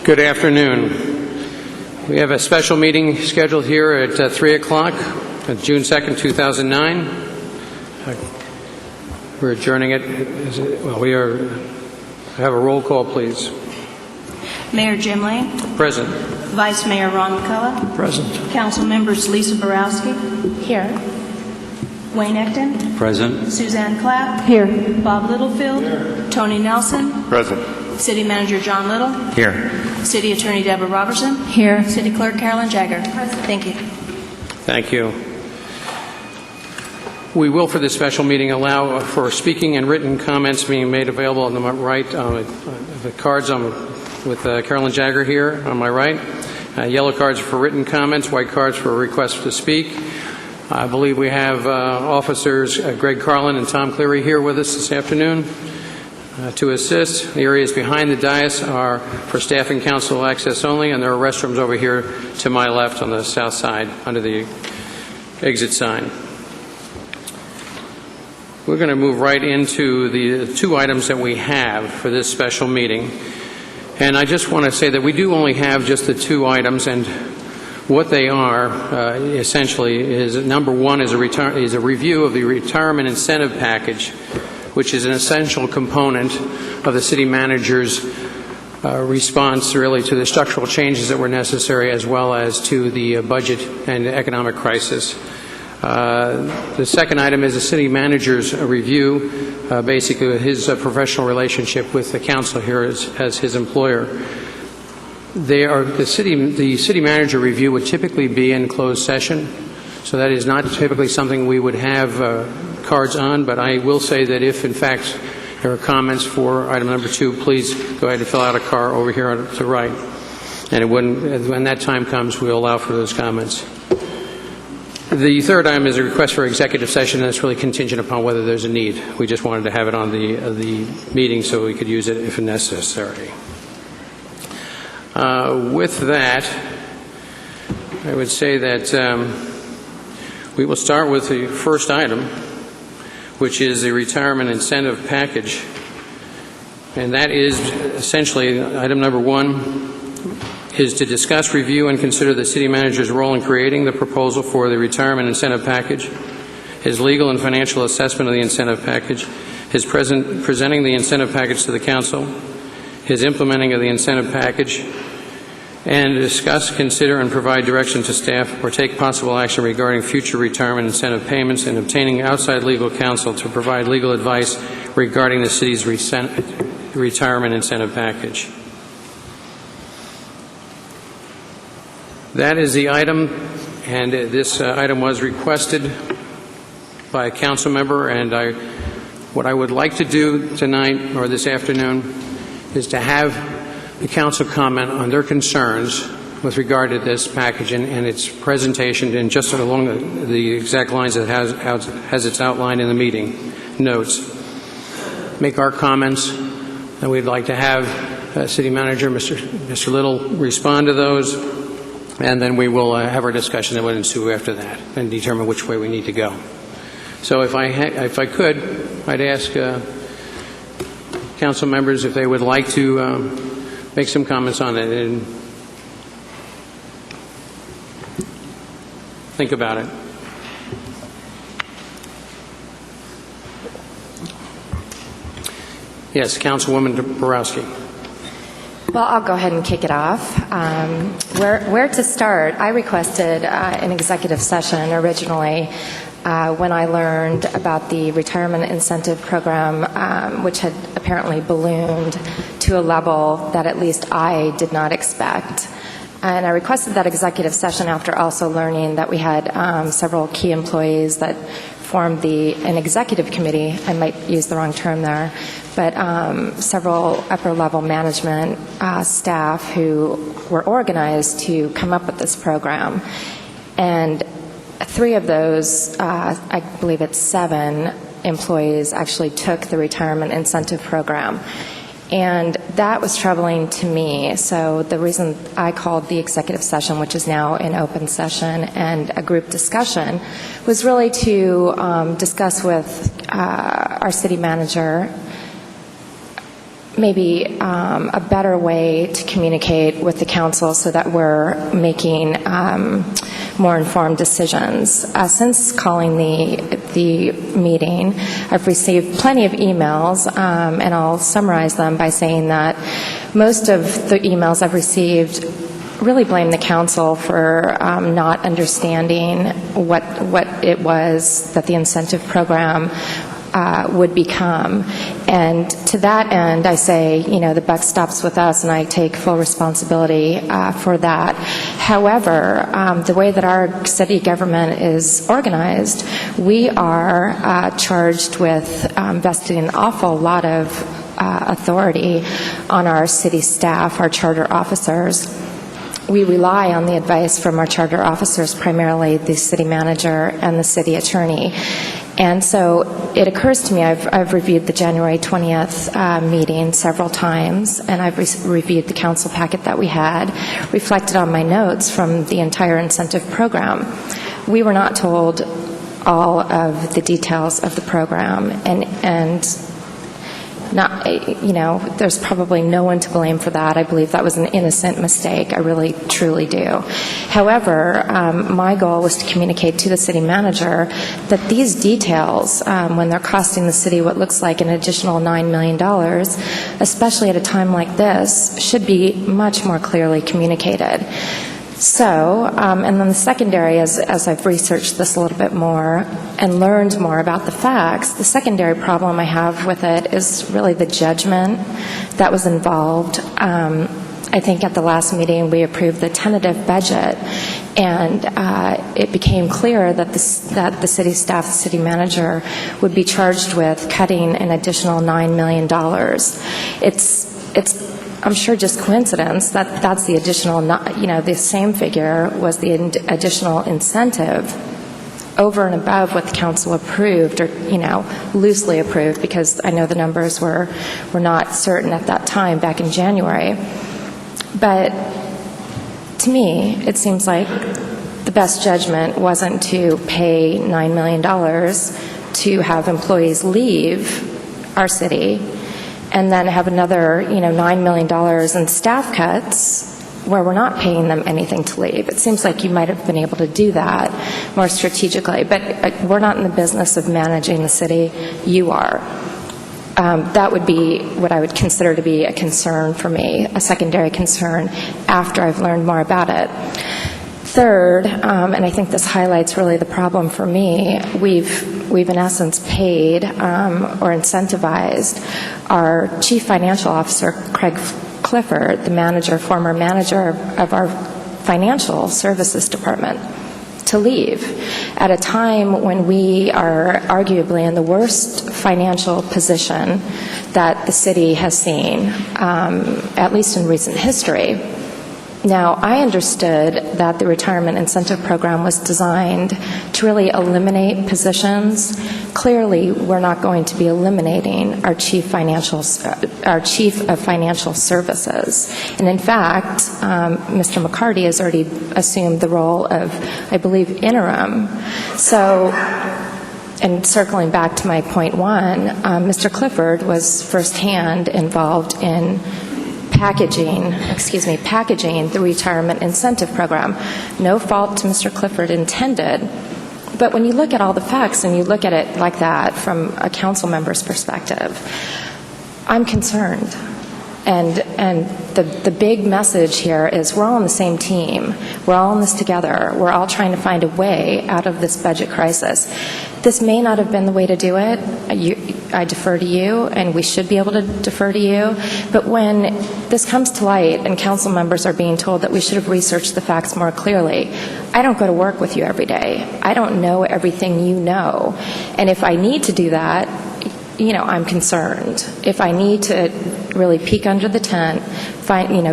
Good afternoon. We have a special meeting scheduled here at 3 o'clock on June 2nd, 2009. We're adjourning it. Have a roll call, please. Mayor Jim Lane. Present. Vice Mayor Ron McCullough. Present. Council members Lisa Borowski. Here. Wayne Ecton. Present. Suzanne Clapp. Here. Bob Littlefield. Here. Tony Nelson. Present. City Manager John Little. Here. City Attorney Deborah Robertson. Here. City Clerk Carolyn Jagger. Thank you. Thank you. We will, for this special meeting, allow for speaking and written comments being made available on the right, the cards with Carolyn Jagger here on my right. Yellow cards for written comments, white cards for requests to speak. I believe we have officers Greg Carlin and Tom Cleary here with us this afternoon to assist. The areas behind the dais are for staff and council access only, and there are restrooms over here to my left on the south side under the exit sign. We're going to move right into the two items that we have for this special meeting. And I just want to say that we do only have just the two items, and what they are essentially is, number one is a review of the retirement incentive package, which is an essential component of the city manager's response really to the structural changes that were necessary, as well as to the budget and economic crisis. The second item is the city manager's review, basically his professional relationship with the council here as his employer. The city manager review would typically be in closed session, so that is not typically something we would have cards on, but I will say that if, in fact, there are comments for item number 2, please go ahead and fill out a card over here on the right. And when that time comes, we'll allow for those comments. The third item is a request for executive session, and it's really contingent upon whether there's a need. We just wanted to have it on the meeting so we could use it if necessary. With that, I would say that we will start with the first item, which is the retirement incentive package. And that is essentially item number 1 is to discuss, review, and consider the city manager's role in creating the proposal for the retirement incentive package, his legal and financial assessment of the incentive package, his presenting the incentive package to the council, his implementing of the incentive package, and discuss, consider, and provide direction to staff or take possible action regarding future retirement incentive payments, and obtaining outside legal counsel to provide legal advice regarding the city's retirement incentive package. That is the item, and this item was requested by a council member, and what I would like to do tonight or this afternoon is to have the council comment on their concerns with regard to this package and its presentation, and just along the exact lines that has its outline in the meeting notes. Make our comments, and we'd like to have City Manager Mr. Little respond to those. And then we will have our discussion that would ensue after that and determine which way we need to go. So if I could, I'd ask council members if they would like to make some comments on it and think about it. Yes, Councilwoman Borowski. Well, I'll go ahead and kick it off. Where to start? I requested an executive session originally when I learned about the retirement incentive program, which had apparently ballooned to a level that at least I did not expect. And I requested that executive session after also learning that we had several key employees that formed an executive committee. I might use the wrong term there, but several upper-level management staff who were organized to come up with this program. And 3 of those, I believe it's 7 employees, actually took the retirement incentive program. And that was troubling to me. So the reason I called the executive session, which is now an open session and a group discussion, was really to discuss with our city manager maybe a better way to communicate with the council so that we're making more informed decisions. Since calling the meeting, I've received plenty of emails, and I'll summarize them by saying that most of the emails I've received really blame the council for not understanding what it was that the incentive program would become. And to that end, I say, the buck stops with us, and I take full responsibility for that. However, the way that our city government is organized, we are charged with vesting an awful lot of authority on our city staff, our charter officers. We rely on the advice from our charter officers, primarily the city manager and the city attorney. And so it occurs to me, I've reviewed the January 20th meeting several times, and I've reviewed the council packet that we had, reflected on my notes from the entire incentive program. We were not told all of the details of the program, and not, there's probably no one to blame for that. I believe that was an innocent mistake. I really, truly do. However, my goal was to communicate to the city manager that these details, when they're costing the city what looks like an additional $9 million, especially at a time like this, should be much more clearly communicated. So, and then the secondary, as I've researched this a little bit more and learned more about the facts, the secondary problem I have with it is really the judgment that was involved. I think at the last meeting we approved the tentative budget, and it became clear that the city staff, the city manager, would be charged with cutting an additional $9 million. It's I'm sure just coincidence that that's the additional, the same figure was the additional incentive over and above what the council approved, or, loosely approved, because I know the numbers were not certain at that time back in January. But to me, it seems like the best judgment wasn't to pay $9 million to have employees leave our city and then have another, $9 million in staff cuts where we're not paying them anything to leave. It seems like you might have been able to do that more strategically, but we're not in the business of managing the city. You are. That would be what I would consider to be a concern for me, a secondary concern after I've learned more about it. Third, and I think this highlights really the problem for me, we've in essence paid or incentivized our Chief Financial Officer, Craig Clifford, the former manager of our financial services department, to leave at a time when we are arguably in the worst financial position that the city has seen, at least in recent history. Now, I understood that the retirement incentive program was designed to really eliminate positions. Clearly, we're not going to be eliminating our chief of financial services. And in fact, Mr. McCarty has already assumed the role of, I believe, interim. So, and circling back to my point one, Mr. Clifford was firsthand involved in packaging the retirement incentive program. No fault to Mr. Clifford intended, but when you look at all the facts and you look at it like that from a council member's perspective, I'm concerned. And the big message here is we're all on the same team. We're all in this together. We're all trying to find a way out of this budget crisis. This may not have been the way to do it. I defer to you, and we should be able to defer to you. But when this comes to light and council members are being told that we should have researched the facts more clearly, I don't go to work with you every day. I don't know everything you know. And if I need to do that, I'm concerned. If I need to really peek under the tent,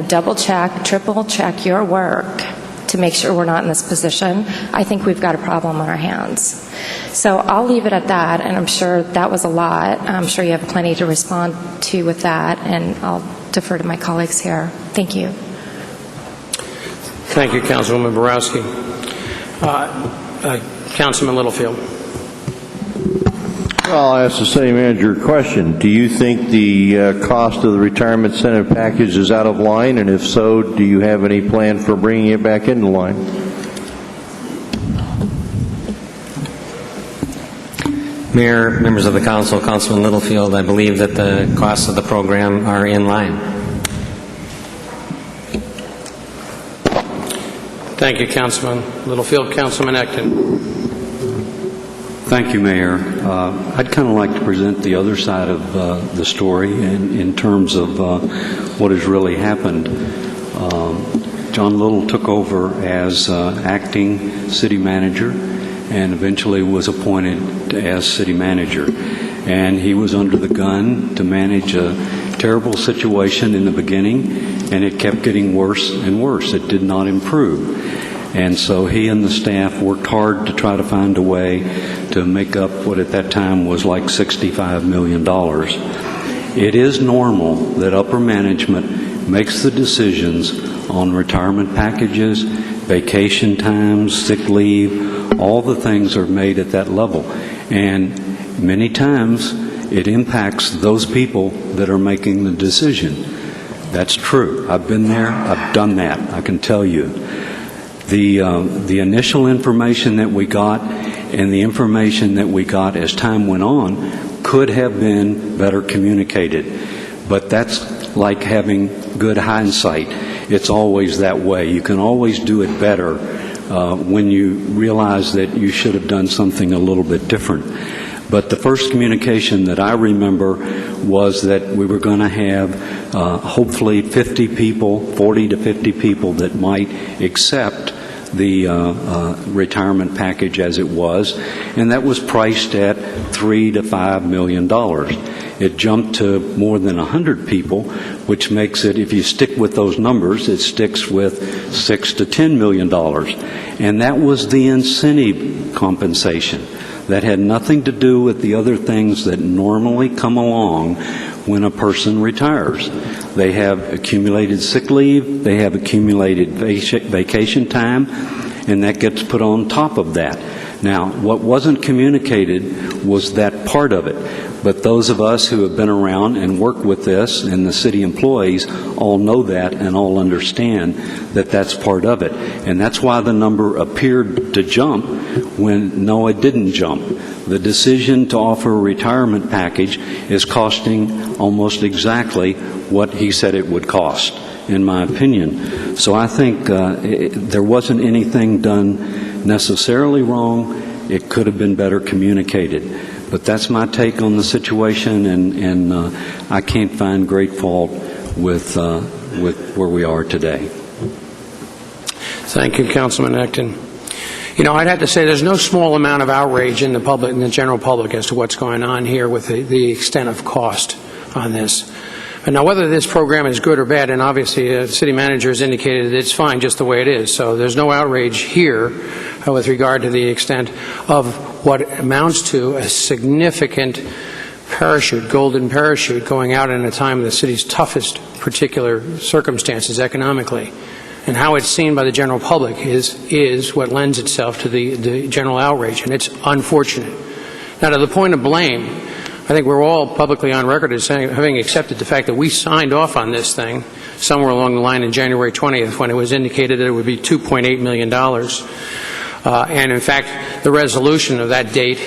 double check, triple check your work to make sure we're not in this position, I think we've got a problem on our hands. So I'll leave it at that, and I'm sure that was a lot. I'm sure you have plenty to respond to with that, and I'll defer to my colleagues here. Thank you. Thank you, Councilwoman Borowski. Councilman Littlefield. I'll ask the city manager a question. Do you think the cost of the retirement incentive package is out of line? And if so, do you have any plan for bringing it back into line? Mayor, members of the council, Councilman Littlefield, I believe that the costs of the program are in line. Thank you, Councilman Littlefield. Councilman Acton. Thank you, Mayor. I'd kind of like to present the other side of the story in terms of what has really happened. John Little took over as acting city manager and eventually was appointed as city manager. And he was under the gun to manage a terrible situation in the beginning, and it kept getting worse and worse. It did not improve. And so he and the staff worked hard to try to find a way to make up what at that time was like $65 million. It is normal that upper management makes the decisions on retirement packages, vacation times, sick leave. All the things are made at that level. And many times it impacts those people that are making the decision. That's true. I've been there. I've done that. I can tell you. The initial information that we got and the information that we got as time went on could have been better communicated. But that's like having good hindsight. It's always that way. You can always do it better when you realize that you should have done something a little bit different. But the first communication that I remember was that we were going to have hopefully 50 people, 40 to 50 people that might accept the retirement package as it was, and that was priced at $3 to $5 million. It jumped to more than 100 people, which makes it, if you stick with those numbers, it sticks with $6 to $10 million. And that was the incentive compensation. That had nothing to do with the other things that normally come along when a person retires. They have accumulated sick leave, they have accumulated vacation time, and that gets put on top of that. Now, what wasn't communicated was that part of it. But those of us who have been around and worked with this, and the city employees, all know that and all understand that that's part of it. And that's why the number appeared to jump when, no, it didn't jump. The decision to offer a retirement package is costing almost exactly what he said it would cost, in my opinion. So I think there wasn't anything done necessarily wrong. It could have been better communicated. But that's my take on the situation, and I can't find great fault with where we are today. Thank you, Councilman Acton. You know, I'd have to say there's no small amount of outrage in the public, in the general public, as to what's going on here with the extent of cost on this. And now, whether this program is good or bad, and obviously the city manager has indicated that it's fine just the way it is, so there's no outrage here with regard to the extent of what amounts to a significant parachute, golden parachute, going out in a time of the city's toughest particular circumstances economically. And how it's seen by the general public is what lends itself to the general outrage, and it's unfortunate. Now, to the point of blame, I think we're all publicly on record as saying, having accepted the fact that we signed off on this thing somewhere along the line in January 20th when it was indicated that it would be $2.8 million. And in fact, the resolution of that date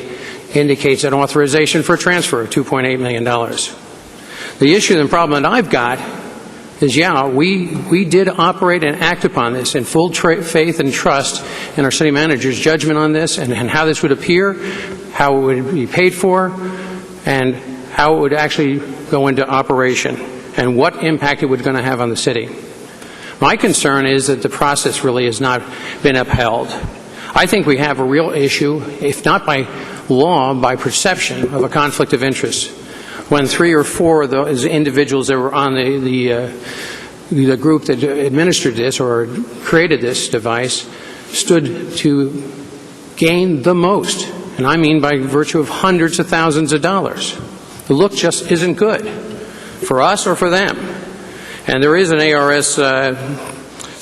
indicates an authorization for a transfer of $2.8 million. The issue and problem that I've got is, yeah, we did operate and act upon this in full faith and trust in our city manager's judgment on this and how this would appear, how it would be paid for, and how it would actually go into operation and what impact it was going to have on the city. My concern is that the process really has not been upheld. I think we have a real issue, if not by law, by perception of a conflict of interest. When 3 or 4 of those individuals that were on the group that administered this or created this device stood to gain the most, and I mean by virtue of hundreds of thousands of dollars. The look just isn't good for us or for them. And there is an ARS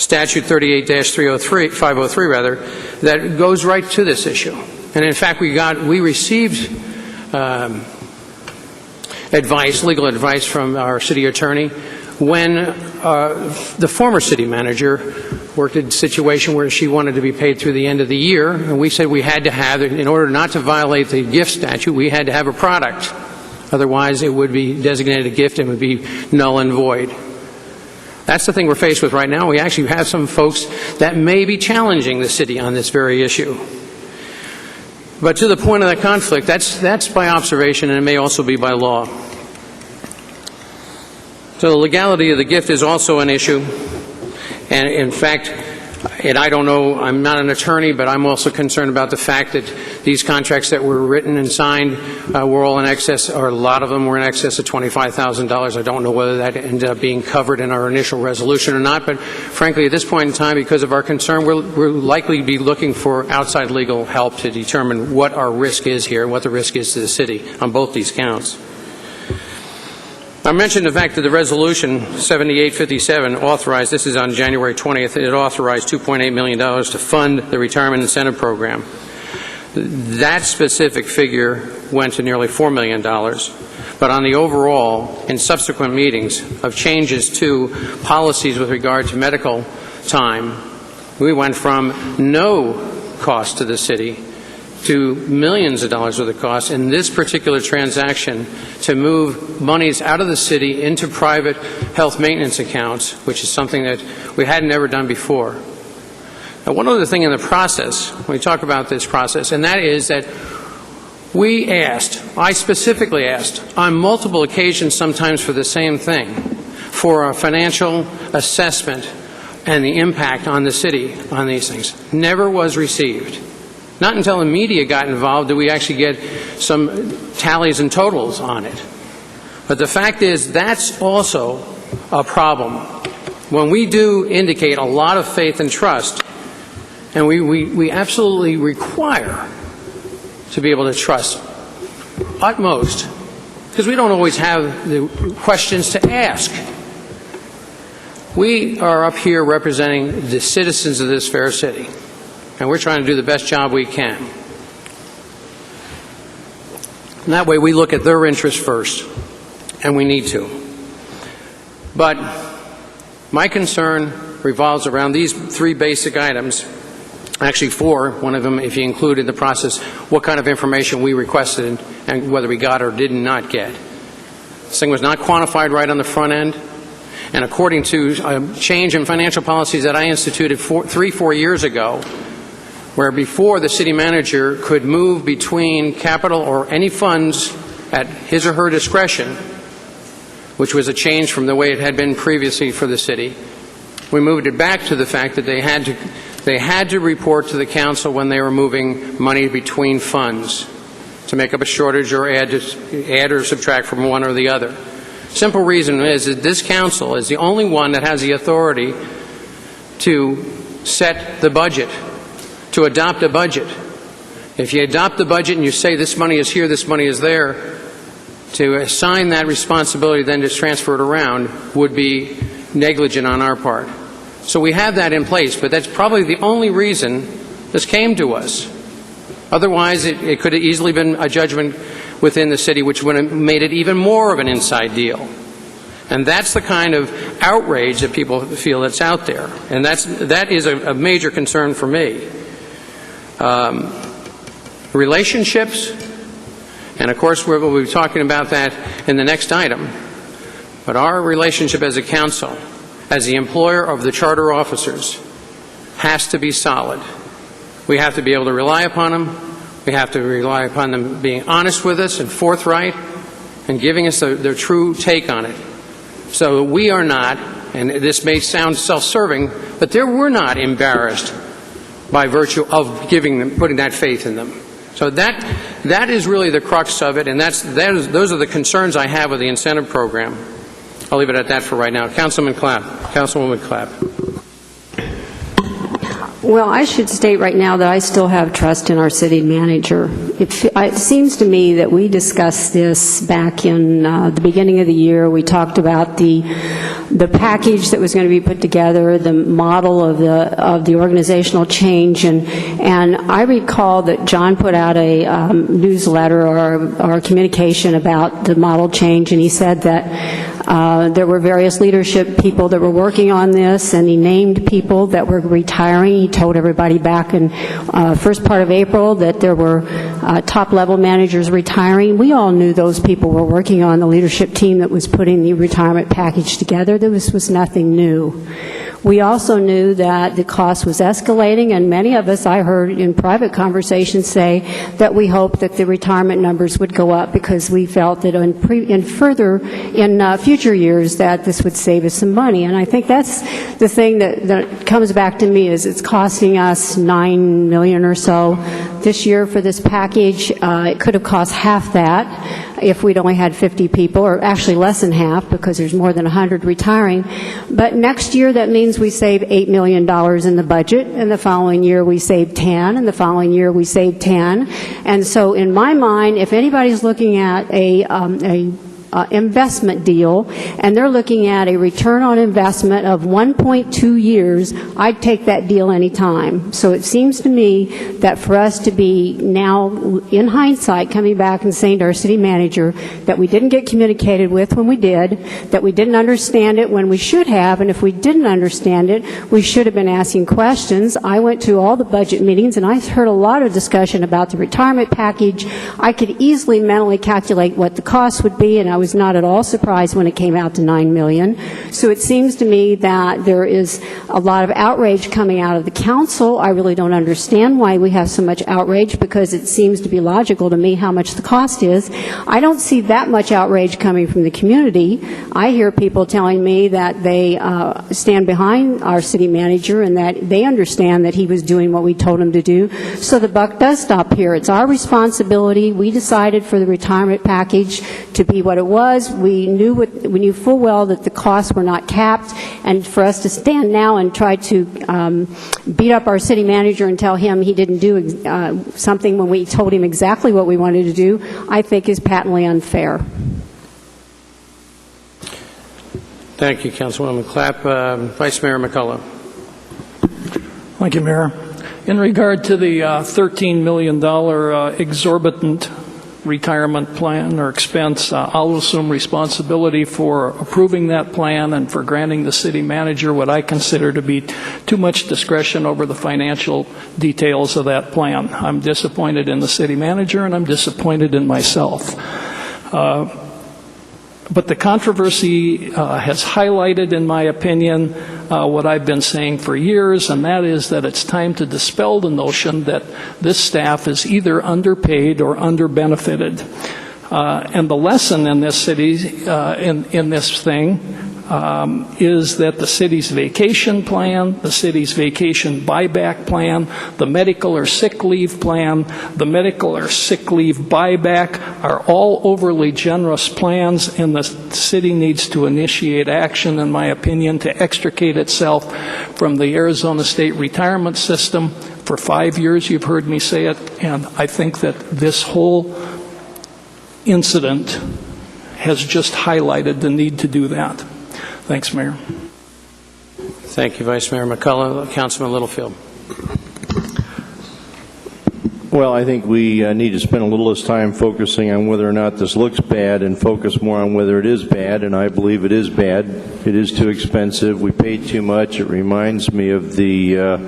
statute 38-503 that goes right to this issue. And in fact, we received advice, legal advice from our city attorney, when the former city manager worked in a situation where she wanted to be paid through the end of the year, and we said we had to have, in order not to violate the gift statute, we had to have a product. Otherwise, it would be designated a gift and would be null and void. That's the thing we're faced with right now. We actually have some folks that may be challenging the city on this very issue. But to the point of that conflict, that's by observation, and it may also be by law. So the legality of the gift is also an issue. And in fact, and I don't know, I'm not an attorney, but I'm also concerned about the fact that these contracts that were written and signed were all in excess, or a lot of them were in excess of $25,000. I don't know whether that ended up being covered in our initial resolution or not, but frankly, at this point in time, because of our concern, we'll likely be looking for outside legal help to determine what our risk is here, what the risk is to the city on both these counts. I mentioned the fact that the resolution 7857 authorized, this is on January 20th, it authorized $2.8 million to fund the retirement incentive program. That specific figure went to nearly $4 million. But on the overall, in subsequent meetings of changes to policies with regard to medical time, we went from no cost to the city to millions of dollars worth of costs in this particular transaction to move monies out of the city into private health maintenance accounts, which is something that we had never done before. Now, one other thing in the process, when we talk about this process, and that is that we asked, I specifically asked, on multiple occasions sometimes for the same thing, for a financial assessment and the impact on the city on these things. Never was received. Not until the media got involved did we actually get some tallies and totals on it. But the fact is, that's also a problem. When we do indicate a lot of faith and trust, and we absolutely require to be able to trust utmost, because we don't always have the questions to ask. We are up here representing the citizens of this fair city, and we're trying to do the best job we can. And that way we look at their interests first, and we need to. But my concern revolves around these three basic items, actually four, one of them if you include in the process what kind of information we requested and whether we got or did not get. This thing was not quantified right on the front end, and according to a change in financial policies that I instituted 4 years ago, where before the city manager could move between capital or any funds at his or her discretion, which was a change from the way it had been previously for the city, we moved it back to the fact that they had to report to the council when they were moving money between funds to make up a shortage or add or subtract from one or the other. Simple reason is that this council is the only one that has the authority to set the budget, to adopt a budget. If you adopt the budget and you say this money is here, this money is there, to assign that responsibility then to transfer it around would be negligent on our part. So we have that in place, but that's probably the only reason this came to us. Otherwise, it could have easily been a judgment within the city, which would have made it even more of an inside deal. And that's the kind of outrage that people feel that's out there. And that is a major concern for me. Relationships, and of course we'll be talking about that in the next item, but our relationship as a council, as the employer of the charter officers, has to be solid. We have to be able to rely upon them. We have to rely upon them being honest with us and forthright and giving us their true take on it. So we are not, and this may sound self-serving, but we're not embarrassed by virtue of putting that faith in them. So that is really the crux of it, and those are the concerns I have with the incentive program. I'll leave it at that for right now. Councilwoman Clapp. Well, I should state right now that I still have trust in our city manager. It seems to me that we discussed this back in the beginning of the year. We talked about the package that was going to be put together, the model of the organizational change, and I recall that John put out a newsletter or a communication about the model change, and he said that there were various leadership people that were working on this, and he named people that were retiring. He told everybody back in first part of April that there were top-level managers retiring. We all knew those people were working on the leadership team that was putting the retirement package together. This was nothing new. We also knew that the cost was escalating, and many of us, I heard in private conversations, say that we hoped that the retirement numbers would go up because we felt that in future years that this would save us some money. And I think that's the thing that comes back to me is it's costing us $9 million or so this year for this package. It could have cost half that if we'd only had 50 people, or actually less than half because there's more than 100 retiring. But next year that means we save $8 million in the budget, and the following year we save 10, and the following year we save 10. And so in my mind, if anybody's looking at a investment deal, and they're looking at a return on investment of 1.2 years, I'd take that deal any time. So it seems to me that for us to be now, in hindsight, coming back and saying to our city manager that we didn't get communicated with when we did, that we didn't understand it when we should have, and if we didn't understand it, we should have been asking questions. I went to all the budget meetings, and I heard a lot of discussion about the retirement package. I could easily mentally calculate what the cost would be, and I was not at all surprised when it came out to $9 million. So it seems to me that there is a lot of outrage coming out of the council. I really don't understand why we have so much outrage, because it seems to be logical to me how much the cost is. I don't see that much outrage coming from the community. I hear people telling me that they stand behind our city manager and that they understand that he was doing what we told him to do. So the buck does stop here. It's our responsibility. We decided for the retirement package to be what it was. We knew full well that the costs were not capped, and for us to stand now and try to beat up our city manager and tell him he didn't do something when we told him exactly what we wanted to do, I think is patently unfair. Thank you, Councilwoman Clapp. Vice Mayor McCullough. Thank you, Mayor. In regard to the $13 million exorbitant retirement plan or expense, I'll assume responsibility for approving that plan and for granting the city manager what I consider to be too much discretion over the financial details of that plan. I'm disappointed in the city manager, and I'm disappointed in myself. But the controversy has highlighted, in my opinion, what I've been saying for years, and that is that it's time to dispel the notion that this staff is either underpaid or under-benefited. And the lesson in this city, in this thing, is that the city's vacation plan, the city's vacation buyback plan, the medical or sick leave plan, the medical or sick leave buyback are all overly generous plans, and the city needs to initiate action, in my opinion, to extricate itself from the Arizona State retirement system. For 5 years, you've heard me say it, and I think that this whole incident has just highlighted the need to do that. Thanks, Mayor. Thank you, Vice Mayor McCullough. Councilman Littlefield. Well, I think we need to spend a little less time focusing on whether or not this looks bad and focus more on whether it is bad, and I believe it is bad. It is too expensive. We paid too much. It reminds me of the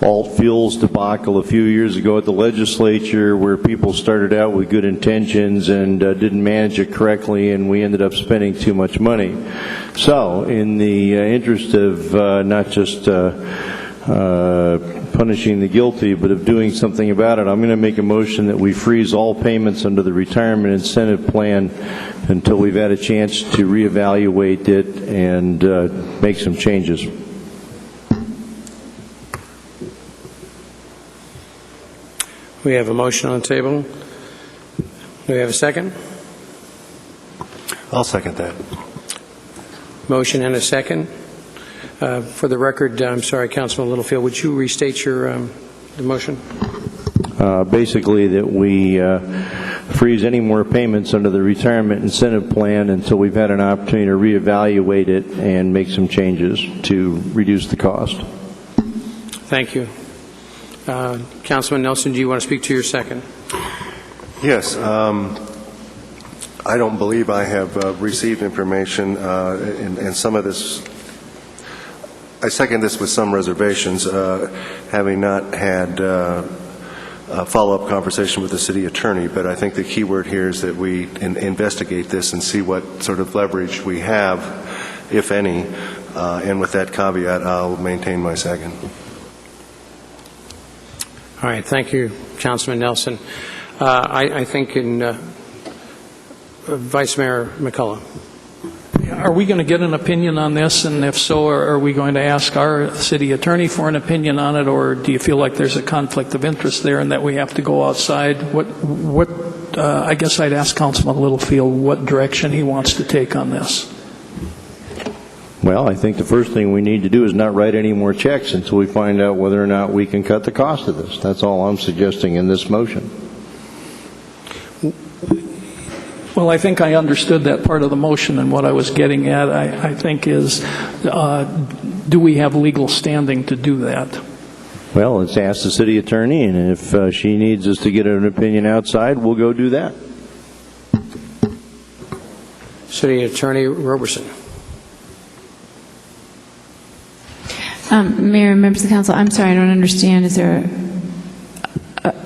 alt fuels debacle a few years ago at the legislature, where people started out with good intentions and didn't manage it correctly, and we ended up spending too much money. So in the interest of not just punishing the guilty, but of doing something about it, I'm going to make a motion that we freeze all payments under the retirement incentive plan until we've had a chance to reevaluate it and make some changes. We have a motion on the table. Do we have a second? I'll second that. Motion and a second. For the record, I'm sorry, Councilman Littlefield, would you restate your the motion? Basically, that we freeze any more payments under the retirement incentive plan until we've had an opportunity to reevaluate it and make some changes to reduce the cost. Thank you. Councilman Nelson, do you want to speak to your second? Yes. I don't believe I have received information, and some of this, I second this with some reservations, having not had a follow-up conversation with the city attorney, but I think the key word here is that we investigate this and see what sort of leverage we have, if any, and with that caveat, I'll maintain my second. All right, thank you, Councilman Nelson. I think in Vice Mayor McCullough. Are we going to get an opinion on this? And if so, are we going to ask our city attorney for an opinion on it? Or do you feel like there's a conflict of interest there and that we have to go outside? I guess I'd ask Councilman Littlefield what direction he wants to take on this. Well, I think the first thing we need to do is not write any more checks until we find out whether or not we can cut the cost of this. That's all I'm suggesting in this motion. Well, I think I understood that part of the motion, and what I was getting at, I think, is do we have legal standing to do that? Well, let's ask the city attorney, and if she needs us to get an opinion outside, we'll go do that. City Attorney Roberson. Mayor and members of the council, I'm sorry, I don't understand. Is there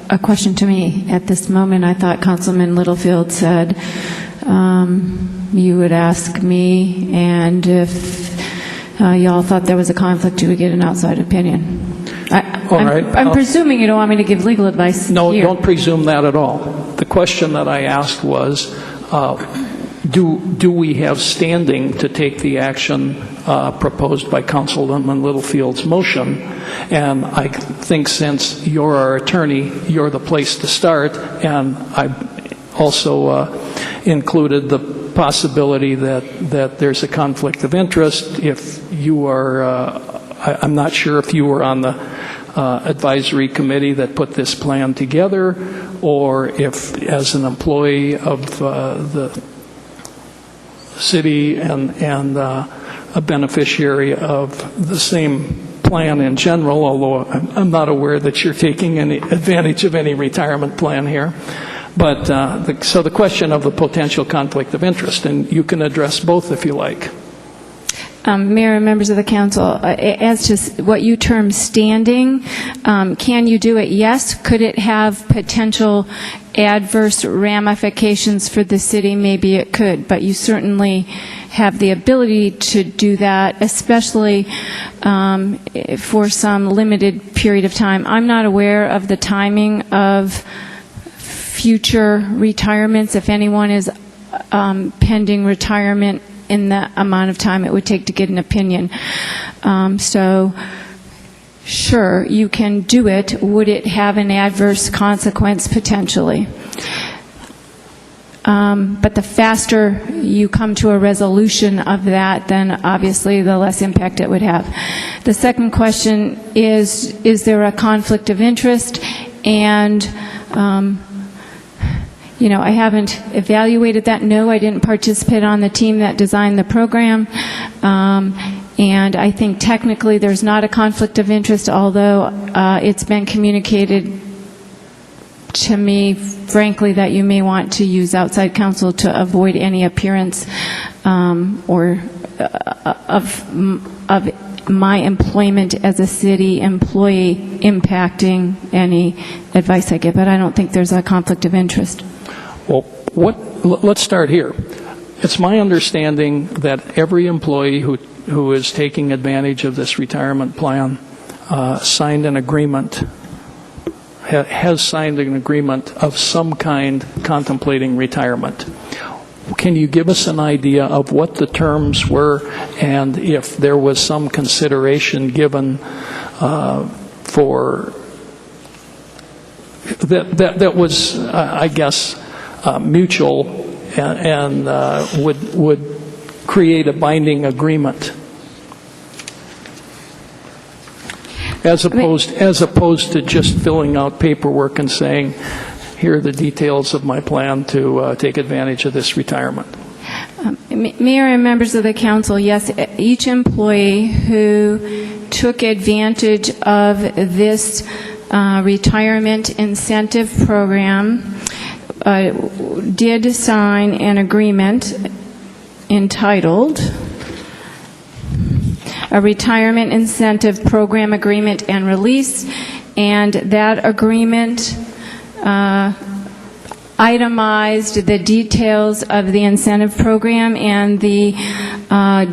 a question to me at this moment? I thought Councilman Littlefield said you would ask me, and if y'all thought there was a conflict, you would get an outside opinion. I'm presuming you don't want me to give legal advice. No, here. Don't presume that at all. The question that I asked was, do we have standing to take the action proposed by Councilman Littlefield's motion? And I think since you're our attorney, you're the place to start. And I also included the possibility that there's a conflict of interest. If you are, I'm not sure if you were on the advisory committee that put this plan together, or if as an employee of the city and a beneficiary of the same plan in general, although I'm not aware that you're taking any advantage of any retirement plan here. But so the question of the potential conflict of interest, and you can address both if you like. Mayor and members of the council, as to what you term standing, can you do it? Yes. Could it have potential adverse ramifications for the city? Maybe it could, but you certainly have the ability to do that, especially for some limited period of time. I'm not aware of the timing of future retirements, if anyone is pending retirement in the amount of time it would take to get an opinion. So, sure, you can do it. Would it have an adverse consequence? Potentially. But the faster you come to a resolution of that, then obviously the less impact it would have. The second question is there a conflict of interest? And I haven't evaluated that. No, I didn't participate on the team that designed the program. And I think technically there's not a conflict of interest, although it's been communicated to me, frankly, that you may want to use outside counsel to avoid any appearance or of my employment as a city employee impacting any advice I give. But I don't think there's a conflict of interest. Well, let's start here. It's my understanding that every employee who is taking advantage of this retirement plan signed an agreement, has signed an agreement of some kind contemplating retirement. Can you give us an idea of what the terms were and if there was some consideration given for that was, I guess, mutual and would create a binding agreement? as opposed to just filling out paperwork and saying, here are the details of my plan to take advantage of this retirement. Mayor and members of the council, yes, each employee who took advantage of this retirement incentive program did sign an agreement entitled a Retirement Incentive Program Agreement and Release, and that agreement itemized the details of the incentive program and the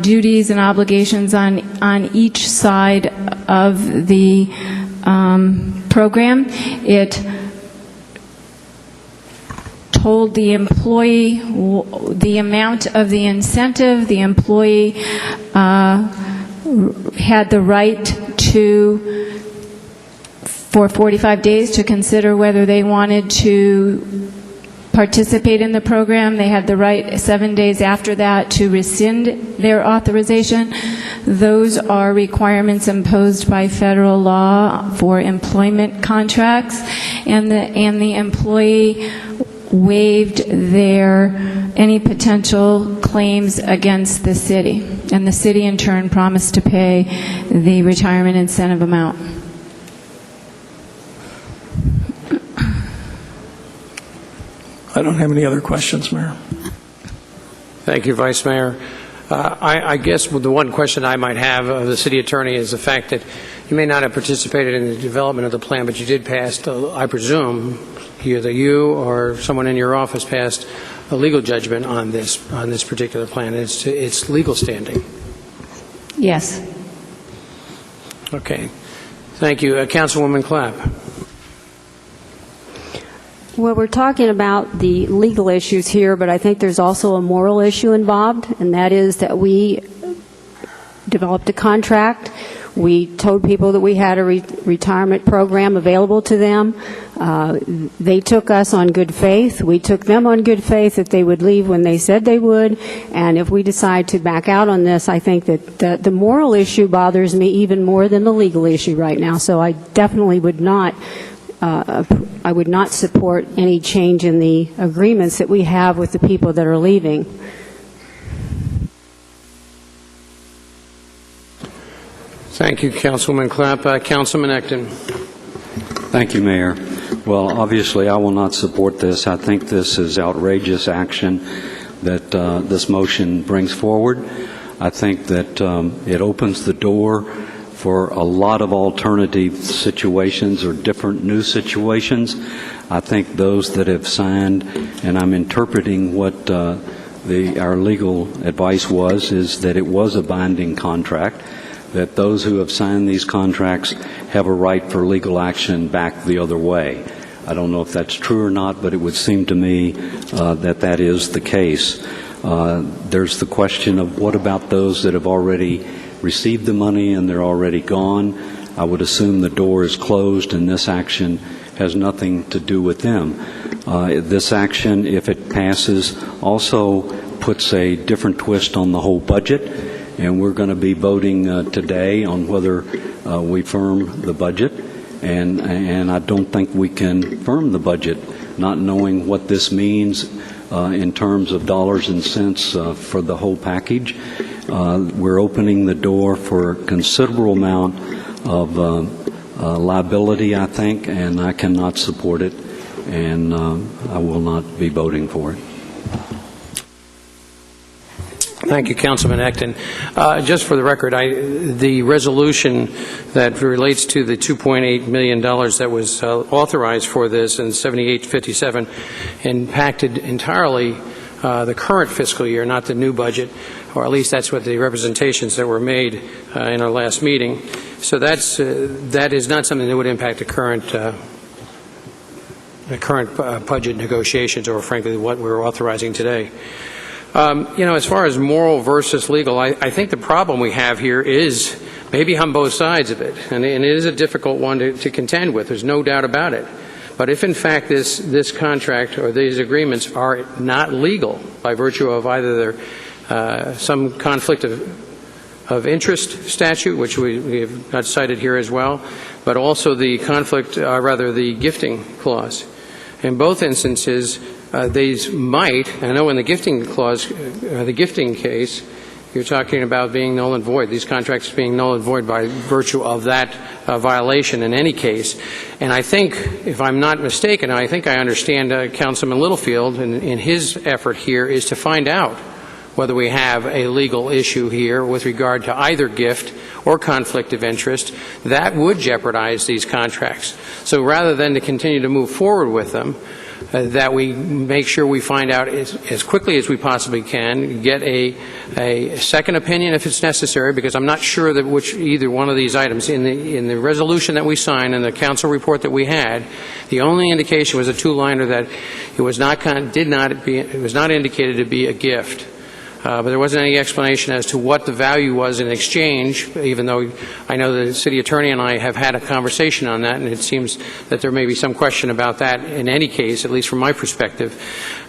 duties and obligations on each side of the program. It told the employee the amount of the incentive. The employee had the right to, for 45 days, to consider whether they wanted to participate in the program. They had the right 7 days after that to rescind their authorization. Those are requirements imposed by federal law for employment contracts, and the employee waived any potential claims against the city, and the city in turn promised to pay the retirement incentive amount. I don't have any other questions, Mayor. Thank you, Vice Mayor. I guess the one question I might have of the city attorney is the fact that you may not have participated in the development of the plan, but you did pass, I presume, either you or someone in your office passed a legal judgment on this particular plan. It's legal standing. Yes. Okay. Thank you. Councilwoman Clapp. Well, we're talking about the legal issues here, but I think there's also a moral issue involved, and that is that we developed a contract. We told people that we had a retirement program available to them. They took us on good faith. We took them on good faith that they would leave when they said they would. And if we decide to back out on this, I think that the moral issue bothers me even more than the legal issue right now. So I definitely would not support any change in the agreements that we have with the people that are leaving. Thank you, Councilwoman Clapp. Councilman Ecton. Thank you, Mayor. Well, obviously, I will not support this. I think this is outrageous action that this motion brings forward. I think that it opens the door for a lot of alternative situations or different new situations. I think those that have signed, and I'm interpreting what our legal advice is that it was a binding contract, that those who have signed these contracts have a right for legal action back the other way. I don't know if that's true or not, but it would seem to me that is the case. There's the question of what about those that have already received the money and they're already gone. I would assume the door is closed and this action has nothing to do with them. This action, if it passes, also puts a different twist on the whole budget. And we're going to be voting today on whether we firm the budget, and I don't think we can firm the budget, not knowing what this means in terms of dollars and cents for the whole package. We're opening the door for a considerable amount of liability, I think, and I cannot support it, and I will not be voting for it. Thank you, Councilman Ecton. Just for the record, the resolution that relates to the $2.8 million that was authorized for this in 7857 impacted entirely the current fiscal year, not the new budget, or at least that's what the representations that were made in our last meeting. So that is not something that would impact the current budget negotiations, or frankly what we're authorizing today. As far as moral versus legal, I think the problem we have here is maybe on both sides of it, and it is a difficult one to contend with. There's no doubt about it. But if in fact this contract or these agreements are not legal by virtue of either some conflict of of interest statute, which we have got cited here as well, but also the the gifting clause. In both instances, these might, I know in the gifting clause, the gifting case, you're talking about being null and void, these contracts being null and void by virtue of that violation in any case. And I think, if I'm not mistaken, I think I understand Councilman Littlefield in his effort here is to find out whether we have a legal issue here with regard to either gift or conflict of interest that would jeopardize these contracts. So rather than to continue to move forward with them, that we make sure we find out as quickly as we possibly can, get a second opinion if it's necessary, because I'm not sure that either one of these items in the resolution that we signed and the council report that we had, the only indication was a two-liner that it was not indicated to be a gift. But there wasn't any explanation as to what the value was in exchange, even though I know the city attorney and I have had a conversation on that, and it seems that there may be some question about that in any case, at least from my perspective.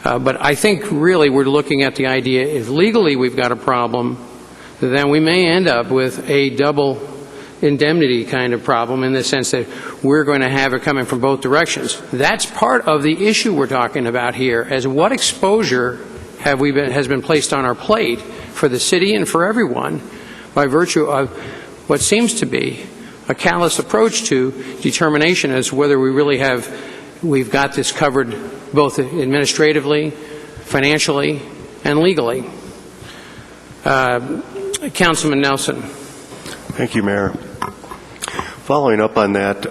But I think really we're looking at the idea, if legally we've got a problem, then we may end up with a double indemnity kind of problem in the sense that we're going to have it coming from both directions. That's part of the issue we're talking about here, as what exposure has been placed on our plate for the city and for everyone by virtue of what seems to be a callous approach to determination as to whether we've got this covered both administratively, financially, and legally. Councilman Nelson. Thank you, Mayor. Following up on that,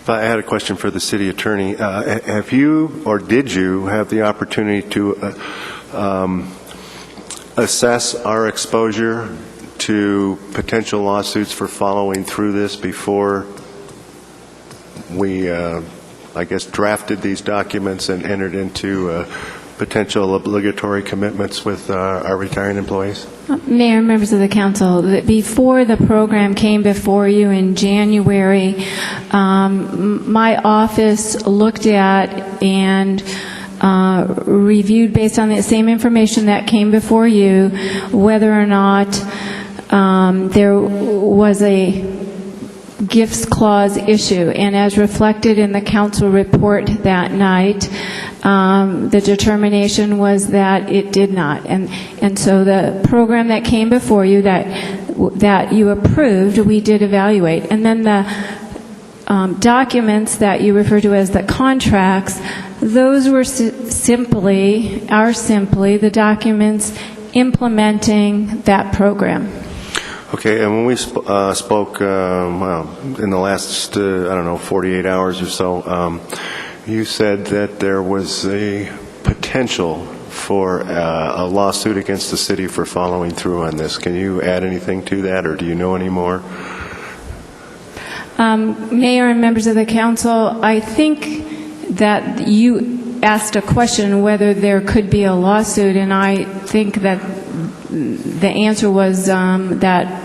I had a question for the city attorney. Have you or did you have the opportunity to assess our exposure to potential lawsuits for following through this before we, I guess, drafted these documents and entered into potential obligatory commitments with our retiring employees? Mayor, members of the council, before the program came before you in January, my office looked at and reviewed, based on the same information that came before you, whether or not there was a gifts clause issue. And as reflected in the council report that night, the determination was that it did not. And so the program that came before you that you approved, we did evaluate. And then the documents that you refer to as the contracts, those were simply the documents implementing that program. Okay, and when we spoke, in the last, 48 hours or so, you said that there was a potential for a lawsuit against the city for following through on this. Can you add anything to that, or do you know any more? Mayor and members of the council, I think that you asked a question whether there could be a lawsuit, and I think that the answer was that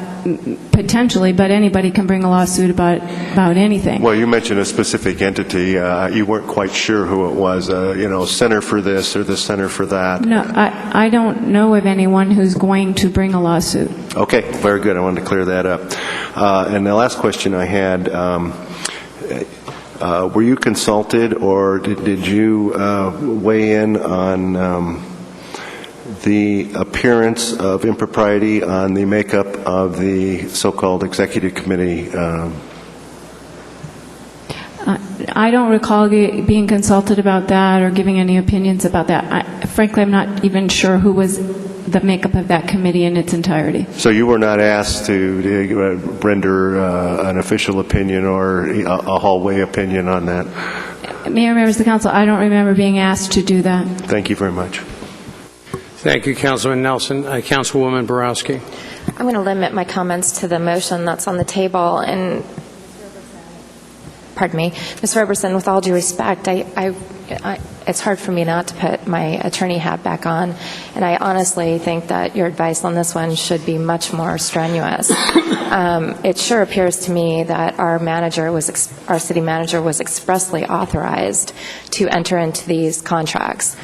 potentially, but anybody can bring a lawsuit about anything. Well, you mentioned a specific entity. You weren't quite sure who it was, center for this or the center for that. No, I don't know of anyone who's going to bring a lawsuit. Okay, very good. I wanted to clear that up. And the last question I had, were you consulted or did you weigh in on the appearance of impropriety on the makeup of the so-called executive committee? I don't recall being consulted about that or giving any opinions about that. Frankly, I'm not even sure who was the makeup of that committee in its entirety. So you were not asked to render an official opinion or a hallway opinion on that? Mayor, members of the council, I don't remember being asked to do that. Thank you very much. Thank you, Councilman Nelson. Councilwoman Borowski. I'm going to limit my comments to the motion that's on the table. And, pardon me, Ms. Roberson, with all due respect, it's hard for me not to put my attorney hat back on, and I honestly think that your advice on this one should be much more strenuous. It sure appears to me that our city manager was expressly authorized to enter into these contracts.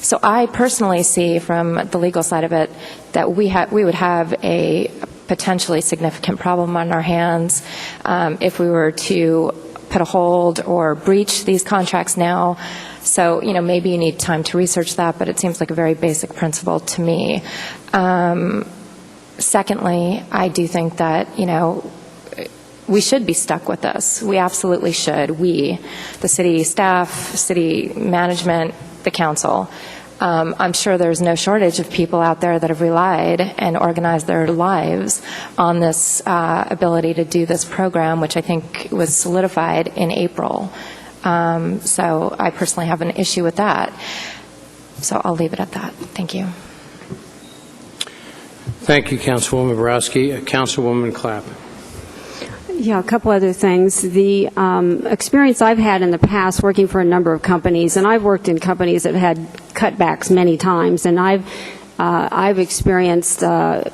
So I personally see from the legal side of it that we would have a potentially significant problem on our hands if we were to put a hold or breach these contracts now. So, maybe you need time to research that, but it seems like a very basic principle to me. Secondly, I do think that, we should be stuck with this. We absolutely should. We, the city staff, city management, the council. I'm sure there's no shortage of people out there that have relied and organized their lives on this ability to do this program, which I think was solidified in April. So I personally have an issue with that. So I'll leave it at that. Thank you. Thank you, Councilwoman Borowski. Councilwoman Clapp. Yeah, a couple other things. The experience I've had in the past working for a number of companies, and I've worked in companies that have had cutbacks many times, and I've experienced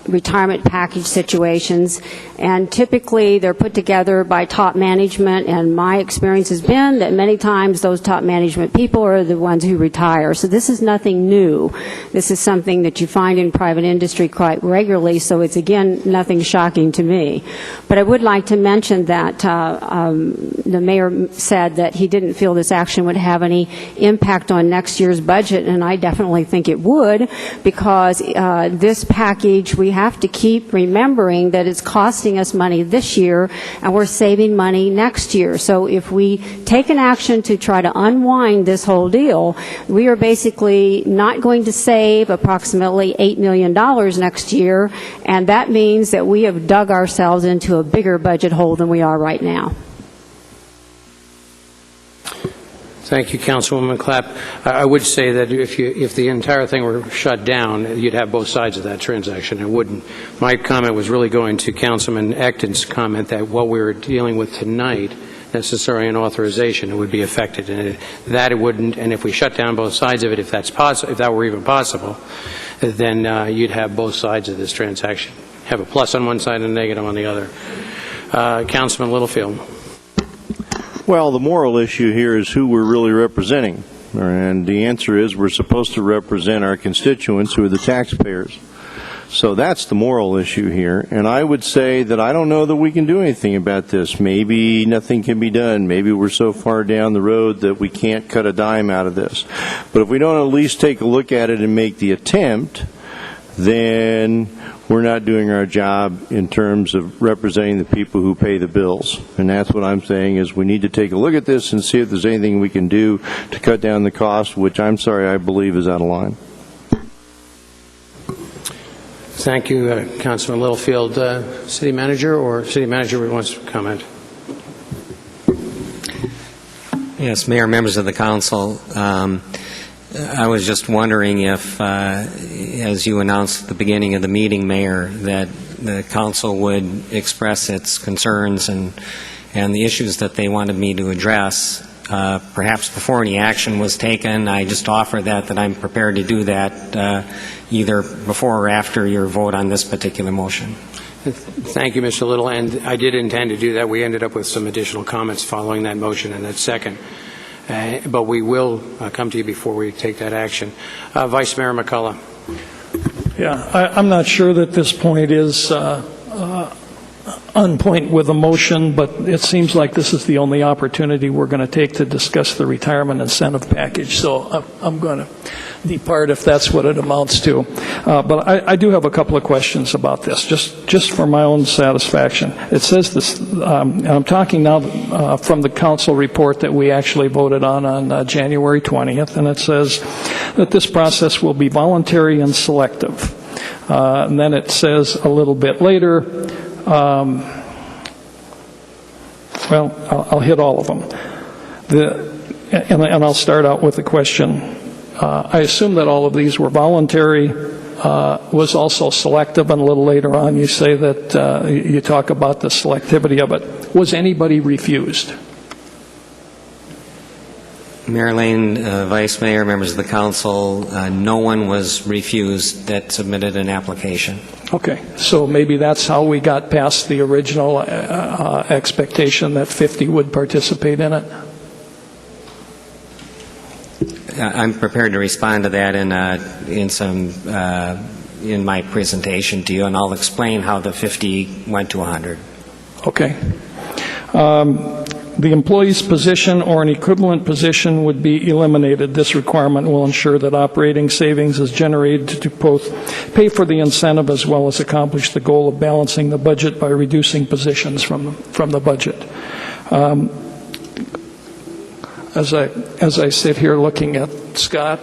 retirement package situations, and typically they're put together by top management, and my experience has been that many times those top management people are the ones who retire. So this is nothing new. This is something that you find in private industry quite regularly, so it's, again, nothing shocking to me. But I would like to mention that the mayor said that he didn't feel this action would have any impact on next year's budget, and I definitely think it would, because this package, we have to keep remembering that it's costing us money this year, and we're saving money next year. So if we take an action to try to unwind this whole deal, we are basically not going to save approximately $8 million next year, and that means that we have dug ourselves into a bigger budget hole than we are right now. Thank you, Councilwoman Clapp. I would say that if the entire thing were shut down, you'd have both sides of that transaction. It wouldn't. My comment was really going to Councilman Ecton's comment that what we were dealing with tonight, necessary an authorization, it would be affected, and that it wouldn't. And if we shut down both sides of it, if that were even possible, then you'd have both sides of this transaction. Have a plus on one side and a negative on the other. Councilman Littlefield. Well, the moral issue here is who we're really representing. And the answer is we're supposed to represent our constituents, who are the taxpayers. So that's the moral issue here. And I would say that I don't know that we can do anything about this. Maybe nothing can be done. Maybe we're so far down the road that we can't cut a dime out of this. But if we don't at least take a look at it and make the attempt, then we're not doing our job in terms of representing the people who pay the bills. And that's what I'm saying, is we need to take a look at this and see if there's anything we can do to cut down the cost, which I'm sorry, I believe is out of line. Thank you, Councilman Littlefield. City Manager, or City Manager wants to comment? Yes, Mayor, members of the council. I was just wondering if, as you announced at the beginning of the meeting, Mayor, that the council would express its concerns and the issues that they wanted me to address, perhaps before any action was taken. I just offer that I'm prepared to do that either before or after your vote on this particular motion. Thank you, Mr. Little, and I did intend to do that. We ended up with some additional comments following that motion and that second. But we will come to you before we take that action. Vice Mayor McCullough. Yeah, I'm not sure that this point is on point with a motion, but it seems like this is the only opportunity we're going to take to discuss the retirement incentive package. So I'm going to depart if that's what it amounts to. But I do have a couple of questions about this, just for my own satisfaction. It says this, and I'm talking now from the council report that we actually voted on January 20th, and it says that this process will be voluntary and selective. And then it says a little bit later, well, I'll hit all of them. And I'll start out with a question. I assume that all of these were voluntary, was also selective, and a little later on you say that you talk about the selectivity of it. Was anybody refused? Mayor Lane, Vice Mayor, members of the council, no one was refused that submitted an application. Okay, so maybe that's how we got past the original expectation that 50 would participate in it? I'm prepared to respond to that in my presentation to you, and I'll explain how the 50 went to 100. Okay. The employee's position or an equivalent position would be eliminated. This requirement will ensure that operating savings is generated to both pay for the incentive as well as accomplish the goal of balancing the budget by reducing positions from the budget. As I sit here looking at Scott,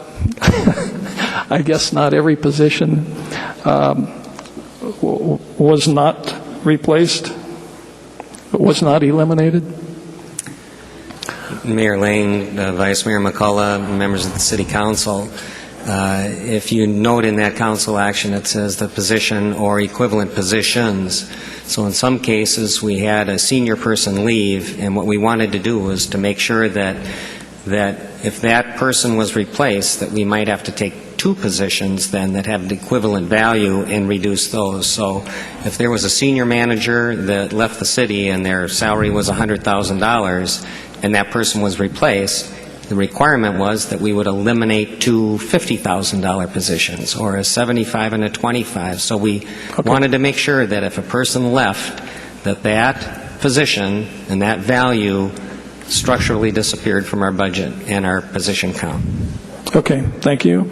I guess not every position was not replaced, was not eliminated. Mayor Lane, Vice Mayor McCullough, members of the City Council, if you note in that council action, it says the position or equivalent positions. So in some cases, we had a senior person leave, and what we wanted to do was to make sure that if that person was replaced, that we might have to take two positions then that have the equivalent value and reduce those. So if there was a senior manager that left the city and their salary was $100,000 and that person was replaced, the requirement was that we would eliminate two $50,000 positions, or a 75 and a 25. So we wanted to make sure that if a person left, that position and that value structurally disappeared from our budget and our position count. Okay, thank you.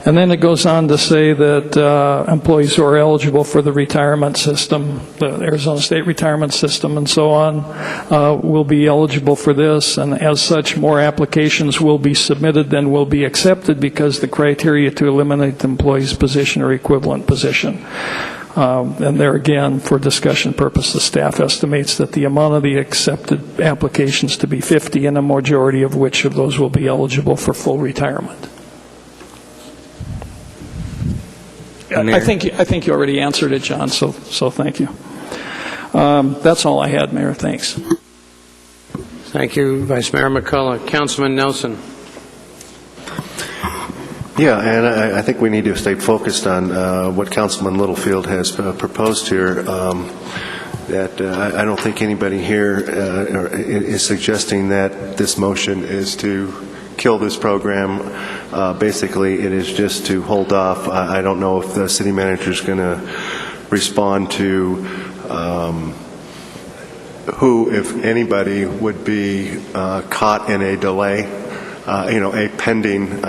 And then it goes on to say that employees who are eligible for the retirement system, the Arizona State retirement system and so on, will be eligible for this, and as such, more applications will be submitted than will be accepted because the criteria to eliminate the employee's position or equivalent position. And there again, for discussion purposes, staff estimates that the amount of the accepted applications to be 50, and a majority of which of those will be eligible for full retirement. I think you already answered it, John, so thank you. That's all I had, Mayor. Thanks. Thank you, Vice Mayor McCullough. Councilman Nelson. Yeah, and I think we need to stay focused on what Councilman Littlefield has proposed here. I don't think anybody here is suggesting that this motion is to kill this program. Basically, it is just to hold off. I don't know if the city manager is going to respond to who, if anybody, would be caught in a delay, a pending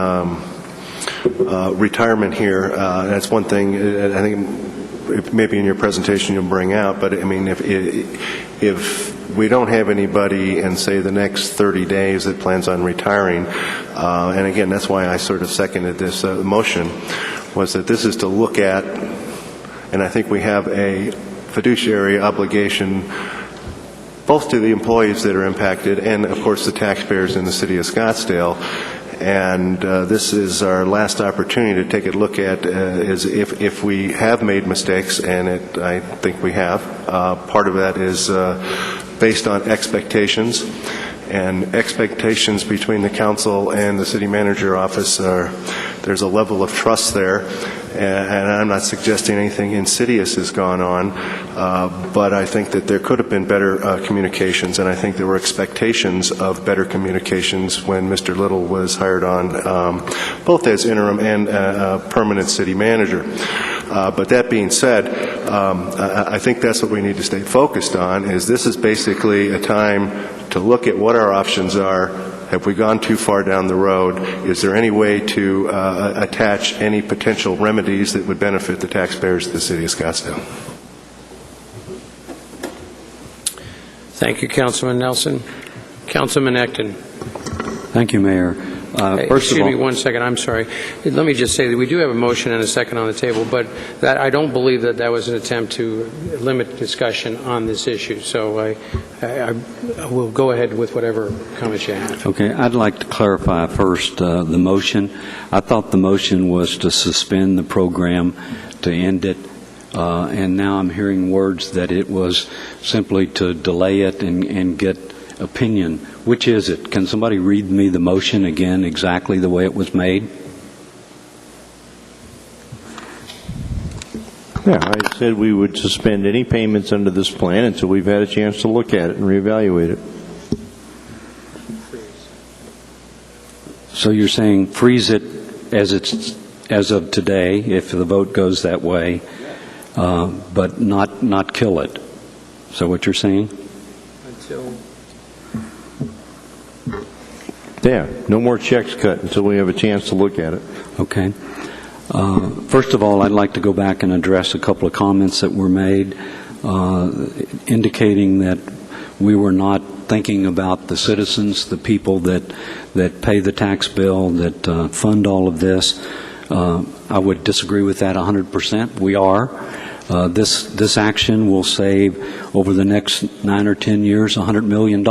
retirement here. That's one thing I think maybe in your presentation you'll bring out, but I mean, if we don't have anybody in, say, the next 30 days that plans on retiring, and again, that's why I sort of seconded this motion, was that this is to look at, and I think we have a fiduciary obligation both to the employees that are impacted and, of course, the taxpayers in the city of Scottsdale. And this is our last opportunity to take a look at is if we have made mistakes, and I think we have. Part of that is based on expectations, and expectations between the council and the city manager office there's a level of trust there. And I'm not suggesting anything insidious has gone on, but I think that there could have been better communications, and I think there were expectations of better communications when Mr. Little was hired on, both as interim and permanent city manager. But that being said, I think that's what we need to stay focused on, is this is basically a time to look at what our options are. Have we gone too far down the road? Is there any way to attach any potential remedies that would benefit the taxpayers of the city of Scottsdale? Thank you, Councilman Nelson. Councilman Acton. Thank you, Mayor. Excuse me one second. I'm sorry. Let me just say that we do have a motion and a second on the table, but that I don't believe that was an attempt to limit discussion on this issue. So I will go ahead with whatever comments you have. Okay. I'd like to clarify first the motion. I thought the motion was to suspend the program, to end it, and now I'm hearing words that it was simply to delay it and get opinion. Which is it? Can somebody read me the motion again exactly the way it was made? Yeah, I said we would suspend any payments under this plan until we've had a chance to look at it and reevaluate it. So you're saying freeze it as of today, if the vote goes that way, but not kill it. Is that what you're saying? Until... Yeah, no more checks cut until we have a chance to look at it. Okay. First of all, I'd like to go back and address a couple of comments that were made indicating that we were not thinking about the citizens, the people that pay the tax bill, that fund all of this. I would disagree with that 100%. We are. This action will save, over the next 9 or 10 years, $100 million.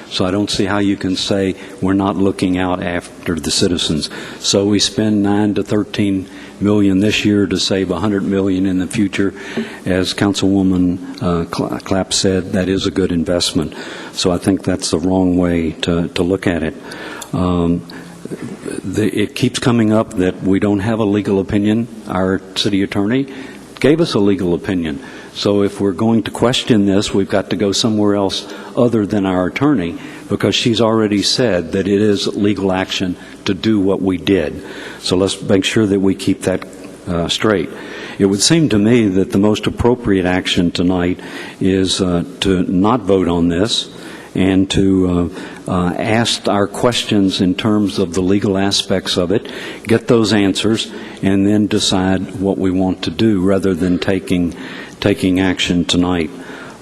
So I don't see how you can say we're not looking out after the citizens. So we spend 9 to 13 million this year to save $100 million in the future. As Councilwoman Clapp said, that is a good investment. So I think that's the wrong way to look at it. It keeps coming up that we don't have a legal opinion. Our city attorney gave us a legal opinion. So if we're going to question this, we've got to go somewhere else other than our attorney, because she's already said that it is legal action to do what we did. So let's make sure that we keep that straight. It would seem to me that the most appropriate action tonight is to not vote on this and to ask our questions in terms of the legal aspects of it, get those answers, and then decide what we want to do rather than taking action tonight.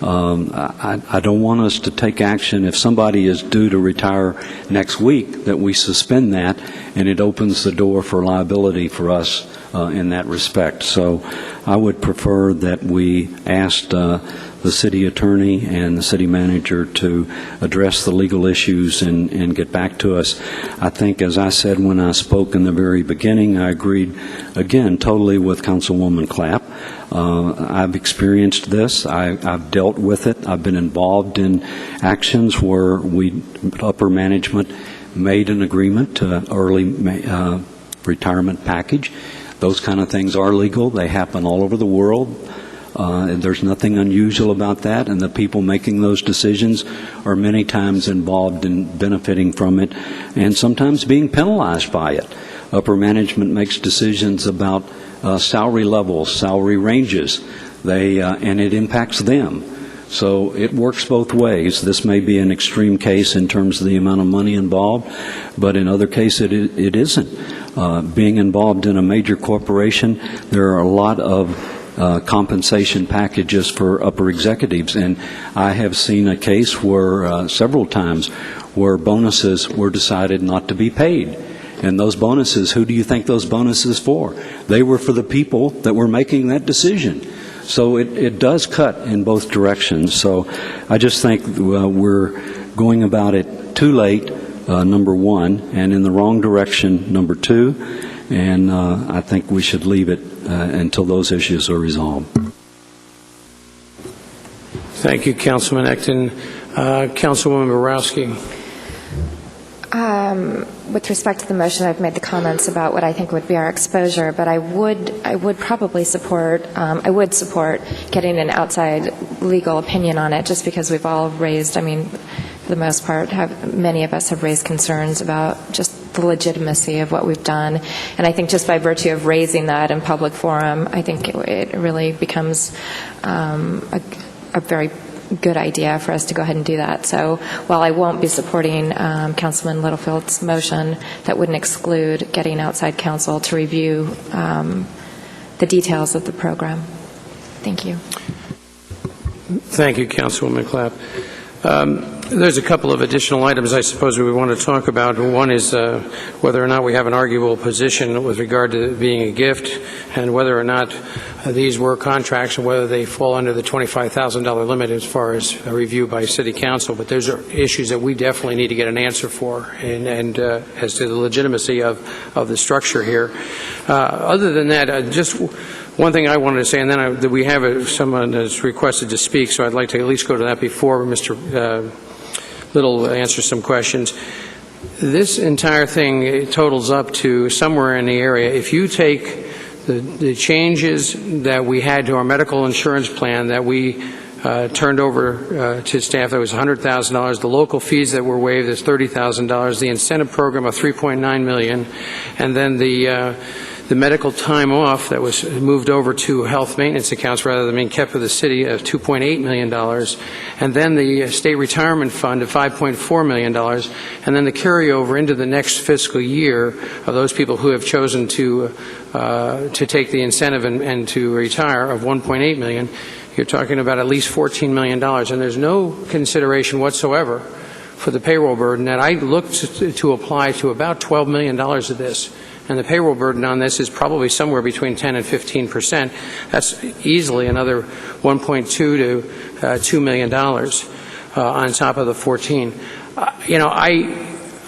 I don't want us to take action if somebody is due to retire next week, that we suspend that, and it opens the door for liability for us in that respect. So I would prefer that we asked the city attorney and the city manager to address the legal issues and get back to us. I think, as I said when I spoke in the very beginning, I agreed, again, totally with Councilwoman Clapp. I've experienced this. I've dealt with it. I've been involved in actions where upper management made an agreement to early retirement package. Those kind of things are legal. They happen all over the world. And there's nothing unusual about that, and the people making those decisions are many times involved in benefiting from it and sometimes being penalized by it. Upper management makes decisions about salary levels, salary ranges, and it impacts them. So it works both ways. This may be an extreme case in terms of the amount of money involved, but in other cases it isn't. Being involved in a major corporation, there are a lot of compensation packages for upper executives, and I have seen a case where several times where bonuses were decided not to be paid. And those bonuses, who do you think those bonuses for? They were for the people that were making that decision. So it does cut in both directions. So I just think we're going about it too late, number one, and in the wrong direction, number two. And I think we should leave it until those issues are resolved. Thank you, Councilman Ecton. Councilwoman Borowski. With respect to the motion, I've made the comments about what I think would be our exposure, but I would probably support, getting an outside legal opinion on it, just because we've all raised, for the most part, many of us have raised concerns about just the legitimacy of what we've done. And I think just by virtue of raising that in public forum, I think it really becomes a very good idea for us to go ahead and do that. So while I won't be supporting Councilman Littlefield's motion, that wouldn't exclude getting outside counsel to review the details of the program. Thank you. Thank you, Councilwoman Clapp. There's a couple of additional items I suppose we want to talk about. One is whether or not we have an arguable position with regard to it being a gift, and whether or not these were contracts and whether they fall under the $25,000 limit as far as a review by City Council. But those are issues that we definitely need to get an answer for, and as to the legitimacy of the structure here. Other than that, just one thing I wanted to say, and then we have someone that's requested to speak, so I'd like to at least go to that before Mr. Little answers some questions. This entire thing totals up to somewhere in the area. If you take the changes that we had to our medical insurance plan that we turned over to staff, that was $100,000. The local fees that were waived is $30,000. The incentive program of $3.9 million, and then the medical time off that was moved over to health maintenance accounts rather than being kept with the city of $2.8 million, and then the state retirement fund of $5.4 million, and then the carryover into the next fiscal year of those people who have chosen to take the incentive and to retire of $1.8 million. You're talking about at least $14 million, and there's no consideration whatsoever for the payroll burden that I looked to apply to about $12 million of this. And the payroll burden on this is probably somewhere between 10 and 15%. That's easily another $1.2 to $2 million on top of the 14.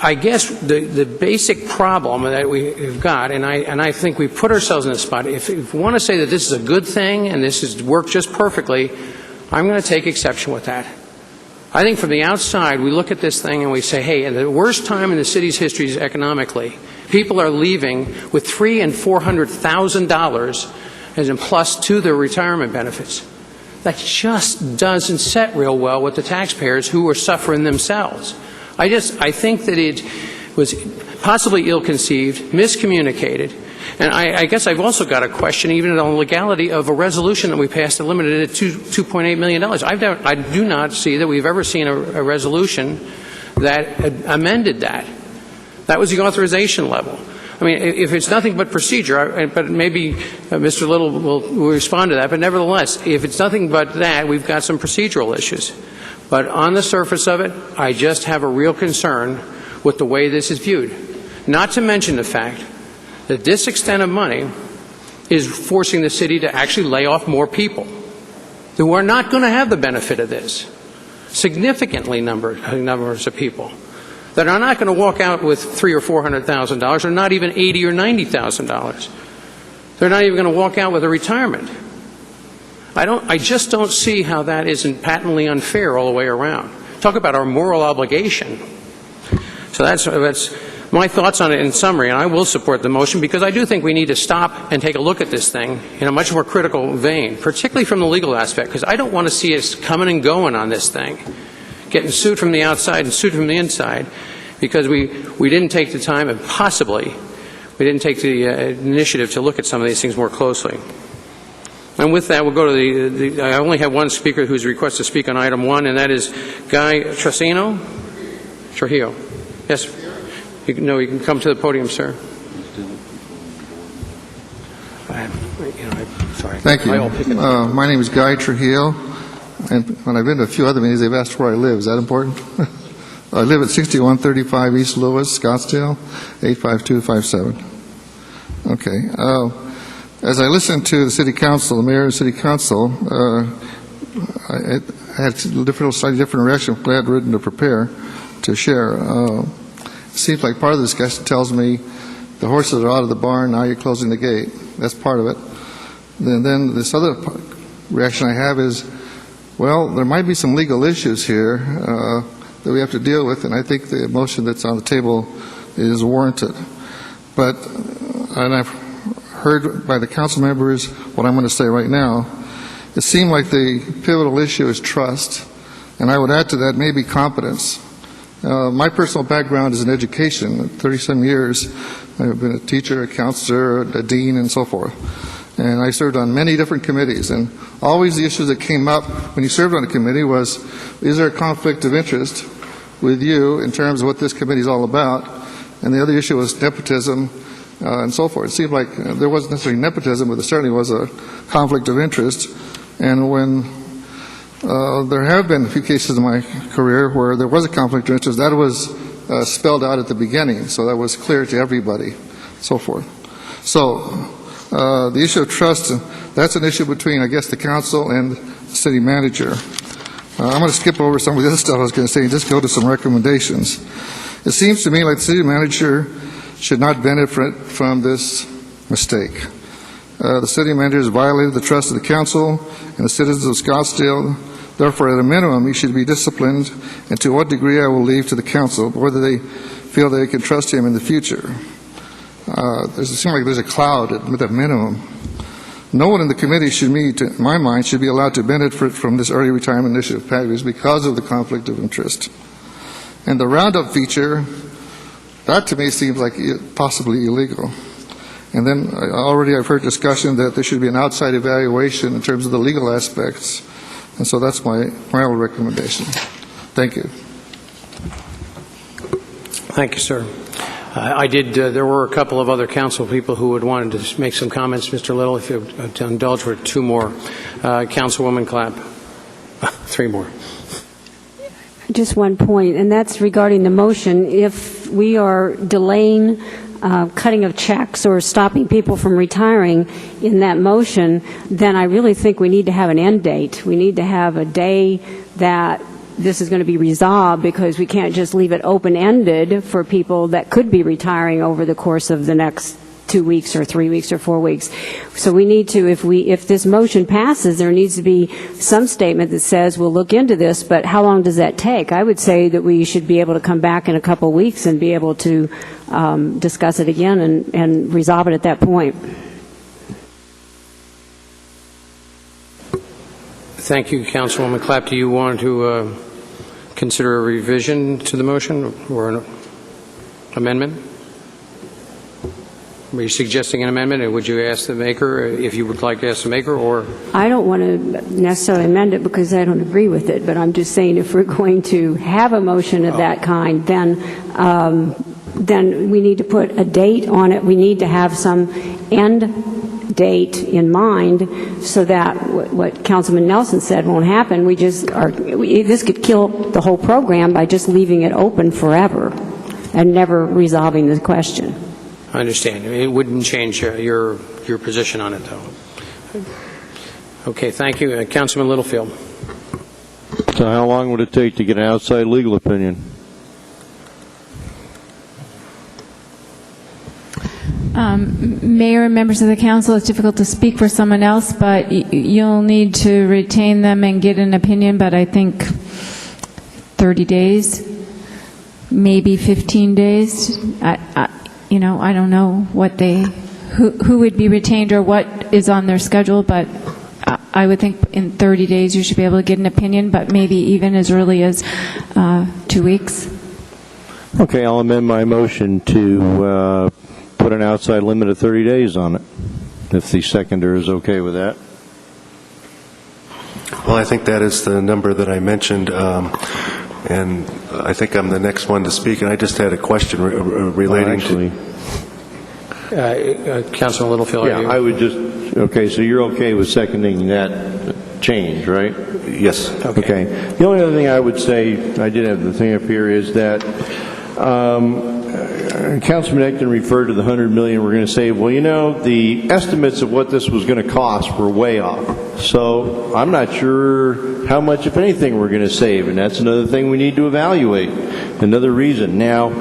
I guess the basic problem that we've got, and I think we put ourselves in a spot, if we want to say that this is a good thing and this has worked just perfectly, I'm going to take exception with that. I think from the outside, we look at this thing and we say, hey, in the worst time in the city's history is economically, people are leaving with $300,000 and $400,000 as in plus to their retirement benefits. That just doesn't set real well with the taxpayers who are suffering themselves. I think that it was possibly ill-conceived, miscommunicated, and I guess I've also got a question even on the legality of a resolution that we passed that limited it to $2.8 million. I do not see that we've ever seen a resolution that amended that. That was the authorization level. I mean, if it's nothing but procedure, but maybe Mr. Little will respond to that, but nevertheless, if it's nothing but that, we've got some procedural issues. But on the surface of it, I just have a real concern with the way this is viewed. Not to mention the fact that this extent of money is forcing the city to actually lay off more people who are not going to have the benefit of this. Significantly numbers of people that are not going to walk out with $300,000 or $400,000, or not even $80,000 or $90,000. They're not even going to walk out with a retirement. I just don't see how that isn't patently unfair all the way around. Talk about our moral obligation. So that's my thoughts on it in summary, and I will support the motion because I do think we need to stop and take a look at this thing in a much more critical vein, particularly from the legal aspect, because I don't want to see us coming and going on this thing, getting sued from the outside and sued from the inside, because we didn't take the time and possibly we didn't take the initiative to look at some of these things more closely. And with that, we'll go to I only have one speaker who's requested to speak on item 1, and that is Guy Trujillo. Yes. You can come to the podium, sir. Sorry. Thank you. My name is Guy Trujillo, and when I've been to a few other meetings, they've asked where I live. Is that important? I live at 6135 East Lewis, Scottsdale, 85257. Okay. As I listened to the City Council, the Mayor and City Council, I had a slightly different reaction. I'm glad written to prepare to share. It seems like part of the discussion tells me the horses are out of the barn, now you're closing the gate. That's part of it. Then this other reaction I have is, well, there might be some legal issues here that we have to deal with, and I think the motion that's on the table is warranted. And I've heard by the council members what I'm going to say right now. It seemed like the pivotal issue is trust, and I would add to that maybe competence. My personal background is in education. 30-some years, I've been a teacher, a counselor, a dean, and so forth. And I served on many different committees, and always the issues that came up when you served on a committee was, is there a conflict of interest with you in terms of what this committee is all about? And the other issue was nepotism and so forth. It seemed like there wasn't necessarily nepotism, but there certainly was a conflict of interest. And when there have been a few cases in my career where there was a conflict of interest, that was spelled out at the beginning, so that was clear to everybody, so forth. So the issue of trust, that's an issue between, I guess, the council and the city manager. I'm going to skip over some of the other stuff I was going to say and just go to some recommendations. It seems to me like the city manager should not benefit from this mistake. The city manager has violated the trust of the council and the citizens of Scottsdale. Therefore, at a minimum, he should be disciplined, and to what degree I will leave to the council, whether they feel they can trust him in the future. It seems like there's a cloud at a minimum. No one in the committee should meet, in my mind, should be allowed to benefit from this early retirement initiative package because of the conflict of interest. And the roundup feature, that to me seems like possibly illegal. And then I've heard discussion that there should be an outside evaluation in terms of the legal aspects. And so that's my recommendation. Thank you. Thank you, sir. There were a couple of other council people who had wanted to make some comments. Mr. Little, if you would indulge with two more. Councilwoman Clapp. Three more. Just one point, and that's regarding the motion. If we are delaying cutting of checks or stopping people from retiring in that motion, then I really think we need to have an end date. We need to have a day that this is going to be resolved, because we can't just leave it open-ended for people that could be retiring over the course of the next 2 weeks or 3 weeks or 4 weeks. So we need to, if this motion passes, there needs to be some statement that says we'll look into this, but how long does that take? I would say that we should be able to come back in a couple of weeks and be able to discuss it again and resolve it at that point. Thank you, Councilwoman Clapp. Do you want to consider a revision to the motion or an amendment? Were you suggesting an amendment, and would you ask the maker if you would like to ask the maker, or? I don't want to necessarily amend it because I don't agree with it, but I'm just saying if we're going to have a motion of that kind, then we need to put a date on it. We need to have some end date in mind so that what Councilman Nelson said won't happen. This could kill the whole program by just leaving it open forever and never resolving the question. I understand. It wouldn't change your position on it, though. Okay, thank you. Councilman Littlefield. So how long would it take to get an outside legal opinion? Mayor and members of the council, it's difficult to speak for someone else, but you'll need to retain them and get an opinion, but I think 30 days, maybe 15 days. I don't know who would be retained or what is on their schedule, but I would think in 30 days you should be able to get an opinion, but maybe even as early as 2 weeks. Okay, I'll amend my motion to put an outside limit of 30 days on it, if the seconder is okay with that. Well, I think that is the number that I mentioned, and I think I'm the next one to speak, and I just had a question relating to... Councilman Littlefield. Yeah, I would just... Okay, so you're okay with seconding that change, right? Yes. Okay. The only other thing I would say, I did have the thing up here, is that Councilman Ecton referred to the $100 million we're going to save. Well, the estimates of what this was going to cost were way off. So I'm not sure how much, if anything, we're going to save, and that's another thing we need to evaluate, another reason. Now,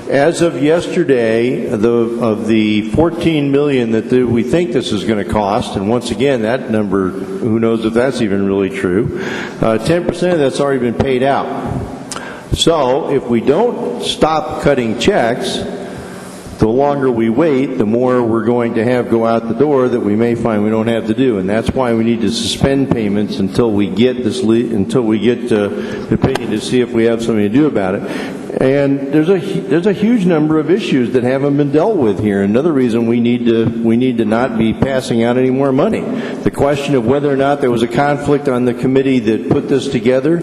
as of yesterday, of the $14 million that we think this is going to cost, and once again, that number, who knows if that's even really true, 10% of that's already been paid out. So if we don't stop cutting checks, the longer we wait, the more we're going to have go out the door that we may find we don't have to do, and that's why we need to suspend payments until we get the opinion to see if we have something to do about it. And there's a huge number of issues that haven't been dealt with here. Another reason we need to not be passing out any more money. The question of whether or not there was a conflict on the committee that put this together,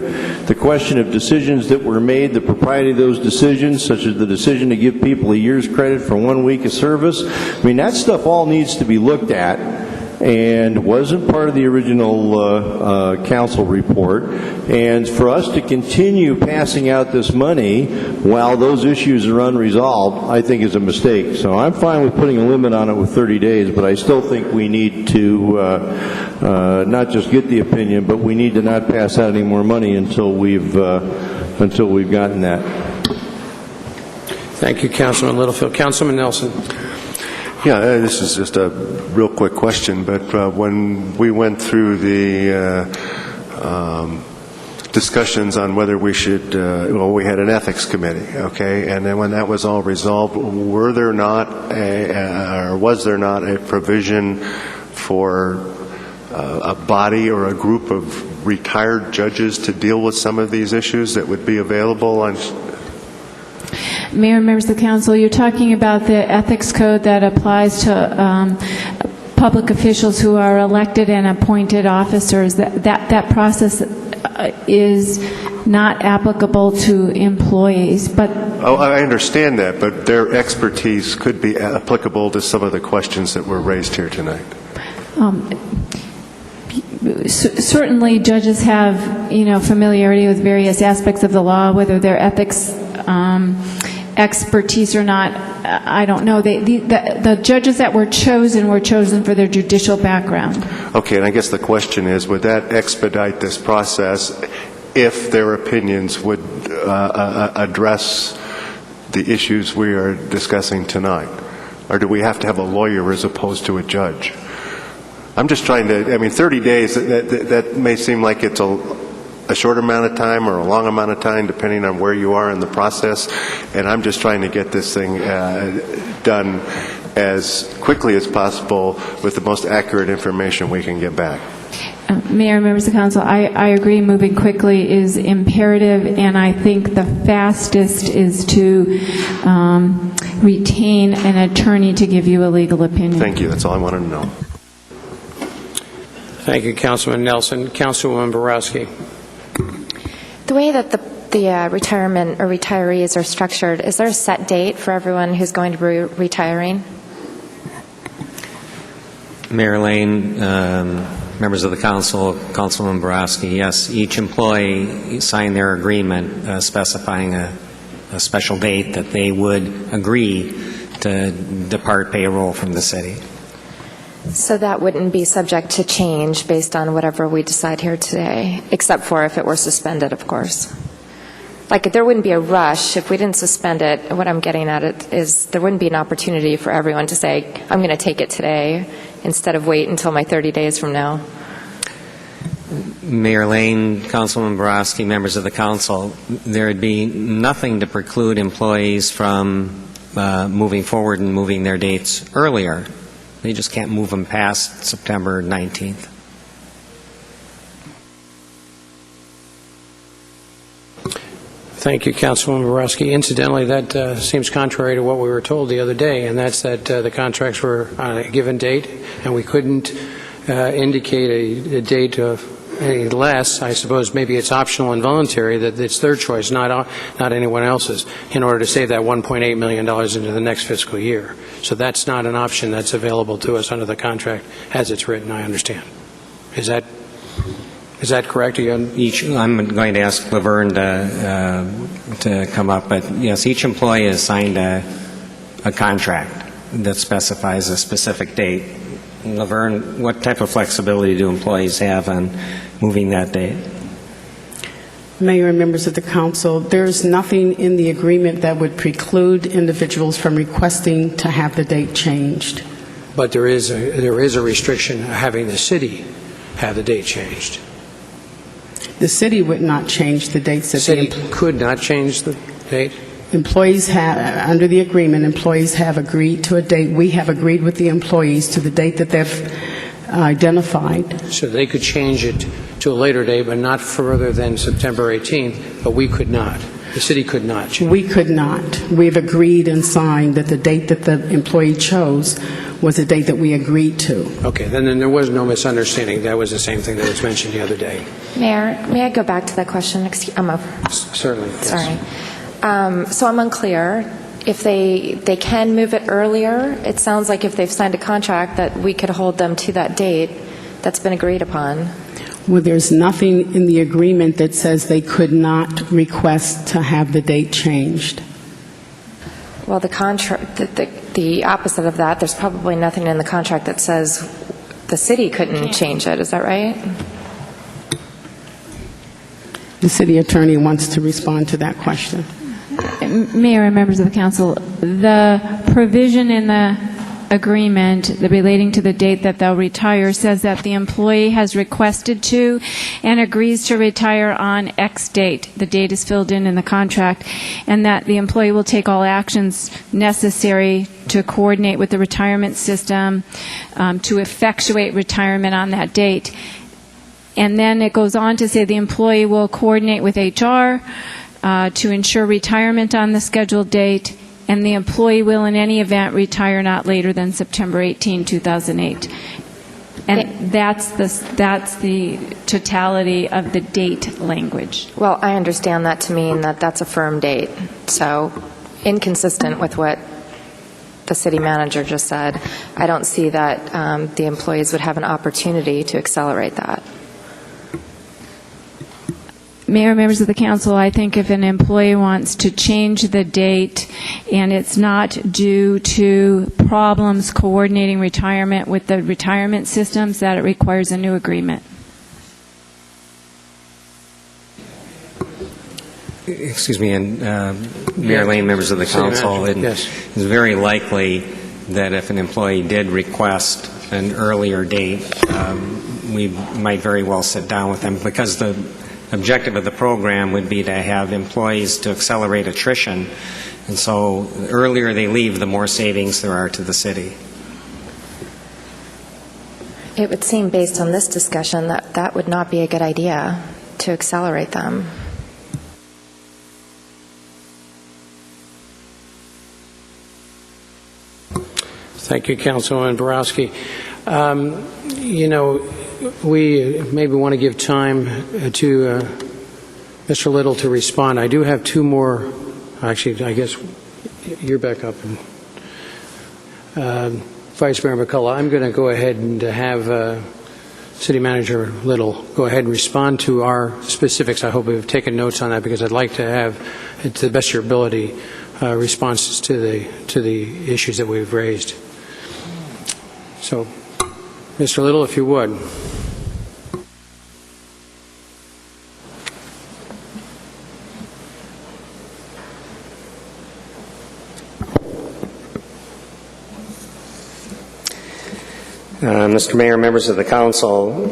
the question of decisions that were made, the propriety of those decisions, such as the decision to give people a year's credit for 1 week of service. I mean, that stuff all needs to be looked at and wasn't part of the original council report. And for us to continue passing out this money while those issues are unresolved, I think is a mistake. So I'm fine with putting a limit on it with 30 days, but I still think we need to not just get the opinion, but we need to not pass out any more money until we've gotten that. Thank you, Councilman Littlefield. Councilman Nelson. Yeah, this is just a real quick question, but when we went through the discussions on whether we should, we had an ethics committee, okay, and then when that was all resolved, was there not a provision for a body or a group of retired judges to deal with some of these issues that would be available on? Mayor and members of the council, you're talking about the ethics code that applies to public officials who are elected and appointed officers. That process is not applicable to employees, but... Oh, I understand that, but their expertise could be applicable to some of the questions that were raised here tonight. Certainly, judges have, familiarity with various aspects of the law, whether their ethics expertise or not. I don't know. The judges that were chosen for their judicial background. Okay, and I guess the question is, would that expedite this process if their opinions would address the issues we are discussing tonight? Or do we have to have a lawyer as opposed to a judge? I'm just trying to, 30 days, that may seem like it's a short amount of time or a long amount of time, depending on where you are in the process, and I'm just trying to get this thing done as quickly as possible with the most accurate information we can get back. Mayor and members of council, I agree moving quickly is imperative, and I think the fastest is to retain an attorney to give you a legal opinion. Thank you. That's all I wanted to know. Thank you, Councilman Nelson. Councilwoman Borowski. The way that the retirement or retirees are structured, is there a set date for everyone who's going to be retiring? Mayor Lane, members of the council, Councilman Borowski, yes, each employee signed their agreement specifying a special date that they would agree to depart payroll from the city. So that wouldn't be subject to change based on whatever we decide here today, except for if it were suspended, of course. Like, there wouldn't be a rush if we didn't suspend it. What I'm getting at it is there wouldn't be an opportunity for everyone to say, I'm going to take it today, instead of wait until my 30 days from now. Mayor Lane, Councilman Borowski, members of the council, there would be nothing to preclude employees from moving forward and moving their dates earlier. They just can't move them past September 19th. Thank you, Councilwoman Borowski. Incidentally, that seems contrary to what we were told the other day, and that's that the contracts were on a given date, and we couldn't indicate a date of any less. I suppose maybe it's optional and voluntary, that it's their choice, not anyone else's, in order to save that $1.8 million into the next fiscal year. So that's not an option that's available to us under the contract as it's written, I understand. Is that correct? I'm going to ask Laverne to come up, but yes, each employee has signed a contract that specifies a specific date. Laverne, what type of flexibility do employees have on moving that date? Mayor and members of the council, there's nothing in the agreement that would preclude individuals from requesting to have the date changed. But there is a restriction having the city have the date changed. The city would not change the dates. The city could not change the date? Employees have, under the agreement, employees have agreed to a date. We have agreed with the employees to the date that they've identified. So they could change it to a later date, but not further than September 18th, but we could not. The city could not change. We could not. We've agreed and signed that the date that the employee chose was the date that we agreed to. Okay, then there was no misunderstanding. That was the same thing that was mentioned the other day. Mayor, may I go back to that question? Certainly. Yes. Sorry. So I'm unclear. If they can move it earlier, it sounds like if they've signed a contract that we could hold them to that date that's been agreed upon. Well, there's nothing in the agreement that says they could not request to have the date changed. Well, the opposite of that, there's probably nothing in the contract that says the city couldn't change it. Is that right? The city attorney wants to respond to that question. Mayor and members of the council, the provision in the agreement relating to the date that they'll retire says that the employee has requested to and agrees to retire on X date. The date is filled in the contract, and that the employee will take all actions necessary to coordinate with the retirement system to effectuate retirement on that date. And then it goes on to say the employee will coordinate with HR to ensure retirement on the scheduled date, and the employee will in any event retire not later than September 18, 2008. And that's the totality of the date language. Well, I understand that to mean that that's a firm date, so inconsistent with what the city manager just said. I don't see that the employees would have an opportunity to accelerate that. Mayor, members of the council, I think if an employee wants to change the date and it's not due to problems coordinating retirement with the retirement systems, that it requires a new agreement. Excuse me, and Mayor Lane, members of the council, Yes. it's very likely that if an employee did request an earlier date, we might very well sit down with them, because the objective of the program would be to have employees to accelerate attrition, and so the earlier they leave, the more savings there are to the city. It would seem, based on this discussion, that that would not be a good idea to accelerate them. Thank you, Councilwoman Borowski. We maybe want to give time to Mr. Little to respond. I do have two more. Actually, I guess you're back up. Vice Mayor McCullough, I'm going to go ahead and have City Manager Little go ahead and respond to our specifics. I hope we've taken notes on that, because I'd like to have, to the best of your ability, responses to the issues that we've raised. So, Mr. Little, if you would. Mr. Mayor, members of the council,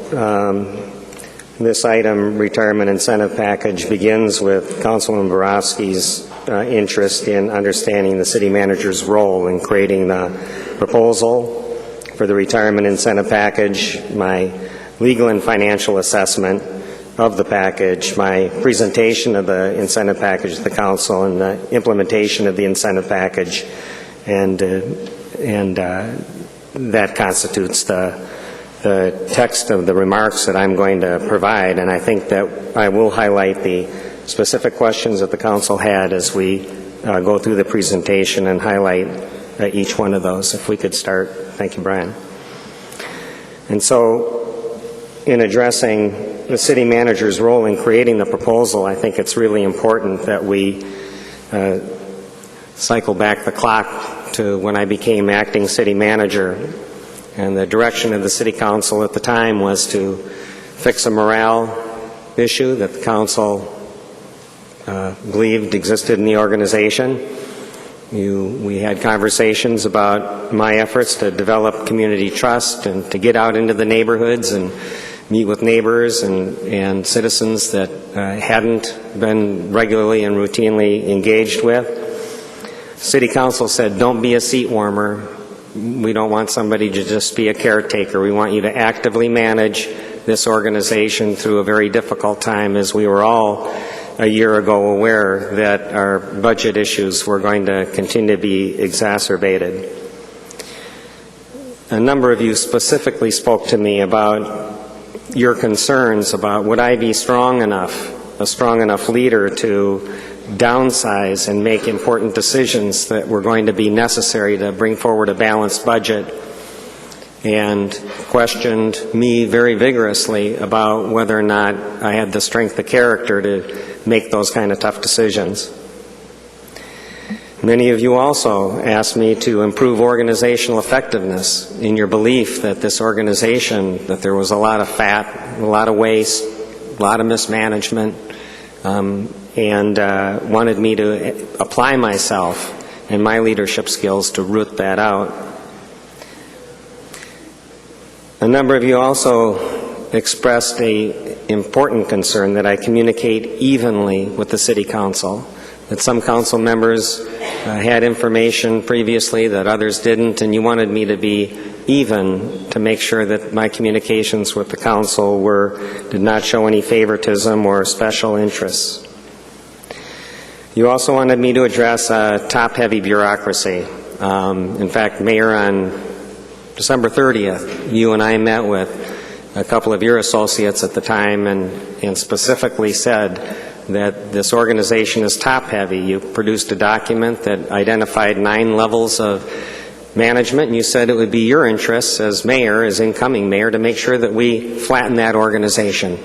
this item, retirement incentive package, begins with Councilwoman Borowski's interest in understanding the city manager's role in creating the proposal for the retirement incentive package, my legal and financial assessment of the package, my presentation of the incentive package to the council, and the implementation of the incentive package, and that constitutes the text of the remarks that I'm going to provide. And I think that I will highlight the specific questions that the council had as we go through the presentation and highlight each one of those. If we could start. Thank you, Brian. And so, in addressing the city manager's role in creating the proposal, I think it's really important that we cycle back the clock to when I became acting city manager. And the direction of the city council at the time was to fix a morale issue that the council believed existed in the organization. We had conversations about my efforts to develop community trust and to get out into the neighborhoods and meet with neighbors and citizens that hadn't been regularly and routinely engaged with. City council said, don't be a seat warmer. We don't want somebody to just be a caretaker. We want you to actively manage this organization through a very difficult time, as we were all a year ago aware that our budget issues were going to continue to be exacerbated. A number of you specifically spoke to me about your concerns about, would I be a strong enough leader to downsize and make important decisions that were going to be necessary to bring forward a balanced budget, and questioned me very vigorously about whether or not I had the strength of character to make those kind of tough decisions. Many of you also asked me to improve organizational effectiveness in your belief that this organization, that there was a lot of fat, a lot of waste, a lot of mismanagement, and wanted me to apply myself and my leadership skills to root that out. A number of you also expressed an important concern that I communicate evenly with the City Council, that some council members had information previously that others didn't, and you wanted me to be even to make sure that my communications with the council did not show any favoritism or special interests. You also wanted me to address top-heavy bureaucracy. In fact, Mayor, on December 30th, you and I met with a couple of your associates at the time and specifically said that this organization is top-heavy. You produced a document that identified 9 levels of management, and you said it would be your interests as mayor, as incoming mayor, to make sure that we flatten that organization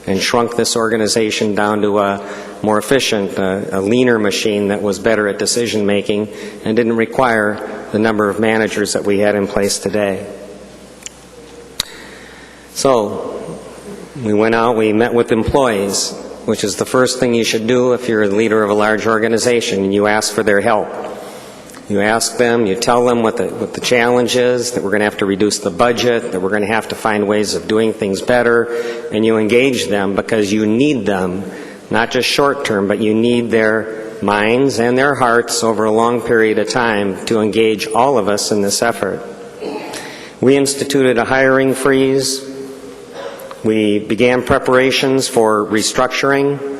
and shrunk this organization down to a more efficient, a leaner machine that was better at decision-making and didn't require the number of managers that we had in place today. So we went out, we met with employees, which is the first thing you should do if you're a leader of a large organization, and you ask for their help. You ask them, you tell them what the challenge is, that we're going to have to reduce the budget, that we're going to have to find ways of doing things better, and you engage them because you need them, not just short term, but you need their minds and their hearts over a long period of time to engage all of us in this effort. We instituted a hiring freeze. We began preparations for restructuring.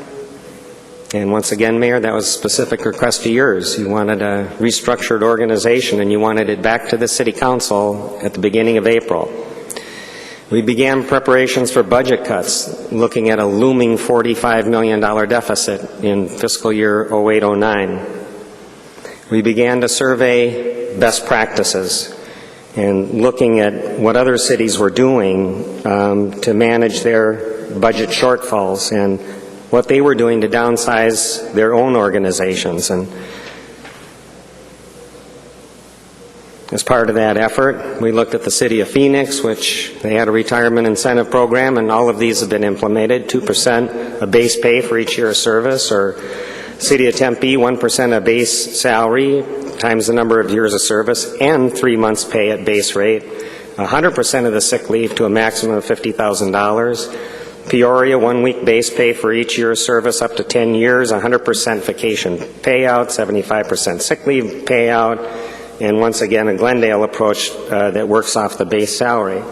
And once again, Mayor, that was a specific request of yours. You wanted a restructured organization, and you wanted it back to the City Council at the beginning of April. We began preparations for budget cuts, looking at a looming $45 million deficit in fiscal year 08-09. We began to survey best practices and looking at what other cities were doing to manage their budget shortfalls and what they were doing to downsize their own organizations. And as part of that effort, we looked at the City of Phoenix, which they had a retirement incentive program, and all of these have been implemented. 2% of base pay for each year of service, or City of Tempe, 1% of base salary times the number of years of service, and 3 months pay at base rate, 100% of the sick leave to a maximum of $50,000. Peoria, 1 week base pay for each year of service up to 10 years, 100% vacation payout, 75% sick leave payout, and once again a Glendale approach that works off the base salary.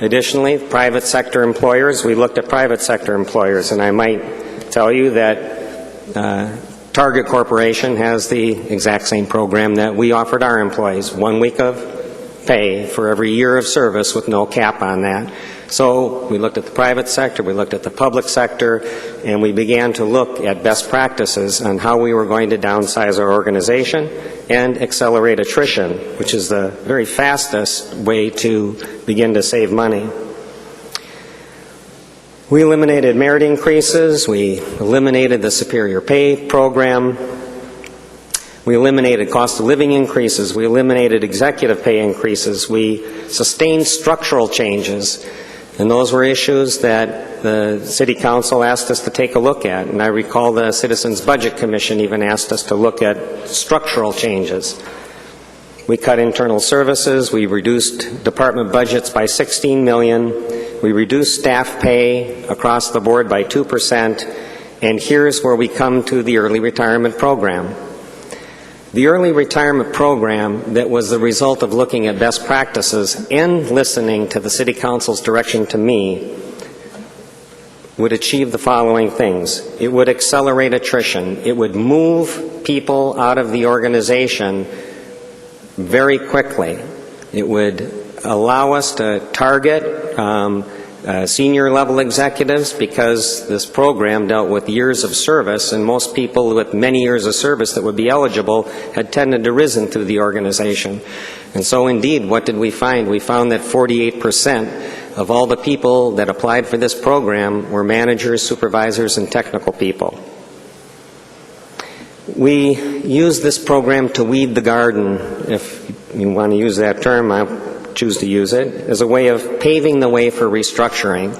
Additionally, private sector employers, we looked at private sector employers, and I might tell you that Target Corporation has the exact same program that we offered our employees, 1 week of pay for every year of service with no cap on that. So we looked at the private sector, we looked at the public sector, and we began to look at best practices on how we were going to downsize our organization and accelerate attrition, which is the very fastest way to begin to save money. We eliminated merit increases, we eliminated the superior pay program, we eliminated cost of living increases, we eliminated executive pay increases, we sustained structural changes. And those were issues that the City Council asked us to take a look at. And I recall the Citizens Budget Commission even asked us to look at structural changes. We cut internal services. We reduced department budgets by $16 million. We reduced staff pay across the board by 2%. And here's where we come to the early retirement program. The early retirement program that was the result of looking at best practices and listening to the City Council's direction to me would achieve the following things. It would accelerate attrition. It would move people out of the organization very quickly. It would allow us to target senior level executives, because this program dealt with years of service, and most people with many years of service that would be eligible had tended to risen through the organization. And so indeed, what did we find? We found that 48% of all the people that applied for this program were managers, supervisors, and technical people. We used this program to weed the garden, if you want to use that term. I choose to use it, as a way of paving the way for restructuring.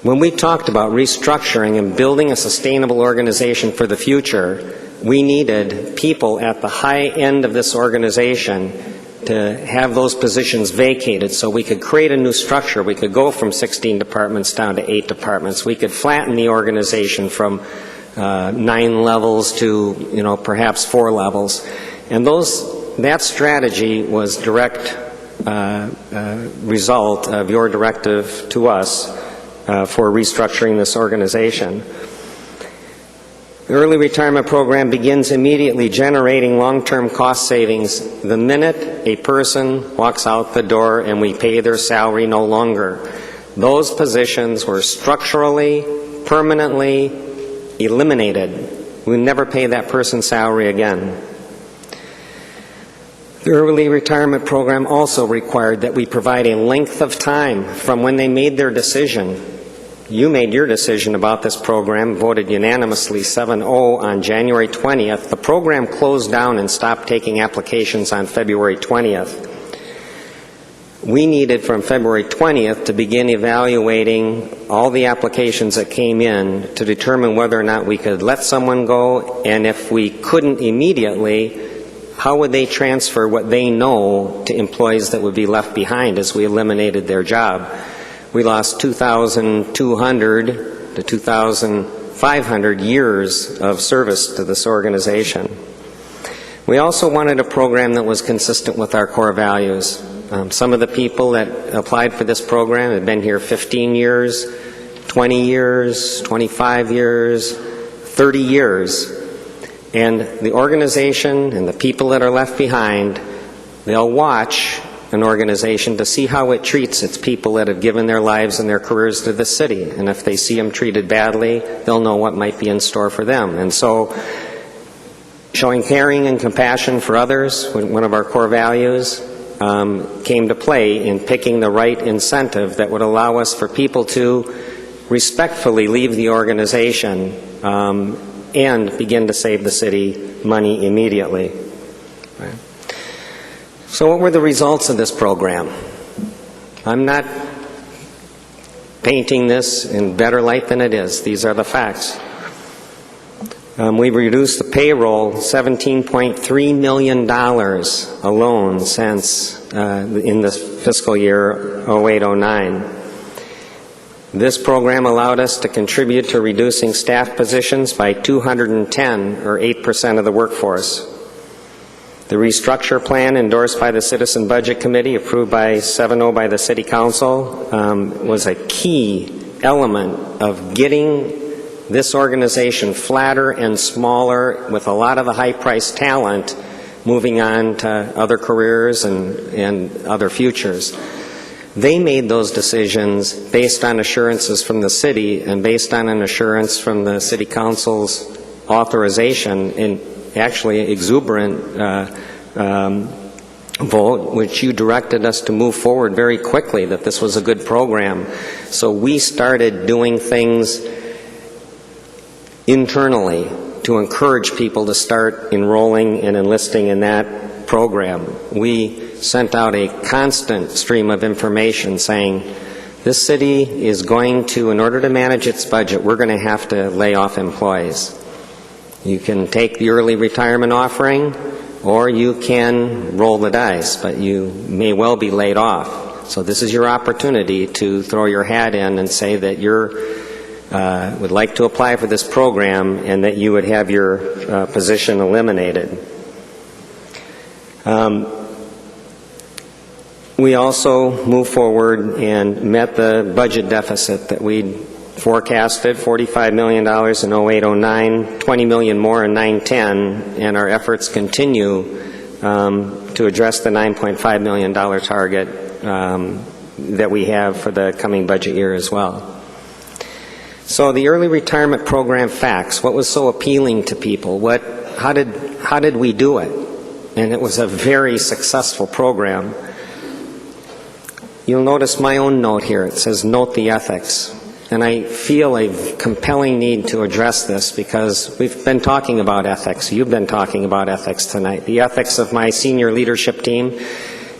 When we talked about restructuring and building a sustainable organization for the future, we needed people at the high end of this organization to have those positions vacated so we could create a new structure. We could go from 16 departments down to 8 departments. We could flatten the organization from 9 levels to, perhaps 4 levels. And that strategy was direct result of your directive to us for restructuring this organization. The early retirement program begins immediately generating long-term cost savings the minute a person walks out the door and we pay their salary no longer. Those positions were structurally, permanently eliminated. We never pay that person's salary again. The early retirement program also required that we provide a length of time from when they made their decision. You made your decision about this program, voted unanimously 7-0 on January 20th. The program closed down and stopped taking applications on February 20th. We needed from February 20th to begin evaluating all the applications that came in to determine whether or not we could let someone go, and if we couldn't immediately, how would they transfer what they know to employees that would be left behind as we eliminated their job. We lost 2,200 to 2,500 years of service to this organization. We also wanted a program that was consistent with our core values. Some of the people that applied for this program had been here 15 years, 20 years, 25 years, 30 years. And the organization and the people that are left behind, they'll watch an organization to see how it treats its people that have given their lives and their careers to the city. And if they see them treated badly, they'll know what might be in store for them. And so showing caring and compassion for others, one of our core values, came to play in picking the right incentive that would allow us for people to respectfully leave the organization and begin to save the city money immediately. Right. So what were the results of this program? I'm not painting this in better light than it is. These are the facts. We've reduced the payroll $17.3 million alone since in the fiscal year 08-09. This program allowed us to contribute to reducing staff positions by 210, or 8% of the workforce. The restructure plan endorsed by the Citizen Budget Committee, approved by 7-0 by the City Council, was a key element of getting this organization flatter and smaller with a lot of the high-priced talent moving on to other careers and other futures. They made those decisions based on assurances from the city and based on an assurance from the City Council's authorization and actually exuberant vote, which you directed us to move forward very quickly, that this was a good program. So we started doing things internally to encourage people to start enrolling and enlisting in that program. We sent out a constant stream of information saying, this city is going to, in order to manage its budget, we're going to have to lay off employees. You can take the early retirement offering, or you can roll the dice, but you may well be laid off. So this is your opportunity to throw your hat in and say that you would like to apply for this program and that you would have your position eliminated. We also moved forward and met the budget deficit that we forecasted, $45 million in 08-09, $20 million more in 9-10, and our efforts continue to address the $9.5 million target that we have for the coming budget year as well. So the early retirement program facts, what was so appealing to people? How did we do it? And it was a very successful program. You'll notice my own note here. It says, note the ethics. And I feel a compelling need to address this because we've been talking about ethics. You've been talking about ethics tonight. The ethics of my senior leadership team,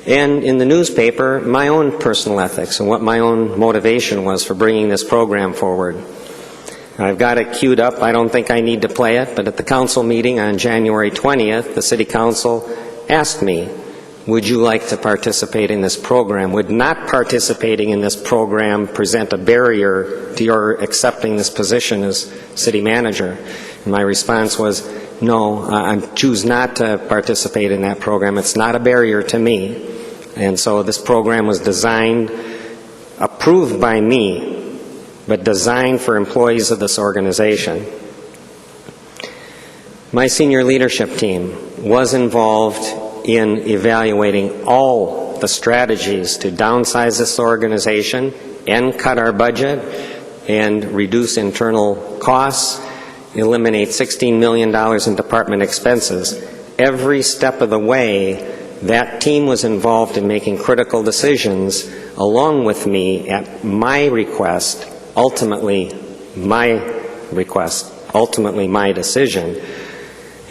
and in the newspaper, my own personal ethics and what my own motivation was for bringing this program forward. I've got it queued up. I don't think I need to play it, but at the council meeting on January 20th, the City Council asked me, would you like to participate in this program? Would not participating in this program present a barrier to your accepting this position as city manager? And my response was, no, I choose not to participate in that program. It's not a barrier to me. And so this program was designed, approved by me, but designed for employees of this organization. My senior leadership team was involved in evaluating all the strategies to downsize this organization and cut our budget and reduce internal costs, eliminate $16 million in department expenses. Every step of the way, that team was involved in making critical decisions along with me at my request, ultimately my decision.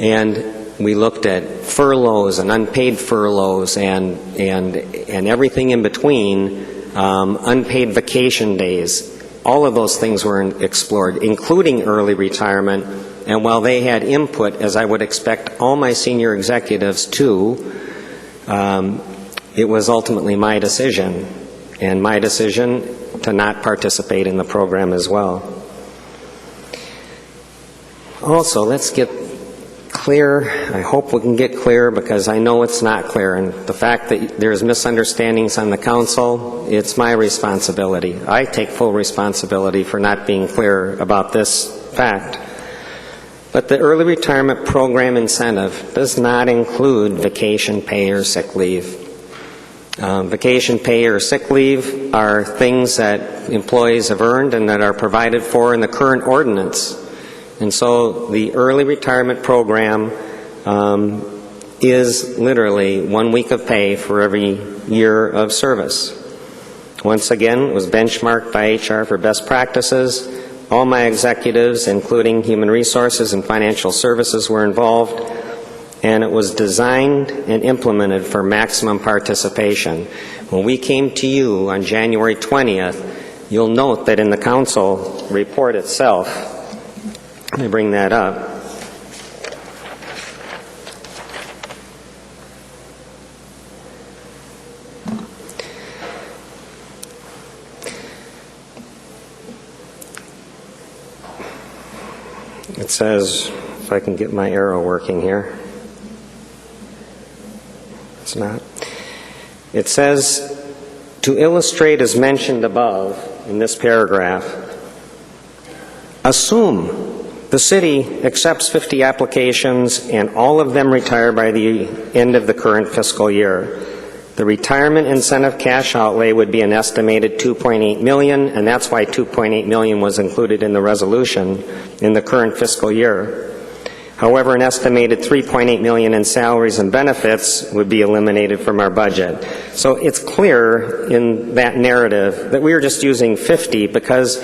And we looked at furloughs and unpaid furloughs and everything in between, unpaid vacation days. All of those things were explored, including early retirement. And while they had input, as I would expect all my senior executives to, it was ultimately my decision, and my decision to not participate in the program as well. Also, let's get clear. I hope we can get clear, because I know it's not clear, and the fact that there's misunderstandings on the council, it's my responsibility. I take full responsibility for not being clear about this fact. But the early retirement program incentive does not include vacation pay or sick leave. Vacation pay or sick leave are things that employees have earned and that are provided for in the current ordinance. And so the early retirement program is literally 1 week of pay for every year of service. Once again, it was benchmarked by HR for best practices. All my executives, including human resources and financial services, were involved, and it was designed and implemented for maximum participation. When we came to you on January 20th, you'll note that in the council report itself, let me bring that up. It says, if I can get my arrow working here. It's not. It says, to illustrate as mentioned above in this paragraph, assume the city accepts 50 applications and all of them retire by the end of the current fiscal year. The retirement incentive cash outlay would be an estimated $2.8 million, and that's why $2.8 million was included in the resolution in the current fiscal year. However, an estimated $3.8 million in salaries and benefits would be eliminated from our budget. So it's clear in that narrative that we are just using 50 because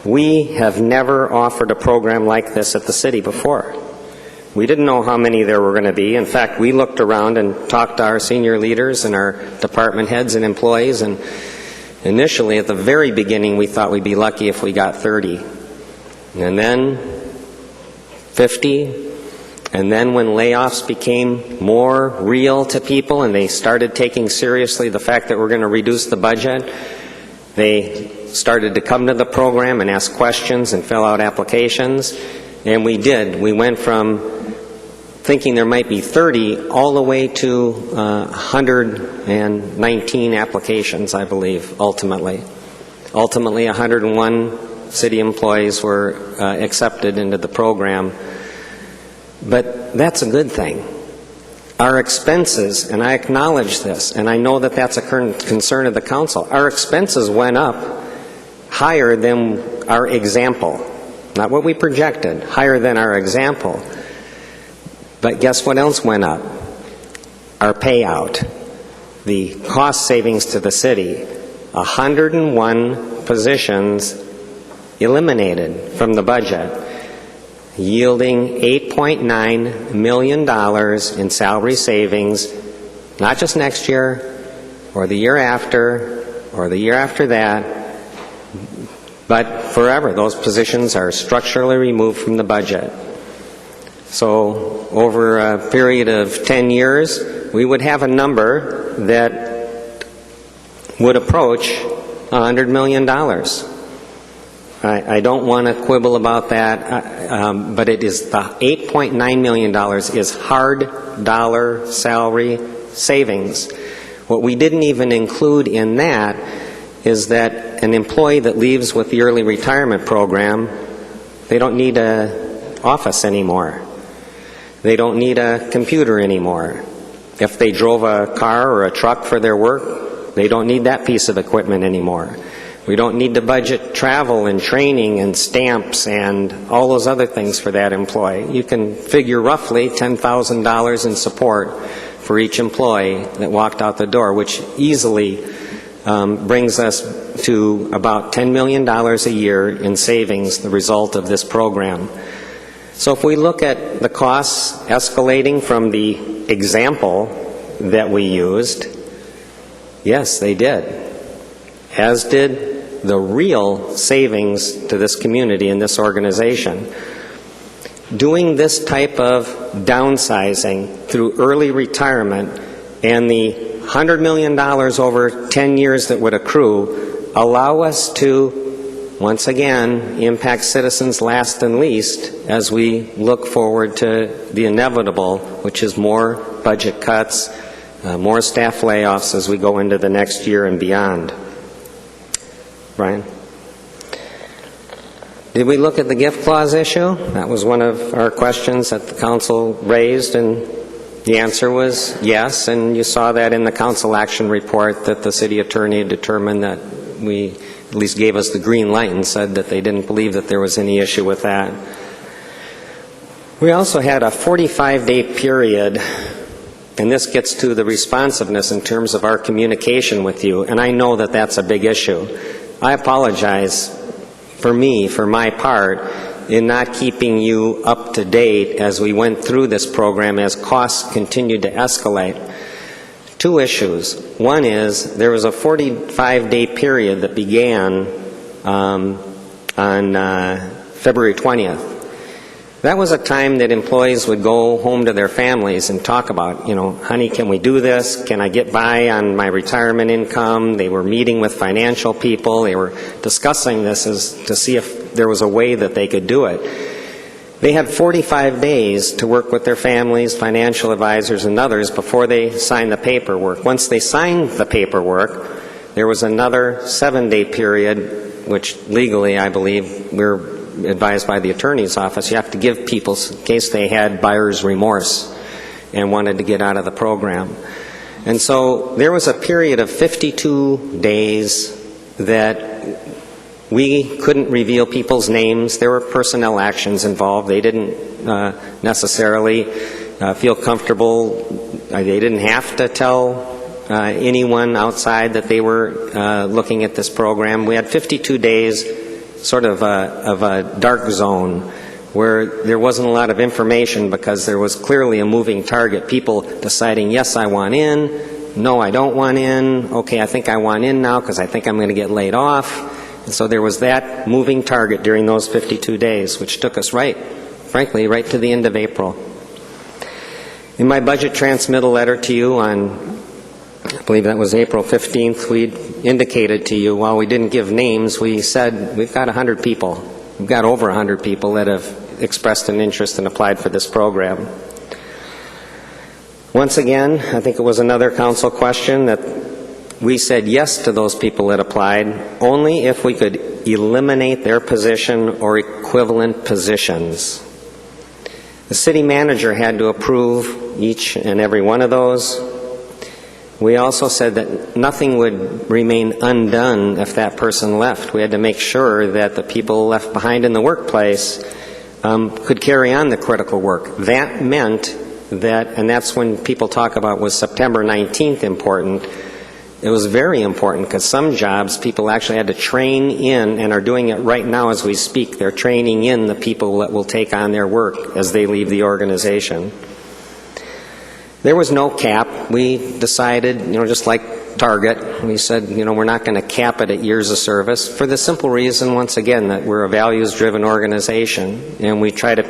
we have never offered a program like this at the city before. We didn't know how many there were going to be. In fact, we looked around and talked to our senior leaders and our department heads and employees, and initially, at the very beginning, we thought we'd be lucky if we got 30. And then 50. And then when layoffs became more real to people and they started taking seriously the fact that we're going to reduce the budget, they started to come to the program and ask questions and fill out applications. And we did. We went from thinking there might be 30 all the way to 119 applications, I believe, ultimately. Ultimately, 101 city employees were accepted into the program. But that's a good thing. Our expenses, and I acknowledge this, and I know that that's a concern of the council, our expenses went up higher than our example. Not what we projected, higher than our example. But guess what else went up? Our payout. The cost savings to the city. 101 positions eliminated from the budget, yielding $8.9 million in salary savings, not just next year, or the year after, or the year after that, but forever. Those positions are structurally removed from the budget. So over a period of 10 years, we would have a number that would approach $100 million. I don't want to quibble about that, but it is the $8.9 million is hard dollar salary savings. What we didn't even include in that is that an employee that leaves with the early retirement program, they don't need an office anymore. They don't need a computer anymore. If they drove a car or a truck for their work, they don't need that piece of equipment anymore. We don't need to budget travel and training and stamps and all those other things for that employee. You can figure roughly $10,000 in support for each employee that walked out the door, which easily brings us to about $10 million a year in savings, the result of this program. So if we look at the costs escalating from the example that we used, yes, they did, as did the real savings to this community and this organization. Doing this type of downsizing through early retirement and the $100 million over 10 years that would accrue allow us to, once again, impact citizens last and least as we look forward to the inevitable, which is more budget cuts, more staff layoffs as we go into the next year and beyond. Brian? Did we look at the gift clause issue? That was one of our questions that the council raised, and the answer was yes, and you saw that in the council action report that the city attorney determined that we at least gave us the green light and said that they didn't believe that there was any issue with that. We also had a 45-day period, and this gets to the responsiveness in terms of our communication with you, and I know that that's a big issue. I apologize for my part, in not keeping you up to date as we went through this program as costs continued to escalate. Two issues. One is there was a 45-day period that began on February 20th. That was a time that employees would go home to their families and talk about, honey, can we do this? Can I get by on my retirement income? They were meeting with financial people. They were discussing this to see if there was a way that they could do it. They had 45 days to work with their families, financial advisors, and others before they signed the paperwork. Once they signed the paperwork, there was another 7-day period, which legally, I believe, we're advised by the attorney's office, you have to give people in case they had buyer's remorse and wanted to get out of the program. And so there was a period of 52 days that we couldn't reveal people's names. There were personnel actions involved. They didn't necessarily feel comfortable. They didn't have to tell anyone outside that they were looking at this program. We had 52 days sort of a dark zone where there wasn't a lot of information because there was clearly a moving target. People deciding, yes, I want in, no, I don't want in, okay, I think I want in now because I think I'm going to get laid off. And so there was that moving target during those 52 days, which took us frankly, right to the end of April. In my budget transmittal letter to you on, I believe that was April 15th, we indicated to you, while we didn't give names, we said we've got 100 people. We've got over 100 people that have expressed an interest and applied for this program. Once again, I think it was another council question that we said yes to those people that applied only if we could eliminate their position or equivalent positions. The city manager had to approve each and every one of those. We also said that nothing would remain undone if that person left. We had to make sure that the people left behind in the workplace could carry on the critical work. That meant that, and that's when people talk about was September 19th important, it was very important because some jobs people actually had to train in and are doing it right now as we speak. They're training in the people that will take on their work as they leave the organization. There was no cap. We decided, just like Target, we said, we're not going to cap it at years of service for the simple reason, once again, that we're a values-driven organization and we try to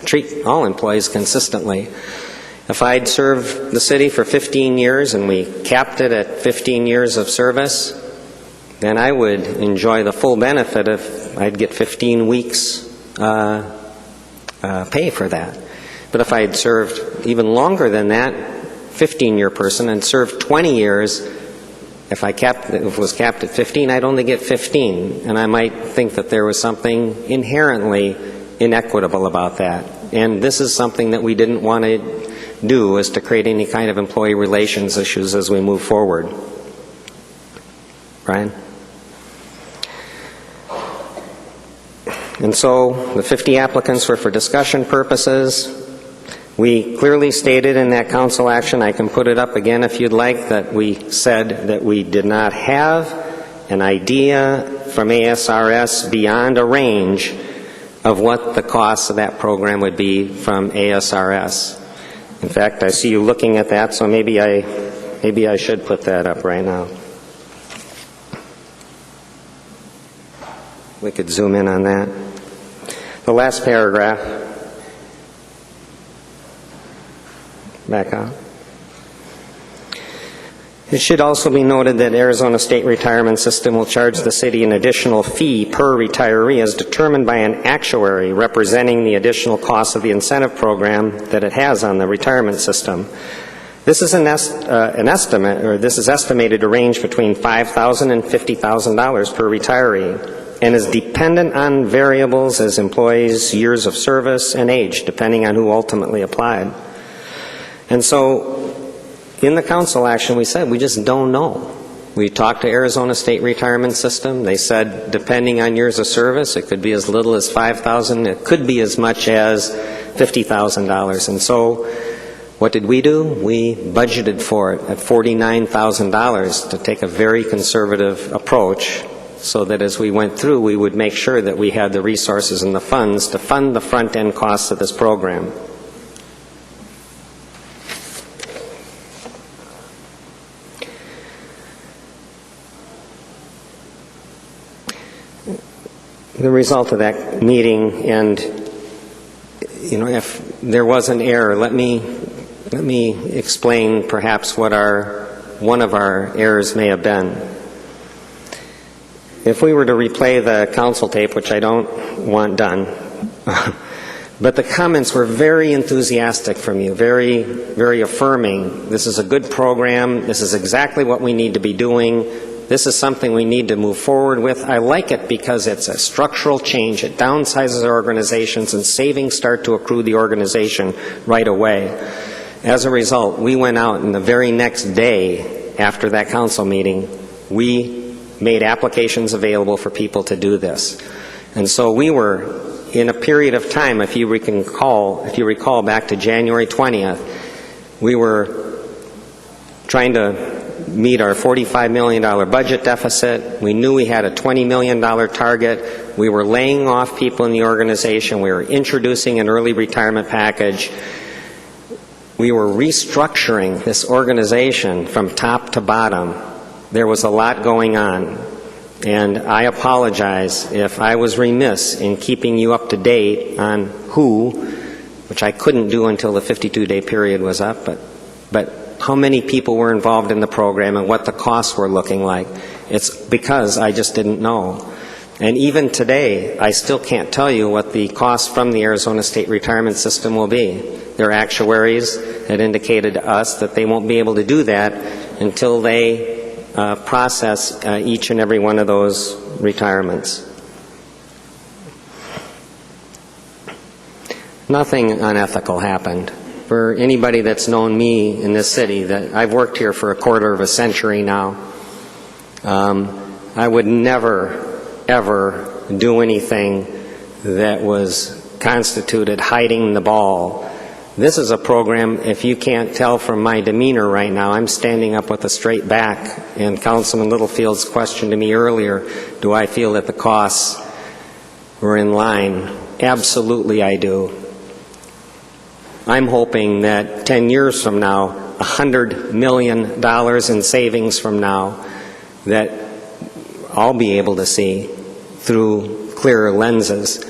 treat all employees consistently. If I'd served the city for 15 years and we capped it at 15 years of service, then I would enjoy the full benefit if I'd get 15 weeks pay for that. But if I had served even longer than that, 15-year person, and served 20 years, if it was capped at 15, I'd only get 15. And I might think that there was something inherently inequitable about that. And this is something that we didn't want to do, is to create any kind of employee relations issues as we move forward. Brian? And so the 50 applicants were for discussion purposes. We clearly stated in that council action, I can put it up again if you'd like, that we said that we did not have an idea from ASRS beyond a range of what the cost of that program would be from ASRS. In fact, I see you looking at that, so maybe I should put that up right now. We could zoom in on that. The last paragraph. Back up. It should also be noted that Arizona State Retirement System will charge the city an additional fee per retiree as determined by an actuary representing the additional cost of the incentive program that it has on the retirement system. This is an estimate, or this is estimated to range between $5,000 and $50,000 per retiree, and is dependent on variables as employees' years of service and age, depending on who ultimately applied. And so, in the council action, we said we just don't know. We talked to Arizona State Retirement System. They said, depending on years of service, it could be as little as $5,000. It could be as much as $50,000. And so, what did we do? We budgeted for it at $49,000 to take a very conservative approach, so that as we went through, we would make sure that we had the resources and the funds to fund the front-end costs of this program. The result of that meeting, and if there was an error, let me explain perhaps what one of our errors may have been. If we were to replay the council tape, which I don't want done, but the comments were very enthusiastic from you, very, very affirming. This is a good program. This is exactly what we need to be doing. This is something we need to move forward with. I like it because it's a structural change. It downsizes our organizations, and savings start to accrue the organization right away. As a result, we went out, and the very next day after that council meeting, we made applications available for people to do this. And so we were, in a period of time, if you recall back to January 20th, we were trying to meet our $45 million budget deficit. We knew we had a $20 million target. We were laying off people in the organization. We were introducing an early retirement package. We were restructuring this organization from top to bottom. There was a lot going on. And I apologize if I was remiss in keeping you up to date on who, which I couldn't do until the 52-day period was up, but how many people were involved in the program and what the costs were looking like. It's because I just didn't know. And even today, I still can't tell you what the cost from the Arizona State Retirement System will be. Their actuaries had indicated to us that they won't be able to do that until they process each and every one of those retirements. Nothing unethical happened. For anybody that's known me in this city, that I've worked here for a quarter of a century now, I would never, ever do anything that was constituted hiding the ball. This is a program, if you can't tell from my demeanor right now, I'm standing up with a straight back. And Councilman Littlefield's question to me earlier, do I feel that the costs were in line? Absolutely I do. I'm hoping that 10 years from now, $100 million in savings from now, that I'll be able to see through clearer lenses.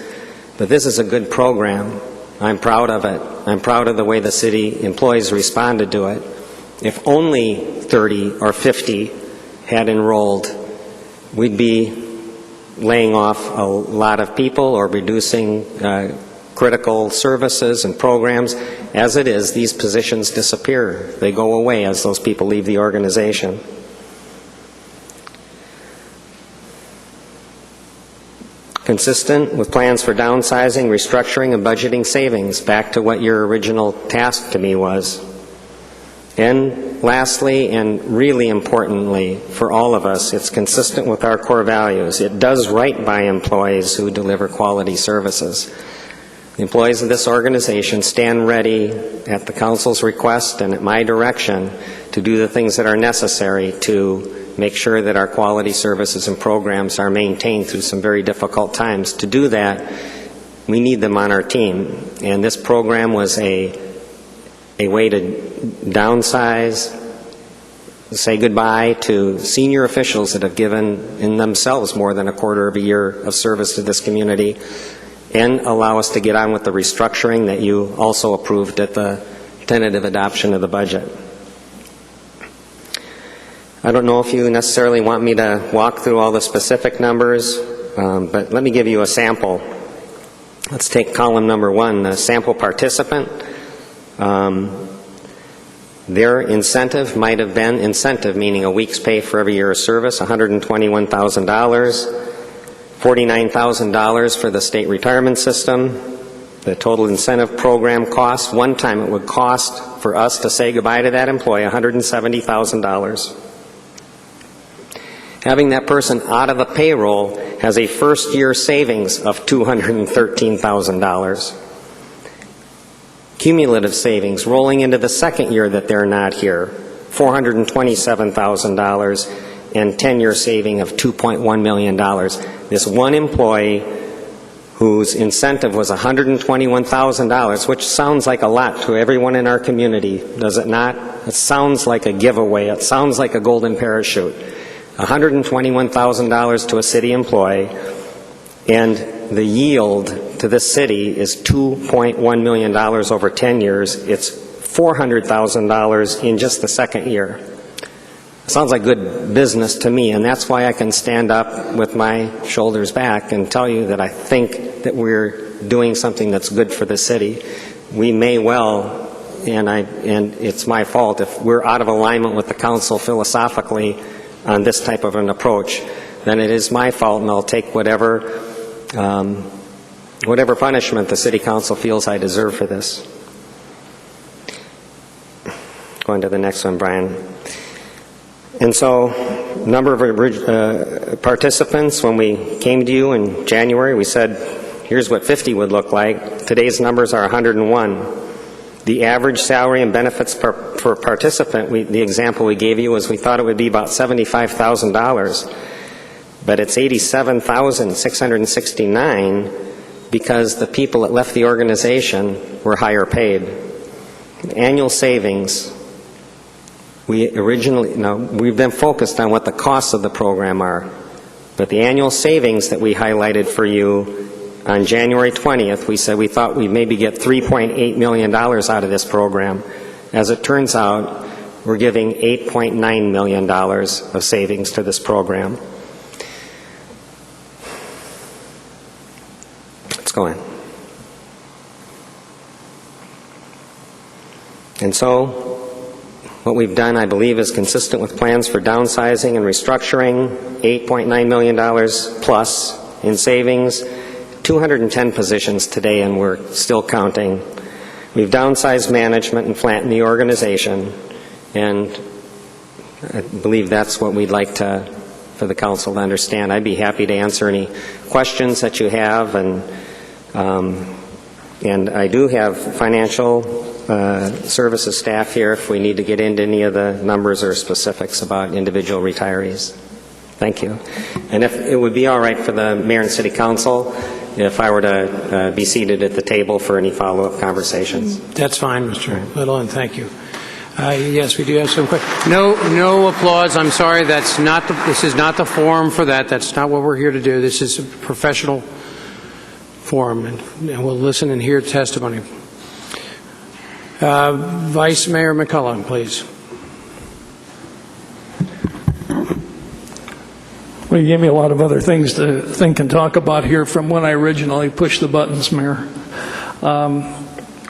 But this is a good program. I'm proud of it. I'm proud of the way the city employees responded to it. If only 30 or 50 had enrolled, we'd be laying off a lot of people or reducing critical services and programs. As it is, these positions disappear. They go away as those people leave the organization. Consistent with plans for downsizing, restructuring, and budgeting savings, back to what your original task to me was. And lastly, and really importantly for all of us, it's consistent with our core values. It does right by employees who deliver quality services. The employees of this organization stand ready at the council's request and at my direction to do the things that are necessary to make sure that our quality services and programs are maintained through some very difficult times. To do that, we need them on our team. And this program was a way to downsize, say goodbye to senior officials that have given in themselves more than a quarter of a year of service to this community, and allow us to get on with the restructuring that you also approved at the tentative adoption of the budget. I don't know if you necessarily want me to walk through all the specific numbers, but let me give you a sample. Let's take column number 1, the sample participant. Their incentive might have been, incentive meaning a week's pay for every year of service, $121,000, $49,000 for the state retirement system. The total incentive program cost, one time it would cost for us to say goodbye to that employee, $170,000. Having that person out of the payroll has a first-year savings of $213,000. Cumulative savings rolling into the second year that they're not here, $427,000, and 10-year saving of $2.1 million. This one employee whose incentive was $121,000, which sounds like a lot to everyone in our community, does it not? It sounds like a giveaway. It sounds like a golden parachute. $121,000 to a city employee, and the yield to this city is $2.1 million over 10 years. It's $400,000 in just the second year. It sounds like good business to me, and that's why I can stand up with my shoulders back and tell you that I think that we're doing something that's good for the city. We may well, and it's my fault, if we're out of alignment with the council philosophically on this type of an approach, then it is my fault, and I'll take whatever punishment the City Council feels I deserve for this. Going to the next one, Brian. And so, number of participants, when we came to you in January, we said, here's what 50 would look like. Today's numbers are 101. The average salary and benefits per participant, the example we gave you was we thought it would be about $75,000, but it's $87,669 because the people that left the organization were higher paid. Annual savings, we've been focused on what the costs of the program are, but the annual savings that we highlighted for you on January 20th, we said we thought we'd maybe get $3.8 million out of this program. As it turns out, we're giving $8.9 million of savings to this program. Let's go in. And so, what we've done, I believe, is consistent with plans for downsizing and restructuring, $8.9 million plus in savings, 210 positions today, and we're still counting. We've downsized management and flattened the organization, and I believe that's what we'd like for the council to understand. I'd be happy to answer any questions that you have, and I do have financial services staff here if we need to get into any of the numbers or specifics about individual retirees. Thank you. And if it would be all right for the mayor and city council if I were to be seated at the table for any follow-up conversations. That's fine, Mr. Little, and thank you. Yes, we do have some questions. No applause. I'm sorry. This is not the forum for that. That's not what we're here to do. This is a professional forum, and we'll listen and hear testimony. Vice Mayor McCullough, please. Well, you gave me a lot of other things to think and talk about here from when I originally pushed the buttons, Mayor.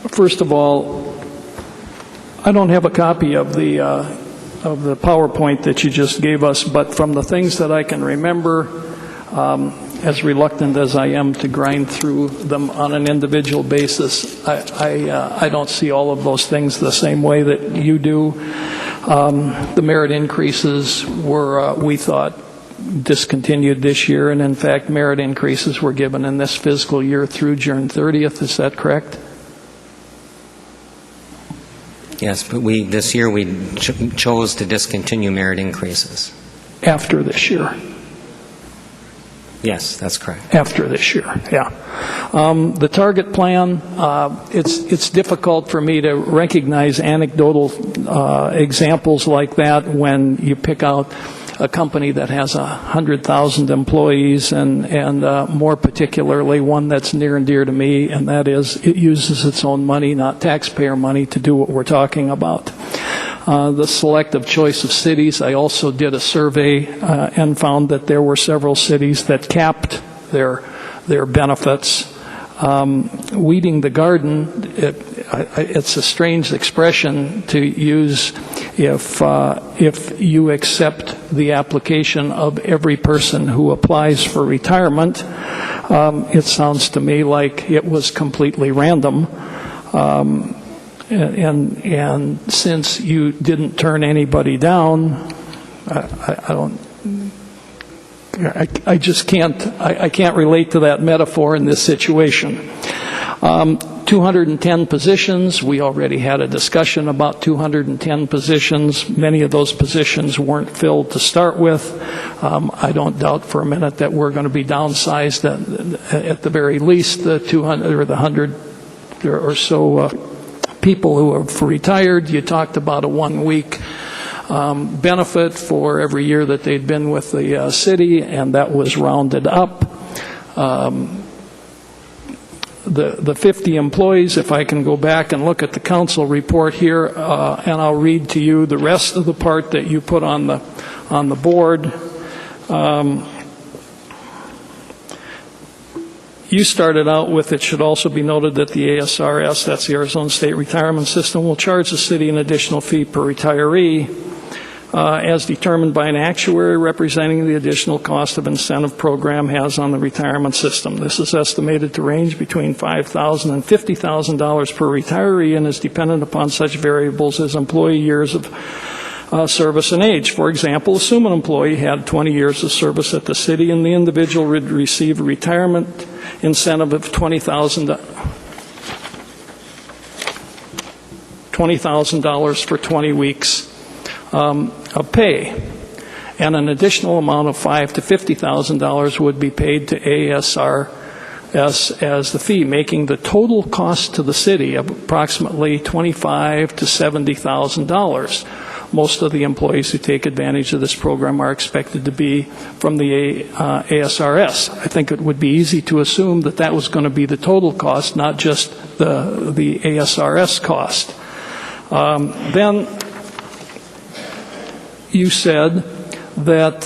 First of all, I don't have a copy of the PowerPoint that you just gave us, but from the things that I can remember, as reluctant as I am to grind through them on an individual basis, I don't see all of those things the same way that you do. The merit increases were, we thought, discontinued this year, and in fact, merit increases were given in this fiscal year through June 30th. Is that correct? Yes, but this year we chose to discontinue merit increases. After this year. Yes, that's correct. After this year, yeah. The target plan, it's difficult for me to recognize anecdotal examples like that when you pick out a company that has 100,000 employees and more particularly one that's near and dear to me, and that is it uses its own money, not taxpayer money, to do what we're talking about. The selective choice of cities, I also did a survey and found that there were several cities that capped their benefits. Weeding the garden, it's a strange expression to use if you accept the application of every person who applies for retirement. It sounds to me like it was completely random. And since you didn't turn anybody down, I just can't relate to that metaphor in this situation. 210 positions. We already had a discussion about 210 positions. Many of those positions weren't filled to start with. I don't doubt for a minute that we're going to be downsized at the very least the 200 or the 100 or so people who have retired. You talked about a 1-week benefit for every year that they'd been with the city, and that was rounded up. The 50 employees, if I can go back and look at the council report here, and I'll read to you the rest of the part that you put on the board. You started out with, it should also be noted that the ASRS, that's the Arizona State Retirement System, will charge the city an additional fee per retiree as determined by an actuary representing the additional cost of incentive program has on the retirement system. This is estimated to range between $5,000 and $50,000 per retiree and is dependent upon such variables as employee years of service and age. For example, assume an employee had 20 years of service at the city and the individual would receive a retirement incentive of $20,000 for 20 weeks of pay, and an additional amount of $5,000 to $50,000 would be paid to ASRS as the fee, making the total cost to the city of approximately $25,000 to $70,000. Most of the employees who take advantage of this program are expected to be from the ASRS. I think it would be easy to assume that that was going to be the total cost, not just the ASRS cost. Then you said that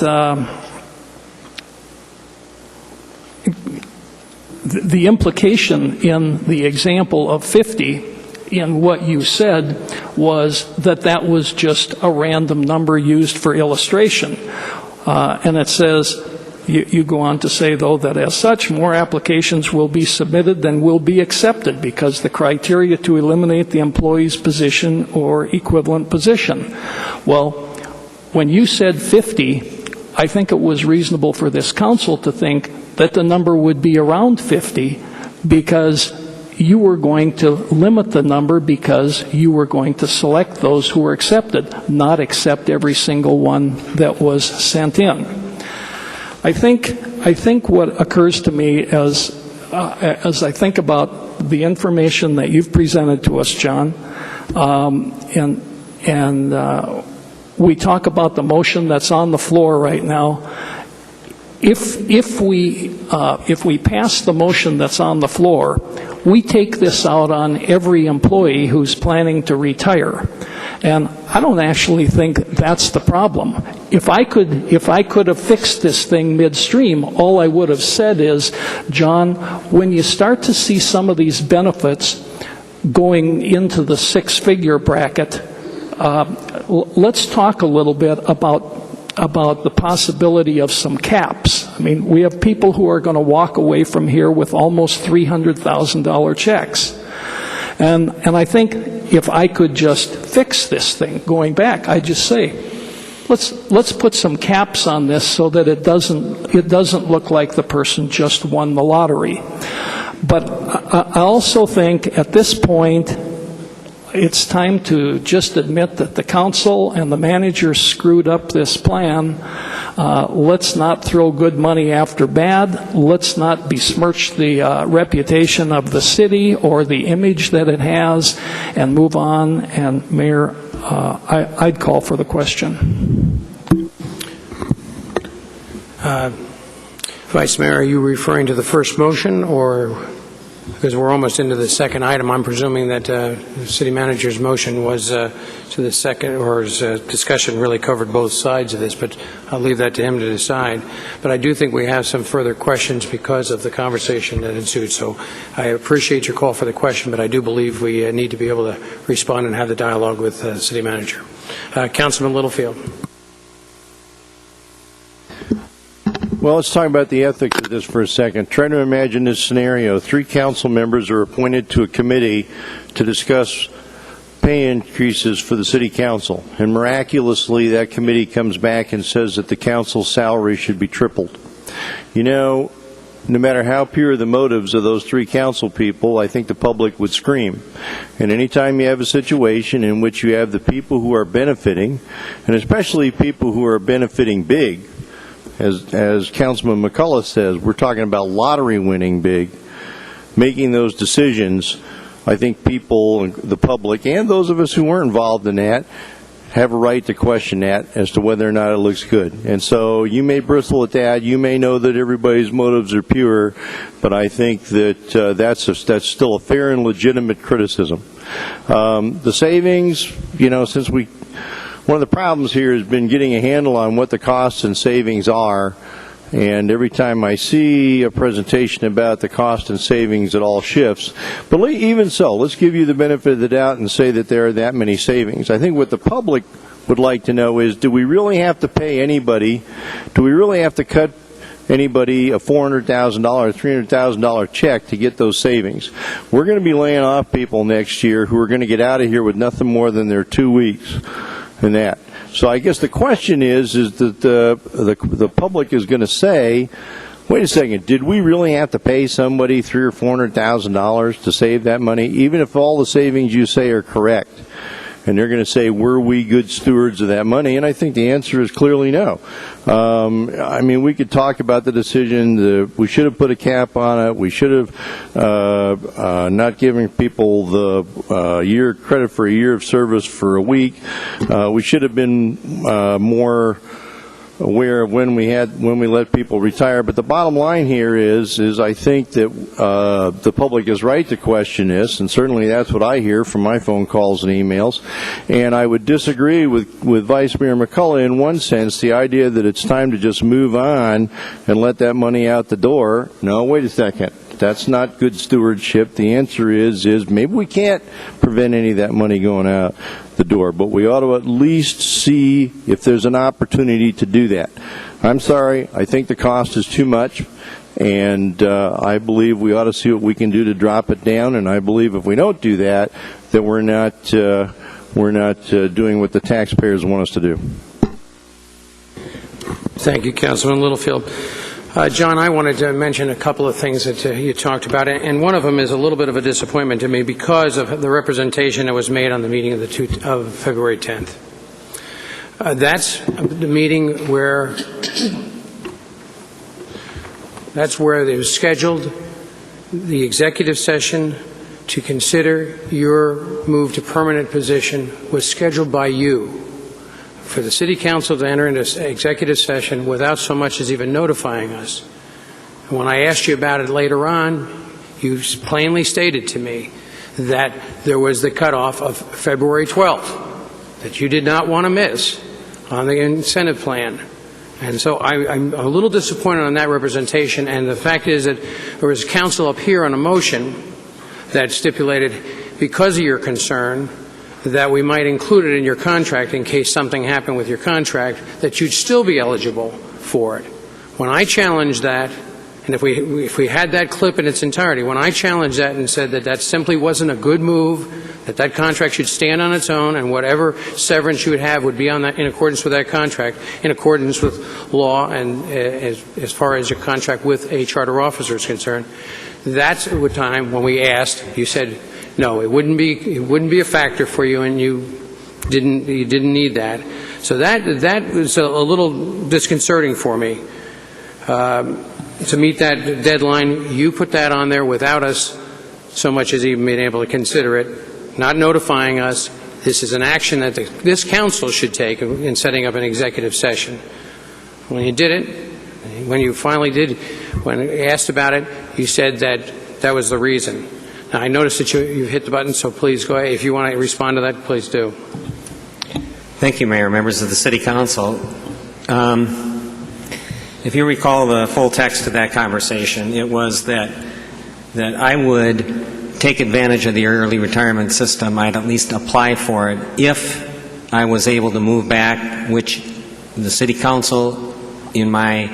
the implication in the example of 50 in what you said was that was just a random number used for illustration. And it says, you go on to say, though, that as such, more applications will be submitted than will be accepted because the criteria to eliminate the employee's position or equivalent position. Well, when you said 50, I think it was reasonable for this council to think that the number would be around 50 because you were going to limit the number because you were going to select those who were accepted, not accept every single one that was sent in. I think what occurs to me as I think about the information that you've presented to us, John, and we talk about the motion that's on the floor right now, if we pass the motion that's on the floor, we take this out on every employee who's planning to retire. And I don't actually think that's the problem. If I could have fixed this thing midstream, all I would have said is, John, when you start to see some of these benefits going into the six-figure bracket, let's talk a little bit about the possibility of some caps. I mean, we have people who are going to walk away from here with almost $300,000 checks. And I think if I could just fix this thing going back, I'd just say, let's put some caps on this so that it doesn't look like the person just won the lottery. But I also think at this point, it's time to just admit that the council and the manager screwed up this plan. Let's not throw good money after bad. Let's not besmirch the reputation of the city or the image that it has, and move on. And Mayor, I'd call for the question. Vice Mayor, are you referring to the first motion, or because we're almost into the second item, I'm presuming that the city manager's motion was to the second, or his discussion really covered both sides of this, but I'll leave that to him to decide. But I do think we have some further questions because of the conversation that ensued. So I appreciate your call for the question, but I do believe we need to be able to respond and have the dialogue with the city manager. Councilman Littlefield. Well, let's talk about the ethics of this for a second. Try to imagine this scenario. 3 council members are appointed to a committee to discuss pay increases for the city council, and miraculously that committee comes back and says that the council's salary should be tripled. You know, no matter how pure the motives of those 3 council people, I think the public would scream. And anytime you have a situation in which you have the people who are benefiting, and especially people who are benefiting big, as Councilman McCullough says, we're talking about lottery winning big, making those decisions. I think people, the public, and those of us who weren't involved in that, have a right to question that as to whether or not it looks good. And so you may bristle at that. You may know that everybody's motives are pure, but I think that that's still a fair and legitimate criticism. The savings, you know, one of the problems here has been getting a handle on what the costs and savings are, and every time I see a presentation about the cost and savings, it all shifts. But even so, let's give you the benefit of the doubt and say that there are that many savings. I think what the public would like to know is, do we really have to pay anybody, do we really have to cut anybody a $400,000, $300,000 check to get those savings? We're going to be laying off people next year who are going to get out of here with nothing more than their 2 weeks. And that. So I guess the question is that the public is going to say, wait a second, did we really have to pay somebody $300,000 or $400,000 to save that money, even if all the savings you say are correct? And they're going to say, were we good stewards of that money? And I think the answer is clearly no. I mean, we could talk about the decision. We should have put a cap on it. We should have not given people the year credit for a year of service for a week. We should have been more aware of when we let people retire. But the bottom line here is I think that the public is right to question this, and certainly that's what I hear from my phone calls and emails. And I would disagree with Vice Mayor McCullough in one sense, the idea that it's time to just move on and let that money out the door. No, wait a second. That's not good stewardship. The answer is maybe we can't prevent any of that money going out the door, but we ought to at least see if there's an opportunity to do that. I'm sorry, I think the cost is too much, and I believe we ought to see what we can do to drop it down, and I believe if we don't do that, that we're not doing what the taxpayers want us to do. Thank you, Councilman Littlefield. John, I wanted to mention a couple of things that you talked about, and one of them is a little bit of a disappointment to me because of the representation that was made on the meeting of February 10th. That's the meeting where it was scheduled, the executive session to consider your move to permanent position was scheduled by you for the city council to enter into executive session without so much as even notifying us. And when I asked you about it later on, you plainly stated to me that there was the cutoff of February 12th that you did not want to miss on the incentive plan. And so I'm a little disappointed on that representation, and the fact is that there was counsel up here on a motion that stipulated, because of your concern, that we might include it in your contract in case something happened with your contract, that you'd still be eligible for it. When I challenged that, and if we had that clip in its entirety, when I challenged that and said that that simply wasn't a good move, that contract should stand on its own, and whatever severance you would have would be on that, in accordance with that contract, in accordance with law, and as far as your contract with a charter officer is concerned, that's the time when we asked, you said, no, it wouldn't be a factor for you, and you didn't need that. So that was a little disconcerting for me. To meet that deadline, you put that on there without us so much as even being able to consider it, not notifying us. This is an action that this council should take in setting up an executive session. When you did it, when you finally did, when asked about it, you said that that was the reason. Now, I noticed that you hit the button, so please go ahead. If you want to respond to that, please do. Thank you, Mayor, members of the City Council. If you recall the full text of that conversation, it was that I would take advantage of the early retirement system. I'd at least apply for it if I was able to move back, which the City Council, in my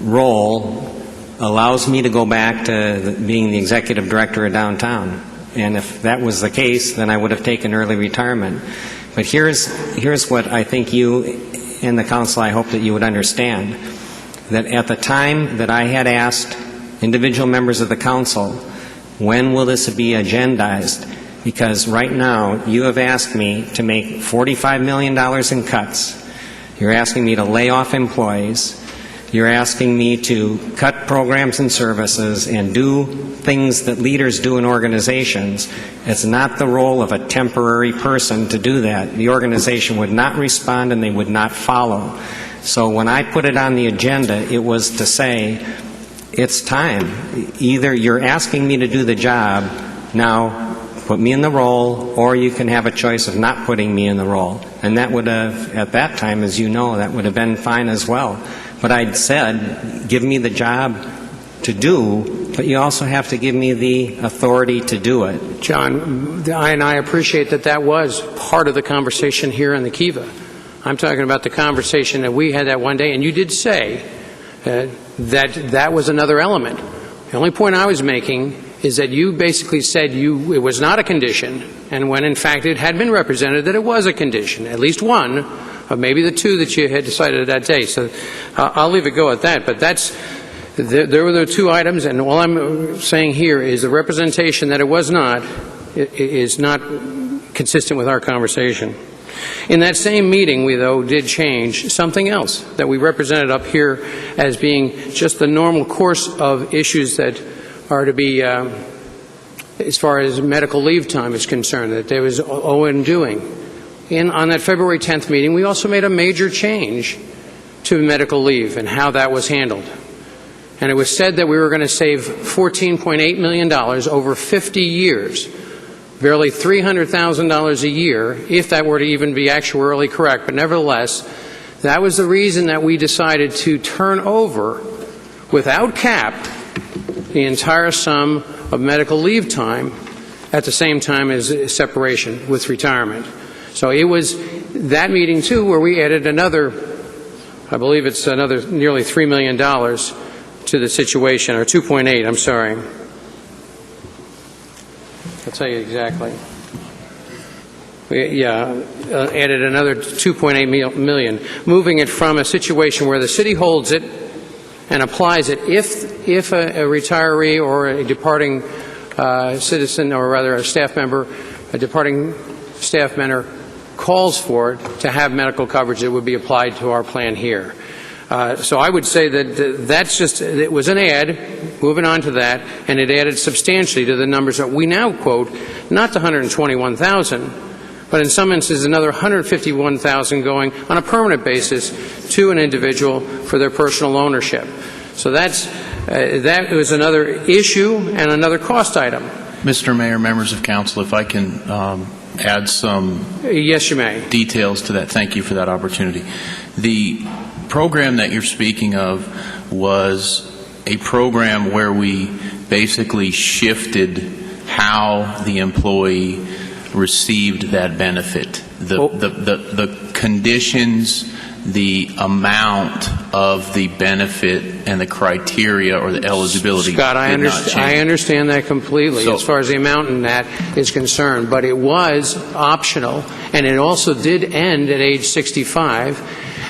role, allows me to go back to being the executive director of downtown. And if that was the case, then I would have taken early retirement. But here's what I think you and the council, I hope that you would understand, that at the time that I had asked individual members of the council, when will this be agendized? Because right now, you have asked me to make $45 million in cuts. You're asking me to lay off employees. You're asking me to cut programs and services and do things that leaders do in organizations. It's not the role of a temporary person to do that. The organization would not respond and they would not follow. So when I put it on the agenda, it was to say, it's time. Either you're asking me to do the job, now put me in the role, or you can have a choice of not putting me in the role. And that would have, at that time, as you know, that would have been fine as well. But I'd said, give me the job to do, but you also have to give me the authority to do it. John, I appreciate that was part of the conversation here in the Kiva. I'm talking about the conversation that we had that one day, and you did say that was another element. The only point I was making is that you basically said it was not a condition, and when in fact it had been represented that it was a condition, at least one of maybe the two that you had decided that day. So I'll leave it go at that. But there were the two items, and all I'm saying here is the representation that it was not is not consistent with our conversation. In that same meeting, we, though, did change something else that we represented up here as being just the normal course of issues that are to be, as far as medical leave time is concerned, that there was owing doing. On that February 10th meeting, we also made a major change to medical leave and how that was handled. And it was said that we were going to save $14.8 million over 50 years, barely $300,000 a year, if that were to even be actuarially correct. But nevertheless, that was the reason that we decided to turn over, without cap, the entire sum of medical leave time at the same time as separation with retirement. So it was that meeting, too, where we added another, I believe it's another nearly $3 million to the situation, or 2.8, I'm sorry. I'll tell you exactly. Added another 2.8 million, moving it from a situation where the city holds it and applies it if a retiree or a departing citizen, or rather a staff member, a departing staff member calls for it to have medical coverage that would be applied to our plan here. So I would say that that's just, it was an add, moving on to that, and it added substantially to the numbers that we now quote, not the 121,000, but in some instances another $151,000 going on a permanent basis to an individual for their personal ownership. So that was another issue and another cost item. Mr. Mayor, members of council, if I can add some Yes, you may. details to that. Thank you for that opportunity. The program that you're speaking of was a program where we basically shifted how the employee received that benefit. The conditions, the amount of the benefit, and the criteria or the eligibility Scott, I did not change. I understand that completely So- as far as the amount in that is concerned, but it was optional, and it also did end at age 65,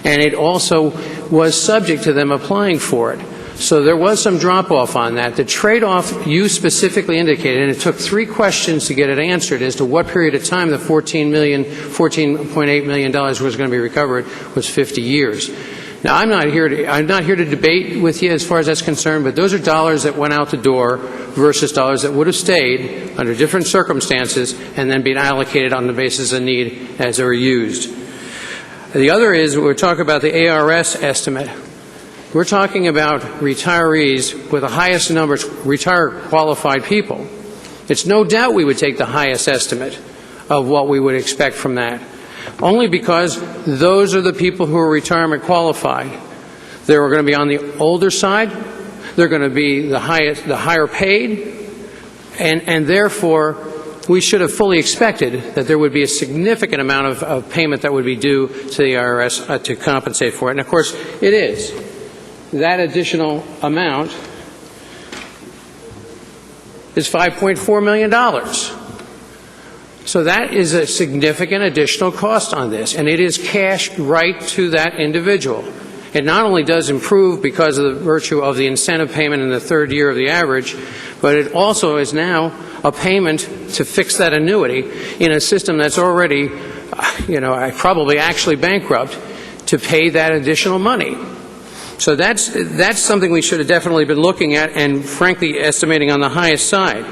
and it also was subject to them applying for it. So there was some drop-off on that. The trade-off you specifically indicated, and it took 3 questions to get it answered as to what period of time the $14.8 million was going to be recovered, was 50 years. Now, I'm not here to debate with you as far as that's concerned, but those are dollars that went out the door versus dollars that would have stayed under different circumstances and then been allocated on the basis of need as they were used. The other is, we're talking about the ARS estimate. We're talking about retirees with the highest numbers, retired qualified people. It's no doubt we would take the highest estimate of what we would expect from that, only because those are the people who are retirement qualified. They're going to be on the older side. They're going to be the higher paid, and therefore we should have fully expected that there would be a significant amount of payment that would be due to the IRS to compensate for it. And of course, it is. That additional amount is $5.4 million. So that is a significant additional cost on this, and it is cashed right to that individual. It not only does improve because of the virtue of the incentive payment in the 3rd year of the average, but it also is now a payment to fix that annuity in a system that's already, probably actually bankrupt, to pay that additional money. So that's something we should have definitely been looking at and, frankly, estimating on the highest side.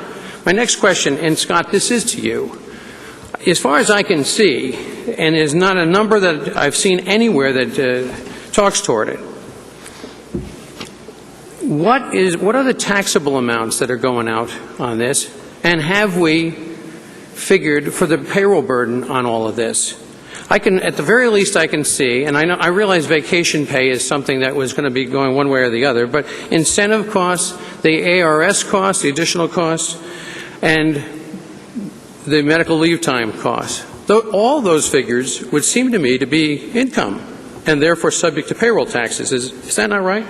My next question, and Scott, this is to you. As far as I can see, and there's not a number that I've seen anywhere that talks toward it, what are the taxable amounts that are going out on this, and have we figured for the payroll burden on all of this? At the very least, I can see, and I realize vacation pay is something that was going to be going one way or the other, but incentive costs, the ARS costs, the additional costs, and the medical leave time costs. All those figures would seem to me to be income, and therefore subject to payroll taxes. Is that not right?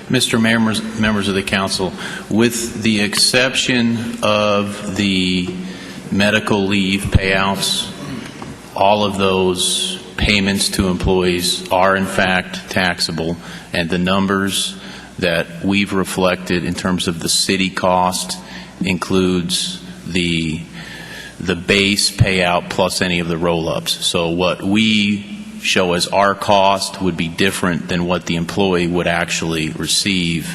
Mr. Mayor, members of the council, with the exception of the medical leave payouts, all of those payments to employees are in fact taxable, and the numbers that we've reflected in terms of the city cost includes the base payout plus any of the roll-ups. So what we show as our cost would be different than what the employee would actually receive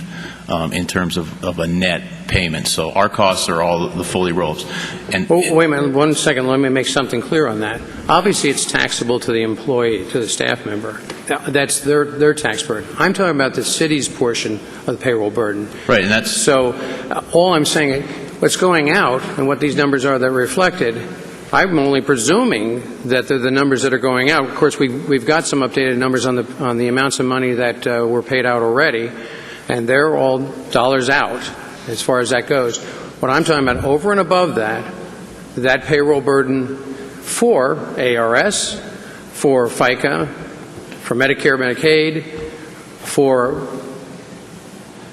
in terms of a net payment. So our costs are all the fully rolled. And wait a minute, 1 second. Let me make something clear on that. Obviously, it's taxable to the employee, to the staff member. That's their tax burden. I'm talking about the city's portion of the payroll burden. Right, and that's so. All I'm saying, what's going out and what these numbers are that are reflected, I'm only presuming that they're the numbers that are going out. Of course, we've got some updated numbers on the amounts of money that were paid out already, and they're all dollars out as far as that goes. What I'm talking about over and above that payroll burden for ARS, for FICA, for Medicare, Medicaid, for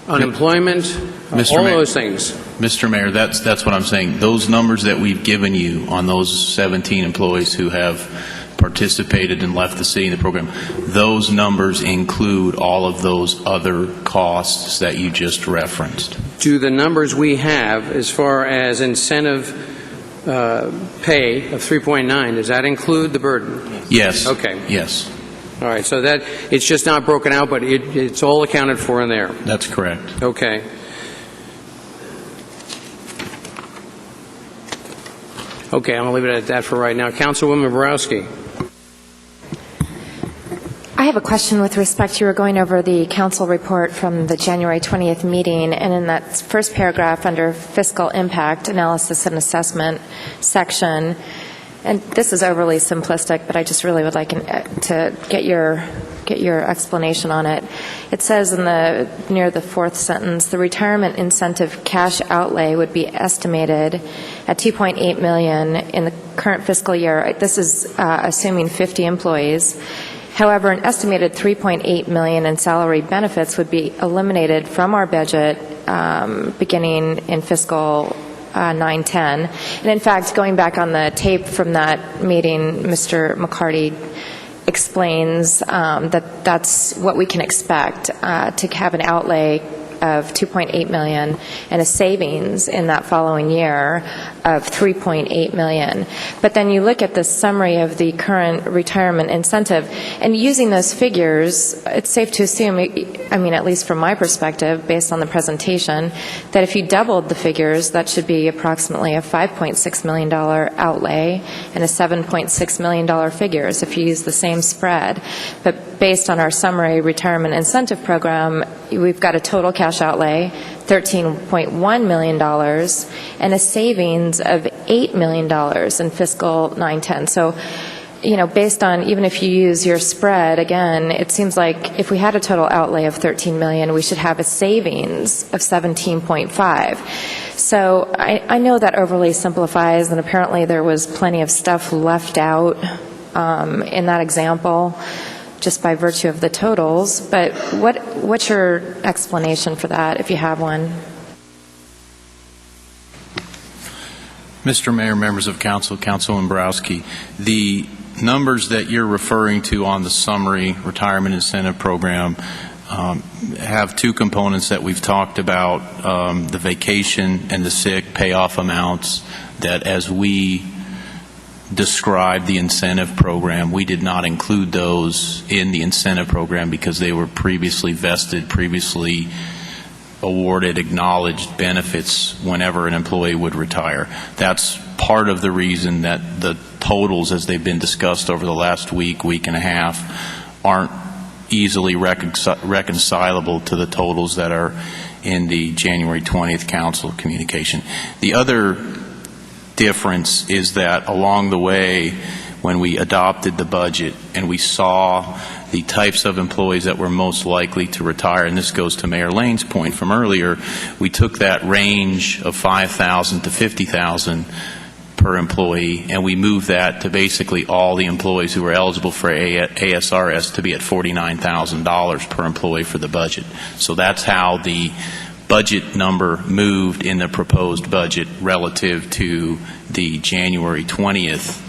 unemployment, all those things. Mr. Mayor, that's what I'm saying. Those numbers that we've given you on those 17 employees who have participated and left the city in the program, those numbers include all of those other costs that you just referenced. Do the numbers we have as far as incentive pay of 3.9, does that include the burden? Yes. Okay. Yes. All right, so that it's just not broken out, but it's all accounted for in there. That's correct. Okay. Okay, I'll leave it at that for right now. Councilwoman Borowski. I have a question with respect, you were going over the council report from the January 20th meeting, and in that first paragraph under fiscal impact analysis and assessment section, and this is overly simplistic, but I just really would like to get your explanation on it. It says near the fourth sentence, the retirement incentive cash outlay would be estimated at $2.8 million in the current fiscal year. This is assuming 50 employees. However, an estimated $3.8 million in salary benefits would be eliminated from our budget beginning in fiscal 9-10. And in fact, going back on the tape from that meeting, Mr. McCarty explains that that's what we can expect, to have an outlay of $2.8 million and a savings in that following year of $3.8 million. But then you look at the summary of the current retirement incentive, and using those figures, it's safe to assume, I mean, at least from my perspective, based on the presentation, that if you doubled the figures, that should be approximately a $5.6 million outlay and a $7.6 million figures if you use the same spread. But based on our summary retirement incentive program, we've got a total cash outlay, $13.1 million, and a savings of $8 million in fiscal 9-10. So, you know, based on, even if you use your spread, again, it seems like if we had a total outlay of $13 million, we should have a savings of $17.5. So I know that overly simplifies, and apparently there was plenty of stuff left out in that example, just by virtue of the totals, but what's your explanation for that, if you have one? Mr. Mayor, members of council, Councilman Borowski, the numbers that you're referring to on the summary retirement incentive program have two components that we've talked about, the vacation and the sick payoff amounts, that as we describe the incentive program, we did not include those in the incentive program because they were previously vested, previously awarded, acknowledged benefits whenever an employee would retire. That's part of the reason that the totals, as they've been discussed over the last week and a half, aren't easily reconcilable to the totals that are in the January 20th council communication. The other difference is that along the way, when we adopted the budget and we saw the types of employees that were most likely to retire, and this goes to Mayor Lane's point from earlier, we took that range of $5,000 to $50,000 per employee, and we moved that to basically all the employees who were eligible for ASRS to be at $49,000 per employee for the budget. So that's how the budget number moved in the proposed budget relative to the January 20th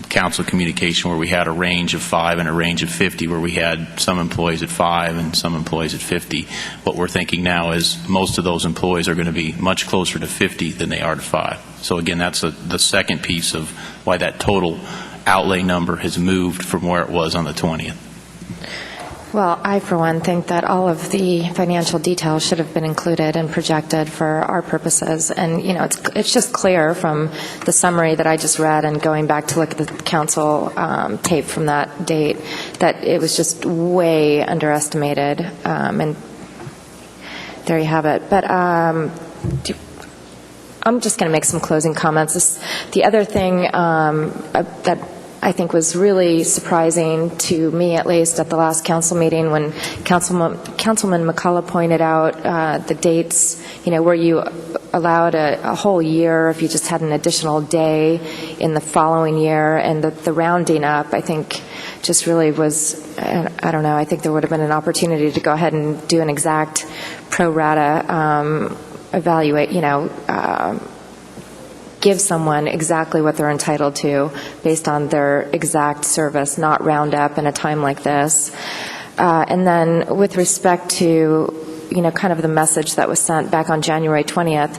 council communication, where we had a range of 5 and a range of 50, where we had some employees at 5 and some employees at 50. What we're thinking now is most of those employees are going to be much closer to 50 than they are to 5. So again, that's the second piece of why that total outlay number has moved from where it was on the 20th. Well, I, for one, think that all of the financial details should have been included and projected for our purposes. And, you know, it's just clear from the summary that I just read and going back to look at the council tape from that date that it was just way underestimated. And there you have it. But I'm just going to make some closing comments. The other thing that I think was really surprising to me, at least at the last council meeting, when Councilman McCullough pointed out the dates, you know, where you allowed a whole year if you just had an additional day in the following year, and the rounding up, I think, just really was, I don't know, I think there would have been an opportunity to go ahead and do an exact pro rata evaluate, you know, give someone exactly what they're entitled to based on their exact service, not round up in a time like this. And then with respect to, you know, kind of the message that was sent back on January 20th,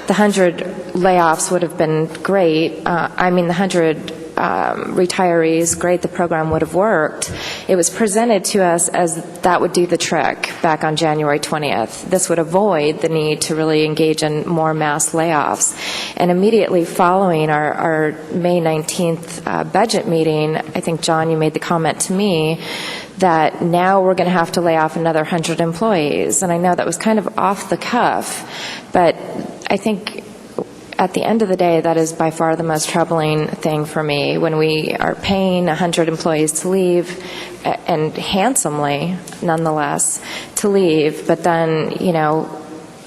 the 100 layoffs would have been great. I mean, the 100 retirees, great, the program would have worked. It was presented to us as that would do the trick back on January 20th. This would avoid the need to really engage in more mass layoffs. And immediately following our May 19th budget meeting, I think, John, you made the comment to me that now we're going to have to lay off another 100 employees. And I know that was kind of off the cuff, but I think at the end of the day, that is by far the most troubling thing for me, when we are paying 100 employees to leave, and handsomely, nonetheless, to leave, but then, you know,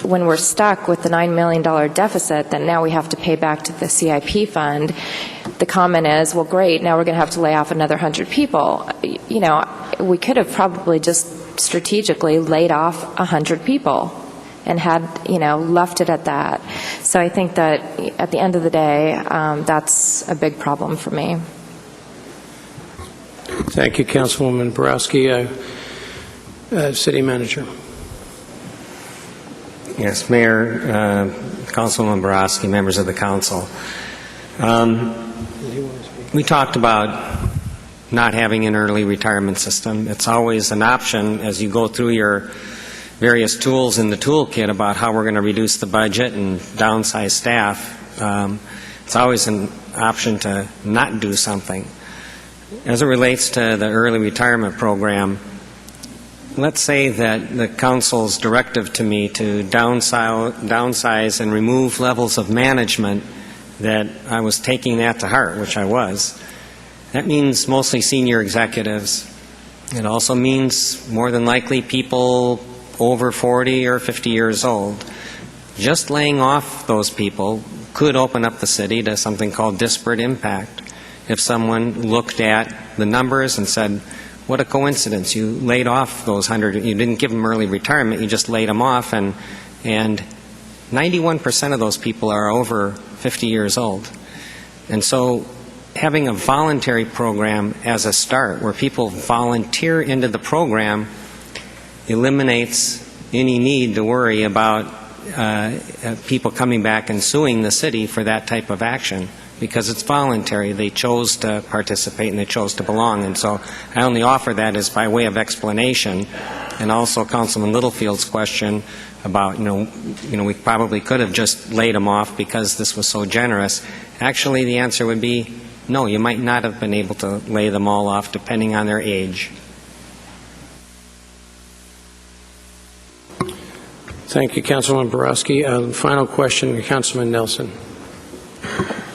when we're stuck with the $9 million deficit that now we have to pay back to the CIP fund, the comment is, well, great, now we're going to have to lay off another 100 people. You know, we could have probably just strategically laid off 100 people and had, you know, left it at that. So I think that at the end of the day, that's a big problem for me. Thank you, Councilwoman Borowski. City Manager. Yes, Mayor, Councilwoman Borowski, members of the council. We talked about not having an early retirement system. It's always an option as you go through your various tools in the toolkit about how we're going to reduce the budget and downsize staff. It's always an option to not do something. As it relates to the early retirement program, let's say that the council's directive to me to downsize and remove levels of management, that I was taking that to heart, which I was. That means mostly senior executives. It also means more than likely people over 40 or 50 years old. Just laying off those people could open up the city to something called disparate impact. If someone looked at the numbers and said, what a coincidence, you laid off those 100, you didn't give them early retirement, you just laid them off, and 91% of those people are over 50 years old. And so having a voluntary program as a start, where people volunteer into the program, eliminates any need to worry about people coming back and suing the city for that type of action, because it's voluntary. They chose to participate and they chose to belong. And so I only offer that as by way of explanation. And also Councilman Littlefield's question about, you know, we probably could have just laid them off because this was so generous. Actually, the answer would be no, you might not have been able to lay them all off depending on their age. Thank you, Councilman Borowski. Final question, Councilman Nelson.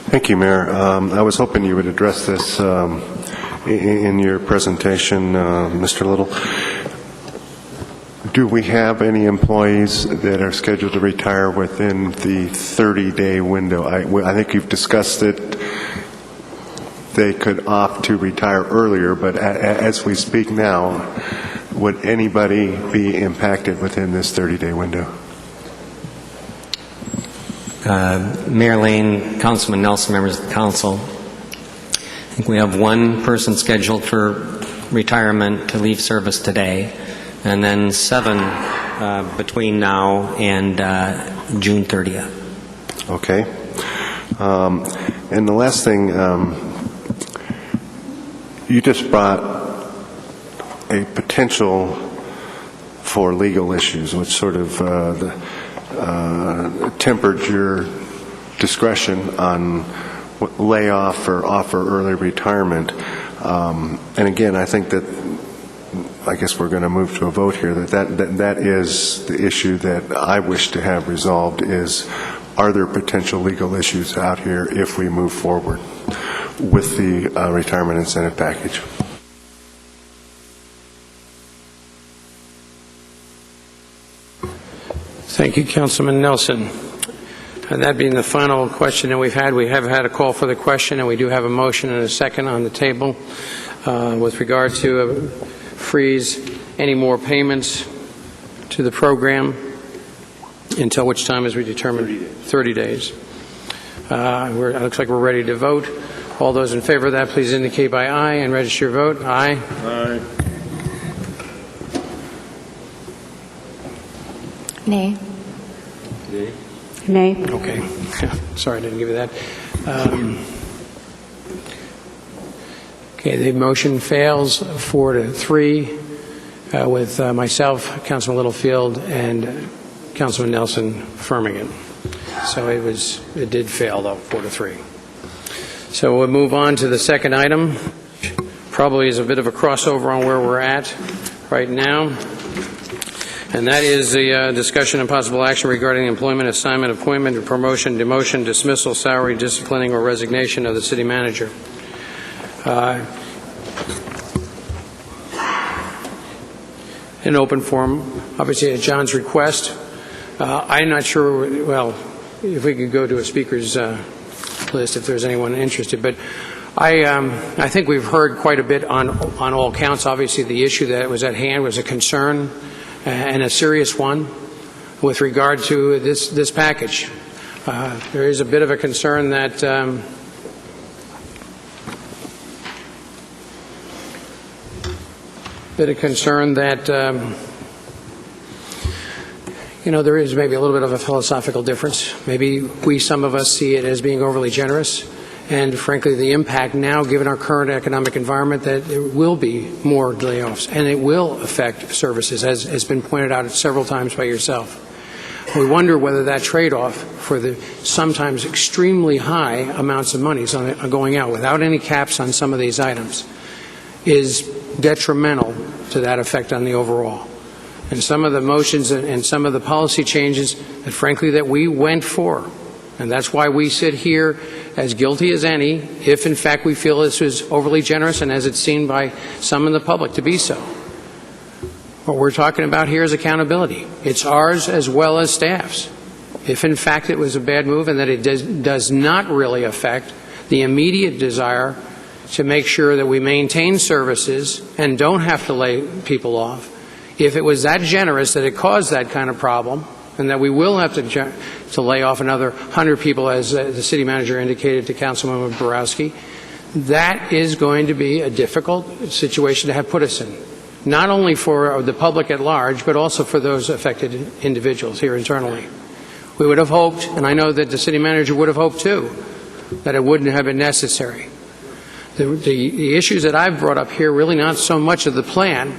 Thank you, Mayor. I was hoping you would address this in your presentation, Mr. Little. Do we have any employees that are scheduled to retire within the 30-day window? I think you've discussed it. They could opt to retire earlier, but as we speak now, would anybody be impacted within this 30-day window? Mayor Lane, Councilman Nelson, members of the council, I think we have one person scheduled for retirement to leave service today, and then 7 between now and June 30th. Okay. And the last thing, you just brought a potential for legal issues, which sort of tempered your discretion on layoff or offer early retirement. And again, I think that, I guess we're going to move to a vote here, that is the issue that I wish to have resolved is, are there potential legal issues out here if we move forward with the retirement incentive package? Thank you, Councilman Nelson. And that being the final question that we've had, we have had a call for the question, and we do have a motion and a second on the table with regard to freeze any more payments to the program until which time, as we determined, 30 days. It looks like we're ready to vote. All those in favor of that, please indicate by aye and register your vote. Aye. Aye. Nay. Nay. Okay. Sorry, I didn't give you that. Okay, the motion fails 4-3 with myself, Councilman Littlefield, and Councilman Nelson affirming it. So it did fail, though, 4-3. So we'll move on to the second item. Probably is a bit of a crossover on where we're at right now. And that is the discussion and possible action regarding the employment, assignment, appointment, promotion, demotion, dismissal, salary, disciplining, or resignation of the city manager. In open forum, obviously at John's request. I'm not sure, well, if we could go to a speaker's list if there's anyone interested, but I think we've heard quite a bit on all counts. Obviously, the issue that was at hand was a concern and a serious one with regard to this package. There is a bit of a concern that there is maybe a little bit of a philosophical difference. Maybe some of us see it as being overly generous, and frankly, the impact now, given our current economic environment, that there will be more layoffs, and it will affect services, as has been pointed out several times by yourself. We wonder whether that trade-off for the sometimes extremely high amounts of money going out without any caps on some of these items is detrimental to that effect on the overall. And some of the motions and some of the policy changes that, frankly, that we went for. And that's why we sit here as guilty as any, if in fact we feel this is overly generous and as it's seen by some in the public to be so. What we're talking about here is accountability. It's ours as well as staff's. If in fact it was a bad move and that it does not really affect the immediate desire to make sure that we maintain services and don't have to lay people off, if it was that generous that it caused that kind of problem, and that we will have to lay off another 100 people, as the city manager indicated to Councilwoman Borowski, that is going to be a difficult situation to have put us in, not only for the public at large, but also for those affected individuals here internally. We would have hoped, and I know that the city manager would have hoped too, that it wouldn't have been necessary. The issues that I've brought up here, really not so much of the plan,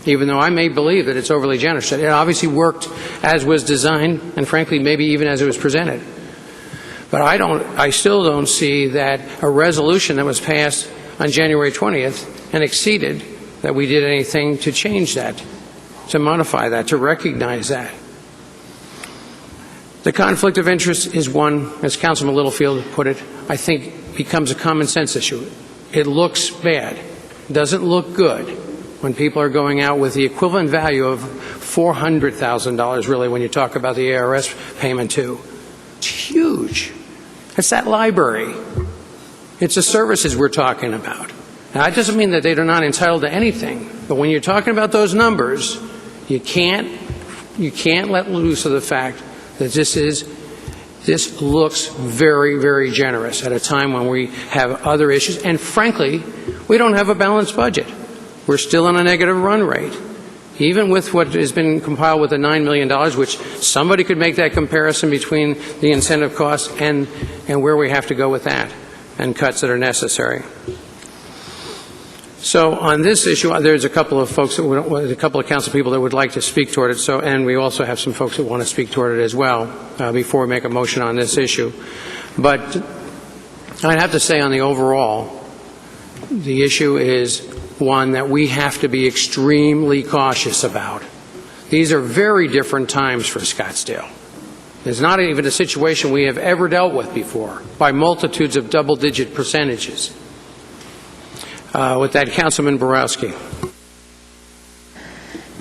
even though I may believe that it's overly generous. It obviously worked as was designed, and frankly, maybe even as it was presented. But I still don't see that a resolution that was passed on January 20th and exceeded, that we did anything to change that, to modify that, to recognize that. The conflict of interest is one, as Councilman Littlefield put it, I think becomes a common sense issue. It looks bad. It doesn't look good when people are going out with the equivalent value of $400,000, really, when you talk about the ARS payment, too. It's huge. It's that library. It's the services we're talking about. Now, that doesn't mean that they're not entitled to anything, but when you're talking about those numbers, you can't let loose of the fact that this looks very, very generous at a time when we have other issues, and frankly, we don't have a balanced budget. We're still on a negative run rate. Even with what has been compiled with the $9 million, which somebody could make that comparison between the incentive costs and where we have to go with that, and cuts that are necessary. So on this issue, there's a couple of folks, a couple of council people that would like to speak toward it, and we also have some folks that want to speak toward it as well before we make a motion on this issue. But I'd have to say on the overall, the issue is one that we have to be extremely cautious about. These are very different times for Scottsdale. It's not even a situation we have ever dealt with before, by multitudes of double-digit percentages. With that, Councilman Borowski.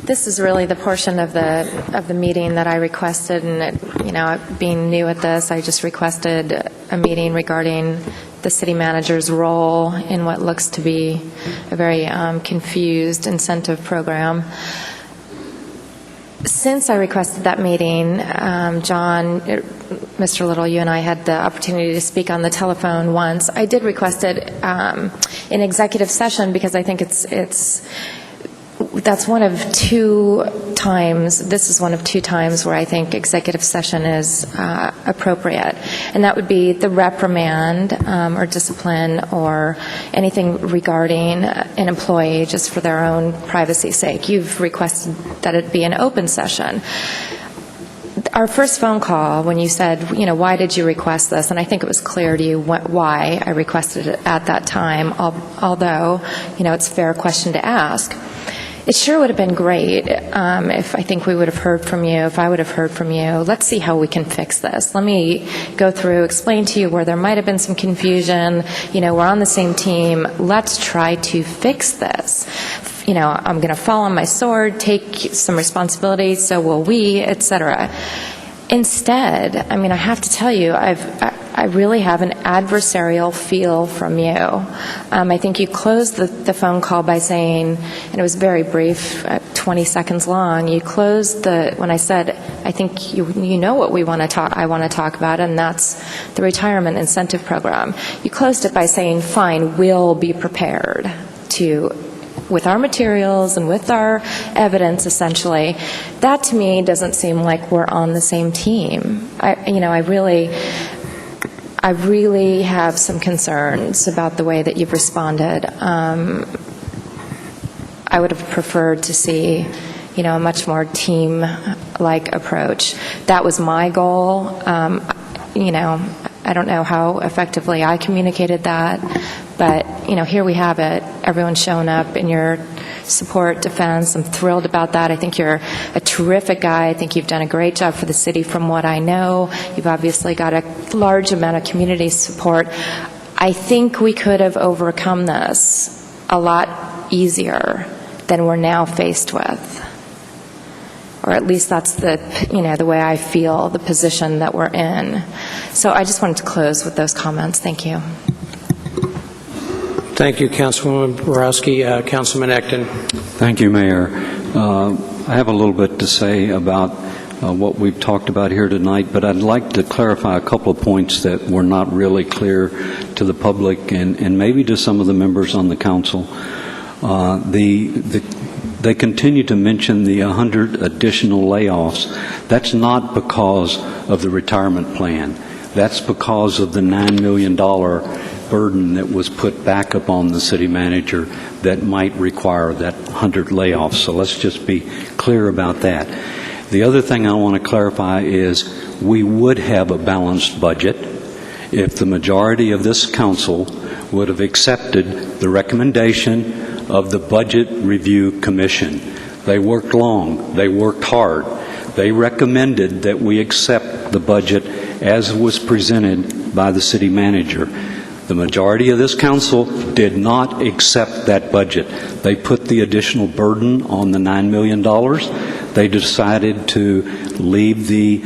This is really the portion of the meeting that I requested, and being new at this, I just requested a meeting regarding the city manager's role in what looks to be a very confused incentive program. Since I requested that meeting, John, Mr. Little, you and I had the opportunity to speak on the telephone once. I did request it in executive session because I think that's one of two times, this is one of two times where I think executive session is appropriate, and that would be the reprimand or discipline or anything regarding an employee just for their own privacy's sake. You've requested that it be an open session. Our first phone call, when you said, why did you request this? And I think it was clear to you why I requested it at that time, although, it's a fair question to ask. It sure would have been great if I think we would have heard from you, if I would have heard from you. Let's see how we can fix this. Let me go through, explain to you where there might have been some confusion. We're on the same team. Let's try to fix this. I'm going to fall on my sword, take some responsibility, so will we, etc. Instead, I have to tell you, I really have an adversarial feel from you. I think you closed the phone call by saying, and it was very brief, 20 seconds long, you closed when I said, I think you know what I want to talk about, and that's the retirement incentive program. You closed it by saying, fine, we'll be prepared with our materials and with our evidence, essentially. That, to me, doesn't seem like we're on the same team. I really have some concerns about the way that you've responded. I would have preferred to see, a much more team-like approach. That was my goal. I don't know how effectively I communicated that, but, here we have it. Everyone's shown up in your support, defense. I'm thrilled about that. I think you're a terrific guy. I think you've done a great job for the city from what I know. You've obviously got a large amount of community support. I think we could have overcome this a lot easier than we're now faced with. Or at least that's the way I feel, the position that we're in. So I just wanted to close with those comments. Thank you. Thank you, Councilwoman Borowski. Councilman Ecton. Thank you, Mayor. I have a little bit to say about what we've talked about here tonight, but I'd like to clarify a couple of points that were not really clear to the public and maybe to some of the members on the council. They continue to mention the 100 additional layoffs. That's not because of the retirement plan. That's because of the $9 million burden that was put back upon the city manager that might require that 100 layoffs. So let's just be clear about that. The other thing I want to clarify is we would have a balanced budget if the majority of this council would have accepted the recommendation of the Budget Review Commission. They worked long. They worked hard. They recommended that we accept the budget as was presented by the city manager. The majority of this council did not accept that budget. They put the additional burden on the $9 million. They decided to leave the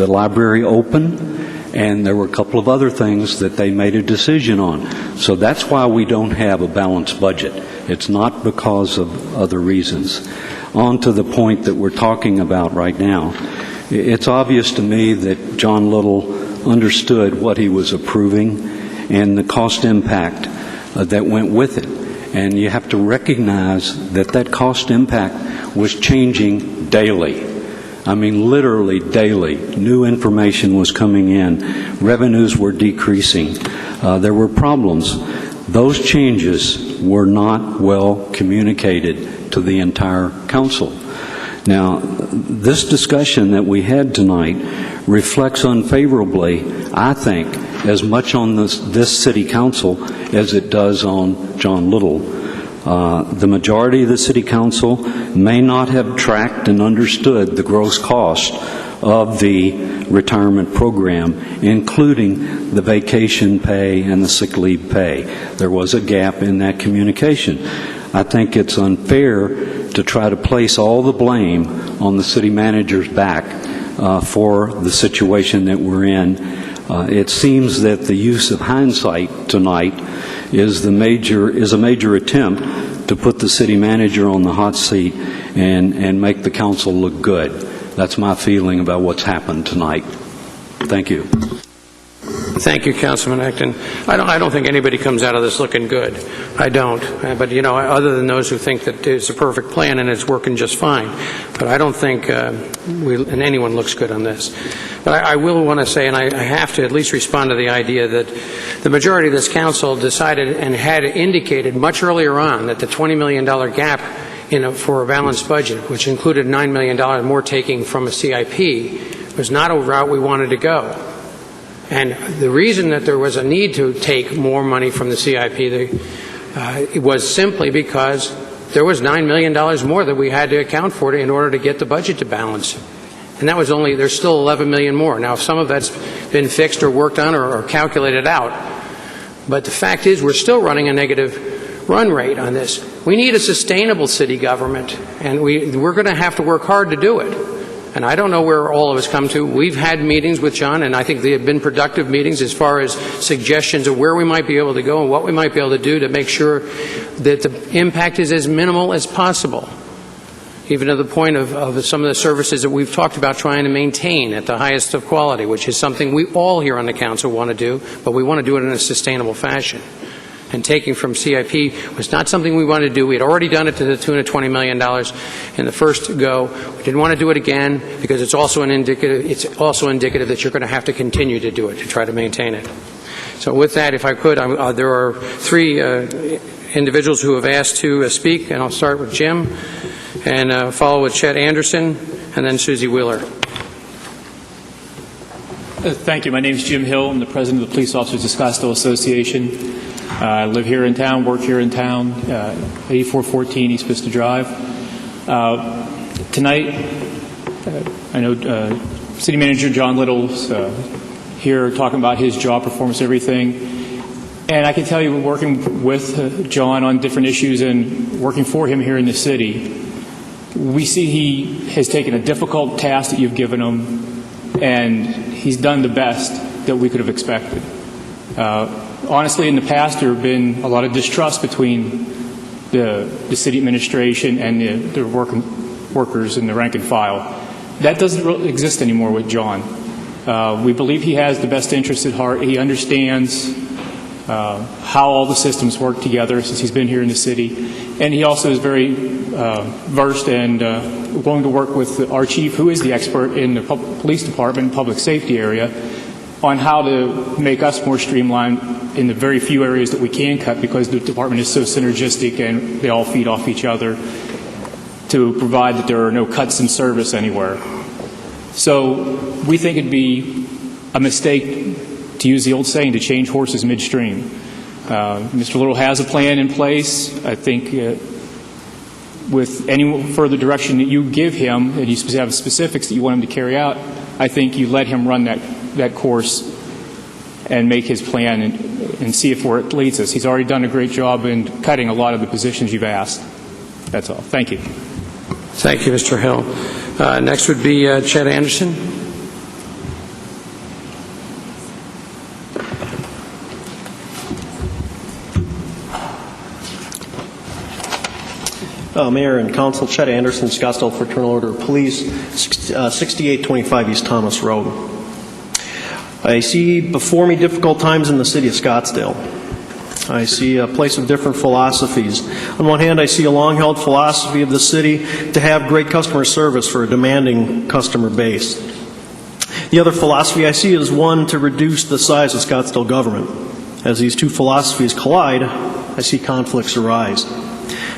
library open, and there were a couple of other things that they made a decision on. So that's why we don't have a balanced budget. It's not because of other reasons. On to the point that we're talking about right now. It's obvious to me that John Little understood what he was approving and the cost impact that went with it. And you have to recognize that cost impact was changing daily. I mean, literally daily. New information was coming in. Revenues were decreasing. There were problems. Those changes were not well communicated to the entire council. Now, this discussion that we had tonight reflects unfavorably, I think, as much on this city council as it does on John Little. The majority of the city council may not have tracked and understood the gross cost of the retirement program, including the vacation pay and the sick leave pay. There was a gap in that communication. I think it's unfair to try to place all the blame on the city manager's back for the situation that we're in. It seems that the use of hindsight tonight is a major attempt to put the city manager on the hot seat and make the council look good. That's my feeling about what's happened tonight. Thank you. Thank you, Councilman Acton. I don't think anybody comes out of this looking good. I don't. But, other than those who think that it's a perfect plan and it's working just fine. But I don't think and anyone looks good on this. But I will want to say, and I have to at least respond to the idea that the majority of this council decided and had indicated much earlier on that the $20 million gap for a balanced budget, which included $9 million more taking from a CIP, was not a route we wanted to go. And the reason that there was a need to take more money from the CIP it was simply because there was $9 million more that we had to account for in order to get the budget to balance. And that was there's still $11 million more. Now, if some of that's been fixed or worked on or calculated out, but the fact is we're still running a negative run rate on this. We need a sustainable city government, and we're going to have to work hard to do it. And I don't know where all of us come to. We've had meetings with John, and I think they have been productive meetings as far as suggestions of where we might be able to go and what we might be able to do to make sure that the impact is as minimal as possible, even to the point of some of the services that we've talked about trying to maintain at the highest of quality, which is something we all here on the council want to do, but we want to do it in a sustainable fashion. And taking from CIP was not something we wanted to do. We had already done it to the tune of $20 million in the first go. We didn't want to do it again because it's also indicative that you're going to have to continue to do it to try to maintain it. So with that, if I could, there are three individuals who have asked to speak, and I'll start with Jim, and follow with Chet Anderson, and then Susie Wheeler. Thank you. My name is Jim Hill. I'm the president of the Police Officers of Scottsdale Association. I live here in town, work here in town, 8414 East Vista Drive. Tonight, I know City Manager John Little's here talking about his job performance, everything. And I can tell you, working with John on different issues and working for him here in the city, we see he has taken a difficult task that you've given him, and he's done the best that we could have expected. Honestly, in the past, there have been a lot of distrust between the city administration and the workers in the rank and file. That doesn't really exist anymore with John. We believe he has the best interests at heart. He understands how all the systems work together since he's been here in the city. And he also is very versed and willing to work with our chief, who is the expert in the police department and public safety area, on how to make us more streamlined in the very few areas that we can cut, because the department is so synergistic and they all feed off each other, to provide that there are no cuts in service anywhere. So we think it'd be a mistake, to use the old saying, to change horses midstream. Mr. Little has a plan in place. I think with any further direction that you give him, and you have specifics that you want him to carry out, I think you let him run that course and make his plan and see if where it leads us. He's already done a great job in cutting a lot of the positions you've asked. That's all. Thank you. Thank you, Mr. Hill. Next would be Chet Anderson. Mayor and Council, Chet Anderson, Scottsdale Fraternal Order of Police, 6825 East Thomas Road. I see before me difficult times in the city of Scottsdale. I see a place of different philosophies. On one hand, I see a long-held philosophy of the city to have great customer service for a demanding customer base. The other philosophy I see is one to reduce the size of Scottsdale government. As these two philosophies collide, I see conflicts arise.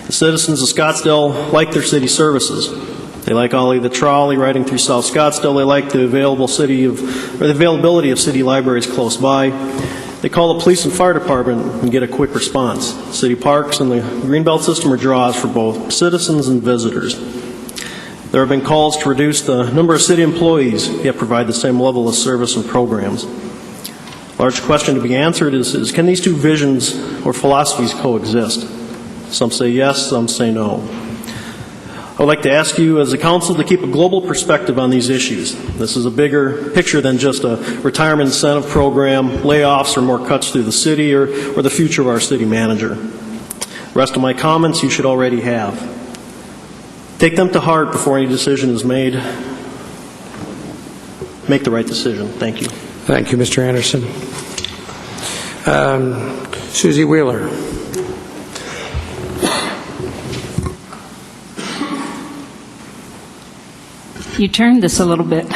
The citizens of Scottsdale like their city services. They like Ollie the trolley riding through South Scottsdale. They like the availability of city libraries close by. They call the police and fire department and get a quick response. City parks and the Greenbelt system are draws for both citizens and visitors. There have been calls to reduce the number of city employees, yet provide the same level of service and programs. A large question to be answered is can these two visions or philosophies coexist? Some say yes, some say no. I would like to ask you as a council to keep a global perspective on these issues. This is a bigger picture than just a retirement incentive program, layoffs, or more cuts through the city, or the future of our city manager. The rest of my comments you should already have. Take them to heart before any decision is made. Make the right decision. Thank you. Thank you, Mr. Anderson. Susie Wheeler. You turned this a little bit.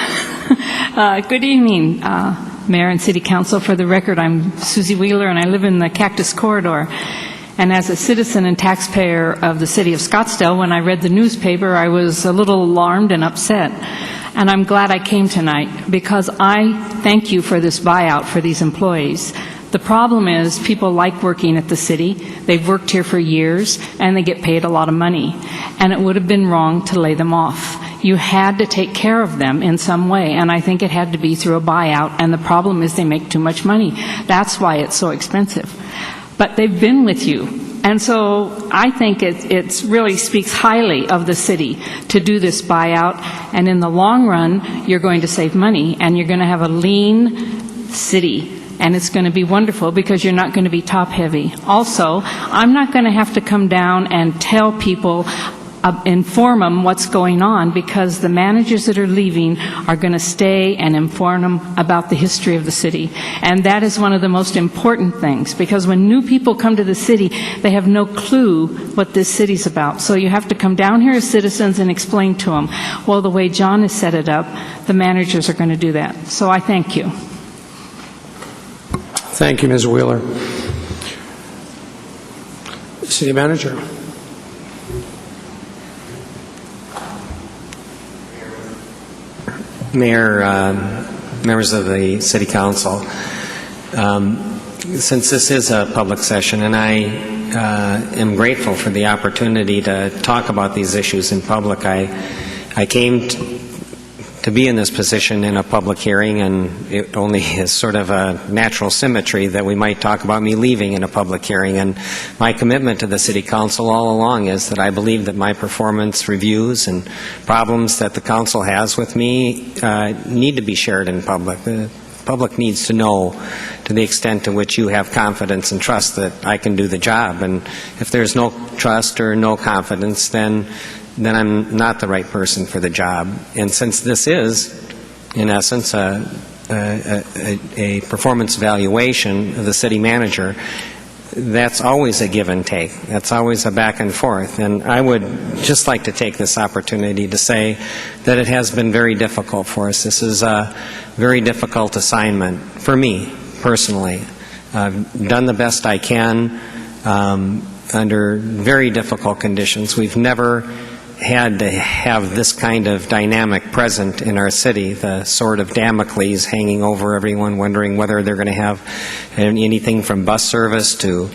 Good evening, Mayor and City Council. For the record, I'm Susie Wheeler, and I live in the Cactus Corridor. And as a citizen and taxpayer of the city of Scottsdale, when I read the newspaper, I was a little alarmed and upset. And I'm glad I came tonight, because I thank you for this buyout for these employees. The problem is people like working at the city. They've worked here for years, and they get paid a lot of money. And it would have been wrong to lay them off. You had to take care of them in some way, and I think it had to be through a buyout, and the problem is they make too much money. That's why it's so expensive. But they've been with you, and so I think it really speaks highly of the city to do this buyout, and in the long run, you're going to save money, and you're going to have a lean city, and it's going to be wonderful because you're not going to be top-heavy. Also, I'm not going to have to come down and tell people, inform them what's going on, because the managers that are leaving are going to stay and inform them about the history of the city. And that is one of the most important things, because when new people come to the city, they have no clue what this city's about. So you have to come down here as citizens and explain to them, well, the way John has set it up, the managers are going to do that. So I thank you. Thank you, Ms. Wheeler. City Manager. Mayor, members of the City Council, since this is a public session, and I am grateful for the opportunity to talk about these issues in public, I came to be in this position in a public hearing, and it only is sort of a natural symmetry that we might talk about me leaving in a public hearing. And my commitment to the City Council all along is that I believe that my performance reviews and problems that the Council has with me need to be shared in public. The public needs to know to the extent to which you have confidence and trust that I can do the job. And if there's no trust or no confidence, then I'm not the right person for the job. And since this is, in essence, a performance evaluation of the city manager, that's always a give and take. That's always a back and forth. And I would just like to take this opportunity to say that it has been very difficult for us. This is a very difficult assignment for me, personally. I've done the best I can under very difficult conditions. We've never had to have this kind of dynamic present in our city, the sword of Damocles hanging over everyone, wondering whether they're going to have anything from bus service to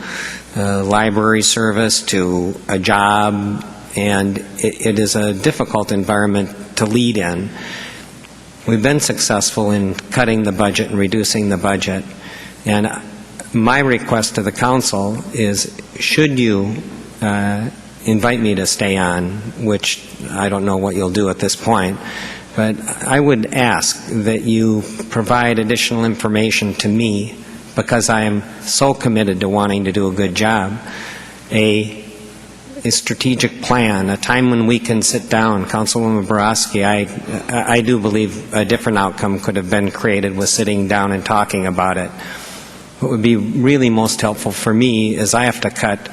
library service to a job, and it is a difficult environment to lead in. We've been successful in cutting the budget and reducing the budget, and my request to the Council is, should you invite me to stay on, which I don't know what you'll do at this point, but I would ask that you provide additional information to me, because I am so committed to wanting to do a good job, a strategic plan, a time when we can sit down. Councilwoman Borowski, I do believe a different outcome could have been created with sitting down and talking about it. What would be really most helpful for me is I have to cut.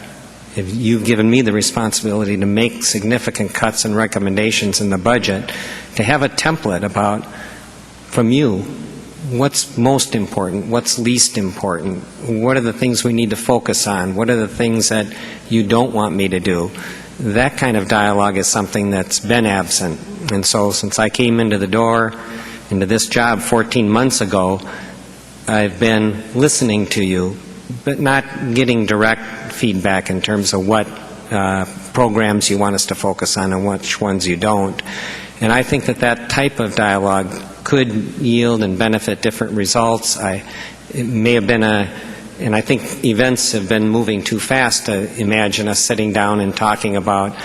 If you've given me the responsibility to make significant cuts and recommendations in the budget, to have a template about, from you, what's most important, what's least important, what are the things we need to focus on, what are the things that you don't want me to do. That kind of dialogue is something that's been absent. And so since I came into the door, into this job 14 months ago, I've been listening to you, but not getting direct feedback in terms of what programs you want us to focus on and which ones you don't. And I think that type of dialogue could yield and benefit different results. It may have been and I think events have been moving too fast to imagine us sitting down and talking about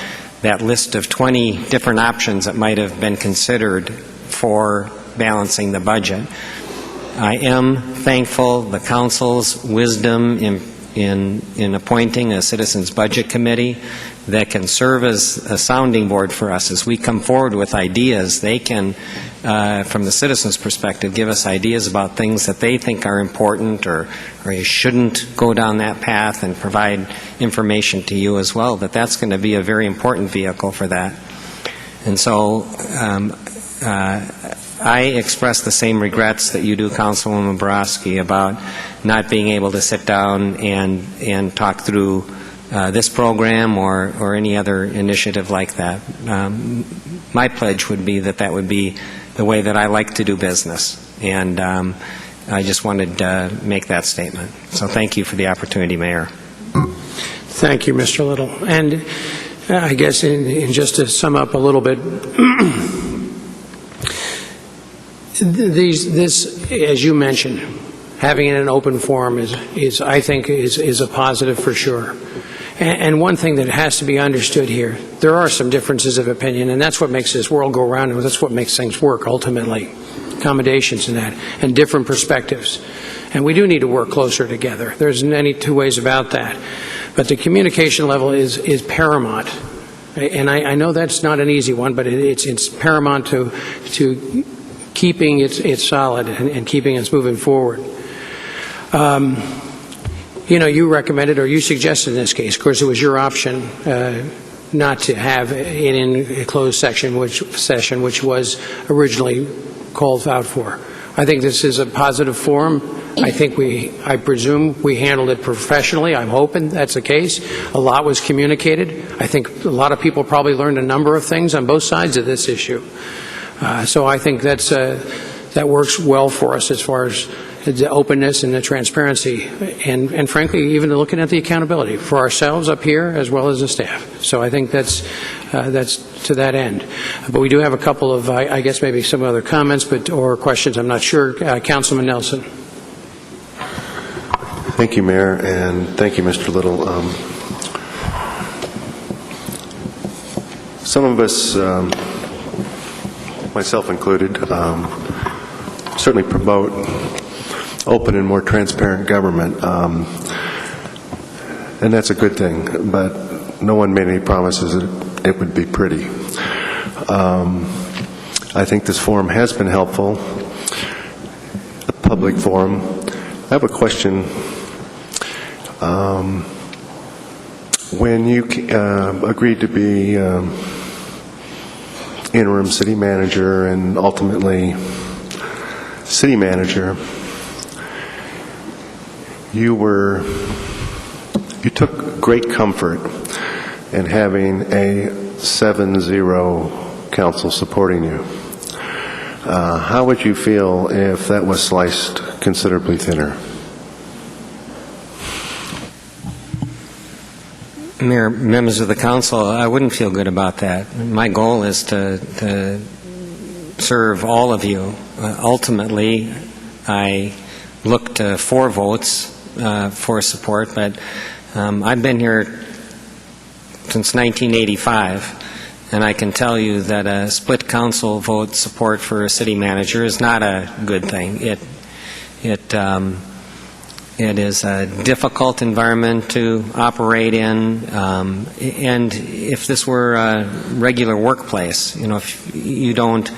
that list of 20 different options that might have been considered for balancing the budget. I am thankful the Council's wisdom in appointing a Citizens Budget Committee that can serve as a sounding board for us. As we come forward with ideas, they can, from the citizens' perspective, give us ideas about things that they think are important or you shouldn't go down that path, and provide information to you as well. That's going to be a very important vehicle for that. And so I express the same regrets that you do, Councilwoman Borowski, about not being able to sit down and talk through this program or any other initiative like that. My pledge would be that would be the way that I like to do business, and I just wanted to make that statement. So thank you for the opportunity, Mayor. Thank you, Mr. Little. And I guess in just to sum up a little bit, this, as you mentioned, having an open forum is I think is a positive for sure. And one thing that has to be understood here, there are some differences of opinion, and that's what makes this world go round, and that's what makes things work ultimately. Accommodations in that, and different perspectives. And we do need to work closer together. There isn't any two ways about that. But the communication level is paramount. And I know that's not an easy one, but it's paramount to keeping it solid and keeping us moving forward. You recommended, or you suggested in this case, of course it was your option not to have it in a closed session, which was originally called out for. I think this is a positive forum. I presume we handled it professionally. I'm hoping that's the case. A lot was communicated. I think a lot of people probably learned a number of things on both sides of this issue. So I think that works well for us as far as the openness and the transparency, and frankly, even looking at the accountability for ourselves up here as well as the staff. So I think that's to that end. But we do have a couple of, I guess, maybe some other comments or questions. I'm not sure. Councilman Nelson. Thank you, Mayor, and thank you, Mr. Little. Some of us, myself included, certainly promote open and more transparent government, and that's a good thing, but no one made any promises that it would be pretty. I think this forum has been helpful, a public forum. I have a question. When you agreed to be interim city manager and ultimately city manager, you took great comfort in having a 7-0 council supporting you. How would you feel if that was sliced considerably thinner? Mayor, members of the council, I wouldn't feel good about that. My goal is to serve all of you. Ultimately, I look to 4 votes for support, but I've been here since 1985, and I can tell you that a split council vote support for a city manager is not a good thing. It is a difficult environment to operate in, and if this were a regular workplace, if you don't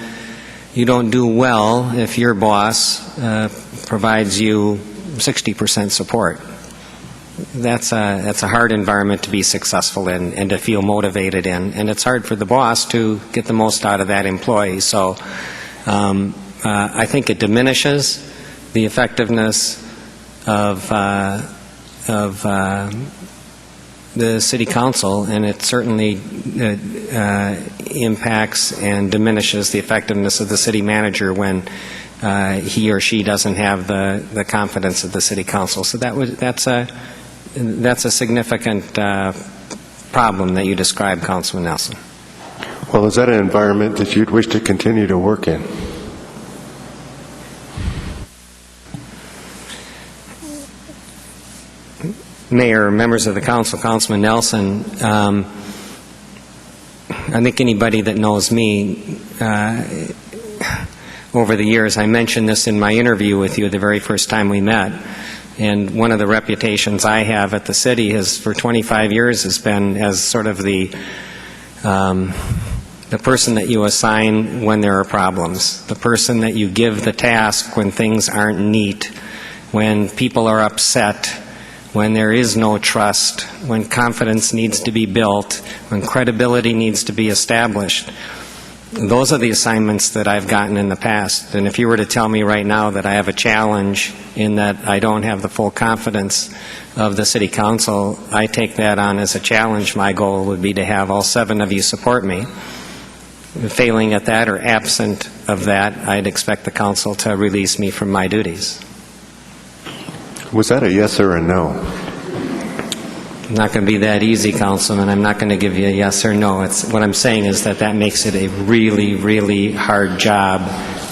do well if your boss provides you 60% support. That's a hard environment to be successful in and to feel motivated in, and it's hard for the boss to get the most out of that employee. So I think it diminishes the effectiveness of the City Council, and it certainly impacts and diminishes the effectiveness of the City Manager when he or she doesn't have the confidence of the City Council. So that's a significant problem that you described, Councilman Nelson. Well, is that an environment that you'd wish to continue to work in? Mayor, members of the council, Councilman Nelson, I think anybody that knows me over the years, I mentioned this in my interview with you the very first time we met, And one of the reputations I have at the city has, for 25 years, has been as sort of the person that you assign when there are problems, the person that you give the task when things aren't neat, when people are upset, when there is no trust, when confidence needs to be built, when credibility needs to be established. Those are the assignments that I've gotten in the past. And if you were to tell me right now that I have a challenge in that I don't have the full confidence of the City Council, I take that on as a challenge. My goal would be to have all 7 of you support me. Failing at that or absent of that, I'd expect the Council to release me from my duties. Was that a yes or a no? Not going to be that easy, Councilman. I'm not going to give you a yes or no. What I'm saying is that makes it a really, really hard job,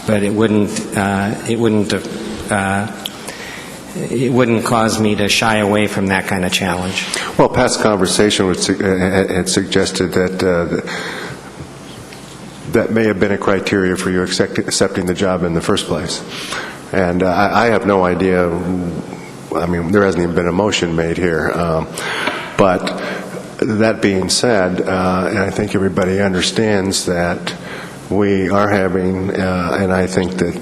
but it wouldn't cause me to shy away from that kind of challenge. Well, past conversation had suggested that that may have been a criteria for you accepting the job in the first place. And I have no idea. I mean, there hasn't even been a motion made here. But that being said, and I think everybody understands that we are having, and I think that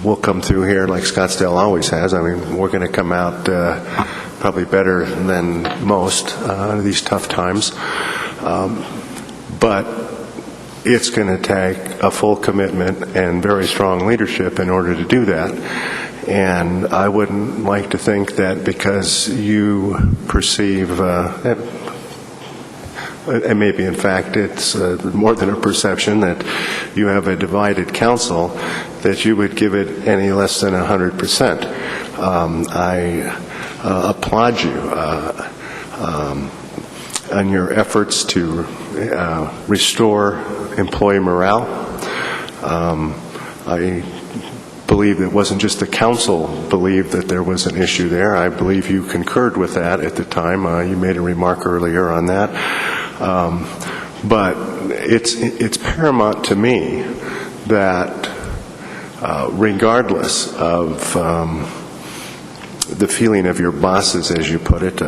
we'll come through here like Scottsdale always has. I mean, we're going to come out probably better than most these tough times. But it's going to take a full commitment and very strong leadership in order to do that. And I wouldn't like to think that because you perceive, and maybe in fact it's more than a perception, that you have a divided council, that you would give it any less than 100%. I applaud you on your efforts to restore employee morale. I believe it wasn't just the council believed that there was an issue there. I believe you concurred with that at the time. You made a remark earlier on that. But it's paramount to me that regardless of the feeling of your bosses, as you put it,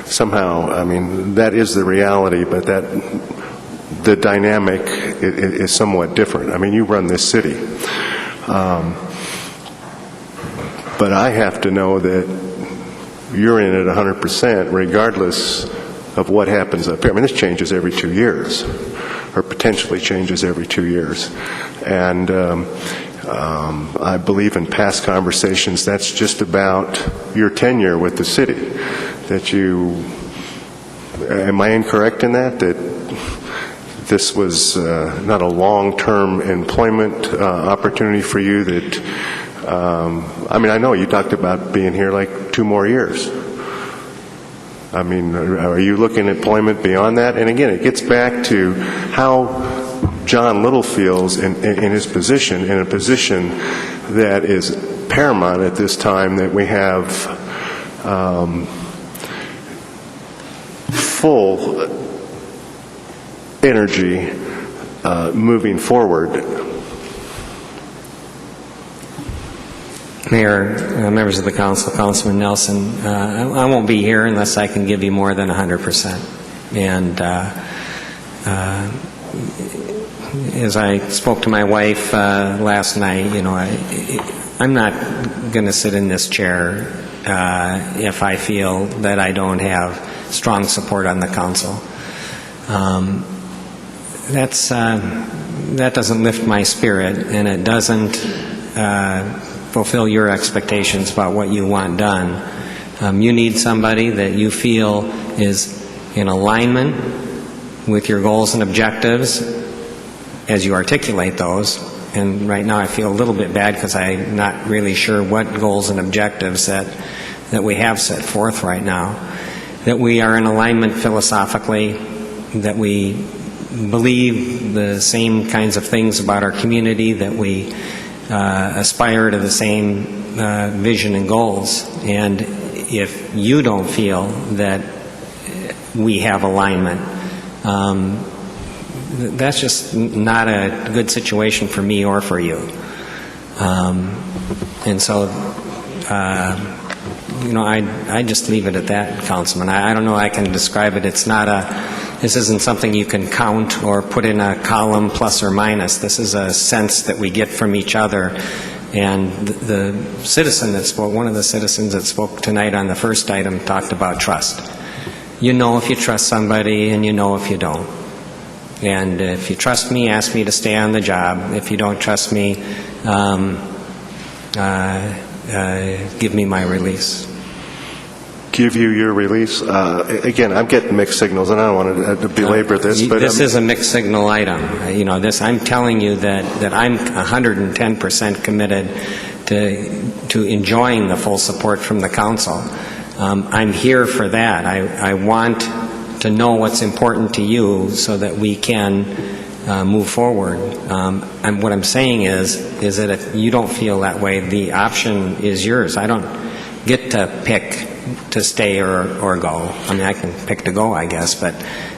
somehow, I mean, that is the reality, but that the dynamic is somewhat different. I mean, you run this city. But I have to know that you're in it 100% regardless of what happens up here. I mean, this changes every 2 years, or potentially changes every 2 years. And I believe in past conversations that's just about your tenure with the city. That you, am I incorrect in that? That this was not a long-term employment opportunity for you? That I mean, I know you talked about being here like 2 more years. I mean, are you looking at employment beyond that? And again, it gets back to how John Little feels in his position, in a position that is paramount at this time, that we have full energy moving forward. Mayor, members of the council, Councilman Nelson, I won't be here unless I can give you more than 100%. And as I spoke to my wife last night, you know, I'm not going to sit in this chair if I feel that I don't have strong support on the council. That doesn't lift my spirit, and it doesn't fulfill your expectations about what you want done. You need somebody that you feel is in alignment with your goals and objectives as you articulate those. And right now I feel a little bit bad because I'm not really sure what goals and objectives that we have set forth right now. That we are in alignment philosophically, that we believe the same kinds of things about our community, that we aspire to the same vision and goals. And if you don't feel that we have alignment, that's just not a good situation for me or for you. And so I just leave it at that, Councilman. I don't know I can describe it. This isn't something you can count or put in a column plus or minus. This is a sense that we get from each other. And the citizen that spoke, one of the citizens that spoke tonight on the first item talked about trust. You know if you trust somebody and you know if you don't. And if you trust me, ask me to stay on the job. If you don't trust me, give me my release. Give you your release? Again, I'm getting mixed signals, and I don't want to belabor this. But this is a mixed signal item. I'm telling you that I'm 110% committed to enjoying the full support from the council. I'm here for that. I want to know what's important to you so that we can move forward. And what I'm saying is that if you don't feel that way, the option is yours. I don't get to pick to stay or go. I mean, I can pick to go, I guess, but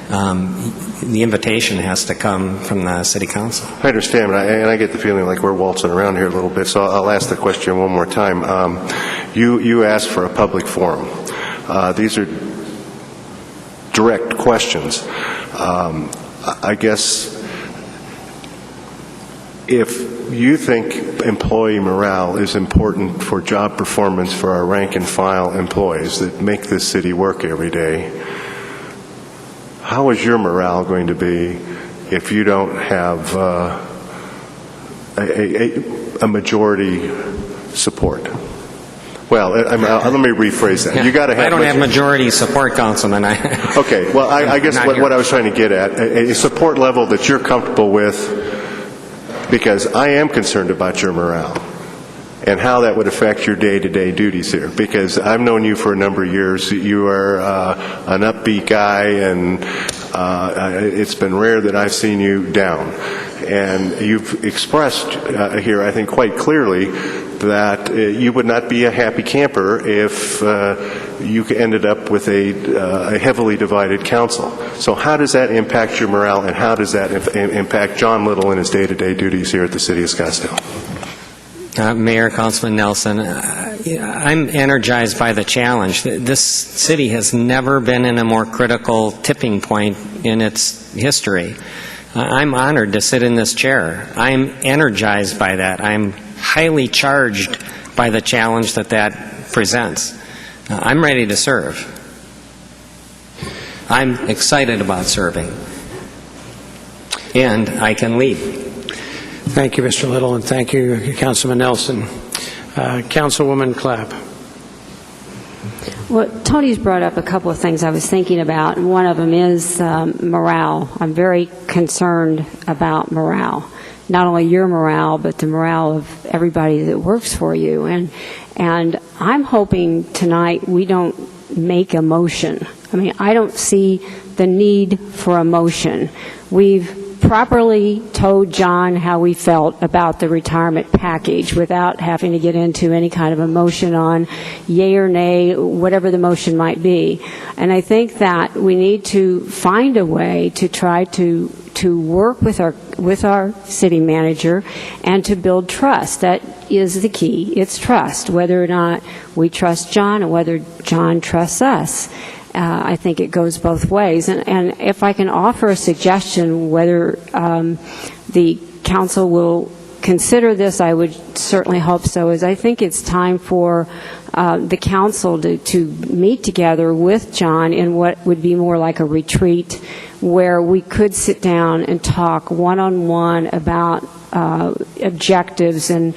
the invitation has to come from the city council. I understand, and I get the feeling like we're waltzing around here a little bit, so I'll ask the question one more time. You asked for a public forum. These are direct questions. I guess if you think employee morale is important for job performance for our rank and file employees that make this city work every day, how is your morale going to be if you don't have a majority support? Well, let me rephrase that. You got to have. I don't have majority support, Councilman. Okay. Well, I guess what I was trying to get at, a support level that you're comfortable with, because I am concerned about your morale and how that would affect your day-to-day duties here. Because I've known you for a number of years. You are an upbeat guy, and it's been rare that I've seen you down. And you've expressed here, I think, quite clearly that you would not be a happy camper if you ended up with a heavily divided council. So how does that impact your morale, and how does that impact John Little in his day-to-day duties here at the City of Scottsdale? Mayor, Councilman Nelson, I'm energized by the challenge. This city has never been in a more critical tipping point in its history. I'm honored to sit in this chair. I'm energized by that. I'm highly charged by the challenge that presents. I'm ready to serve. I'm excited about serving. And I can lead. Thank you, Mr. Little, and thank you, Councilman Nelson. Councilwoman Clapp. Well, Tony's brought up a couple of things I was thinking about, and one of them is morale. I'm very concerned about morale. Not only your morale, but the morale of everybody that works for you. And I'm hoping tonight we don't make a motion. I mean, I don't see the need for a motion. We've properly told John how we felt about the retirement package without having to get into any kind of a motion on yay or nay, whatever the motion might be. And I think that we need to find a way to try to work with our city manager and to build trust. That is the key. It's trust, whether or not we trust John and whether John trusts us. I think it goes both ways. And if I can offer a suggestion whether the council will consider this, I would certainly hope so, is I think it's time for the council to meet together with John in what would be more like a retreat where we could sit down and talk one-on-one about objectives and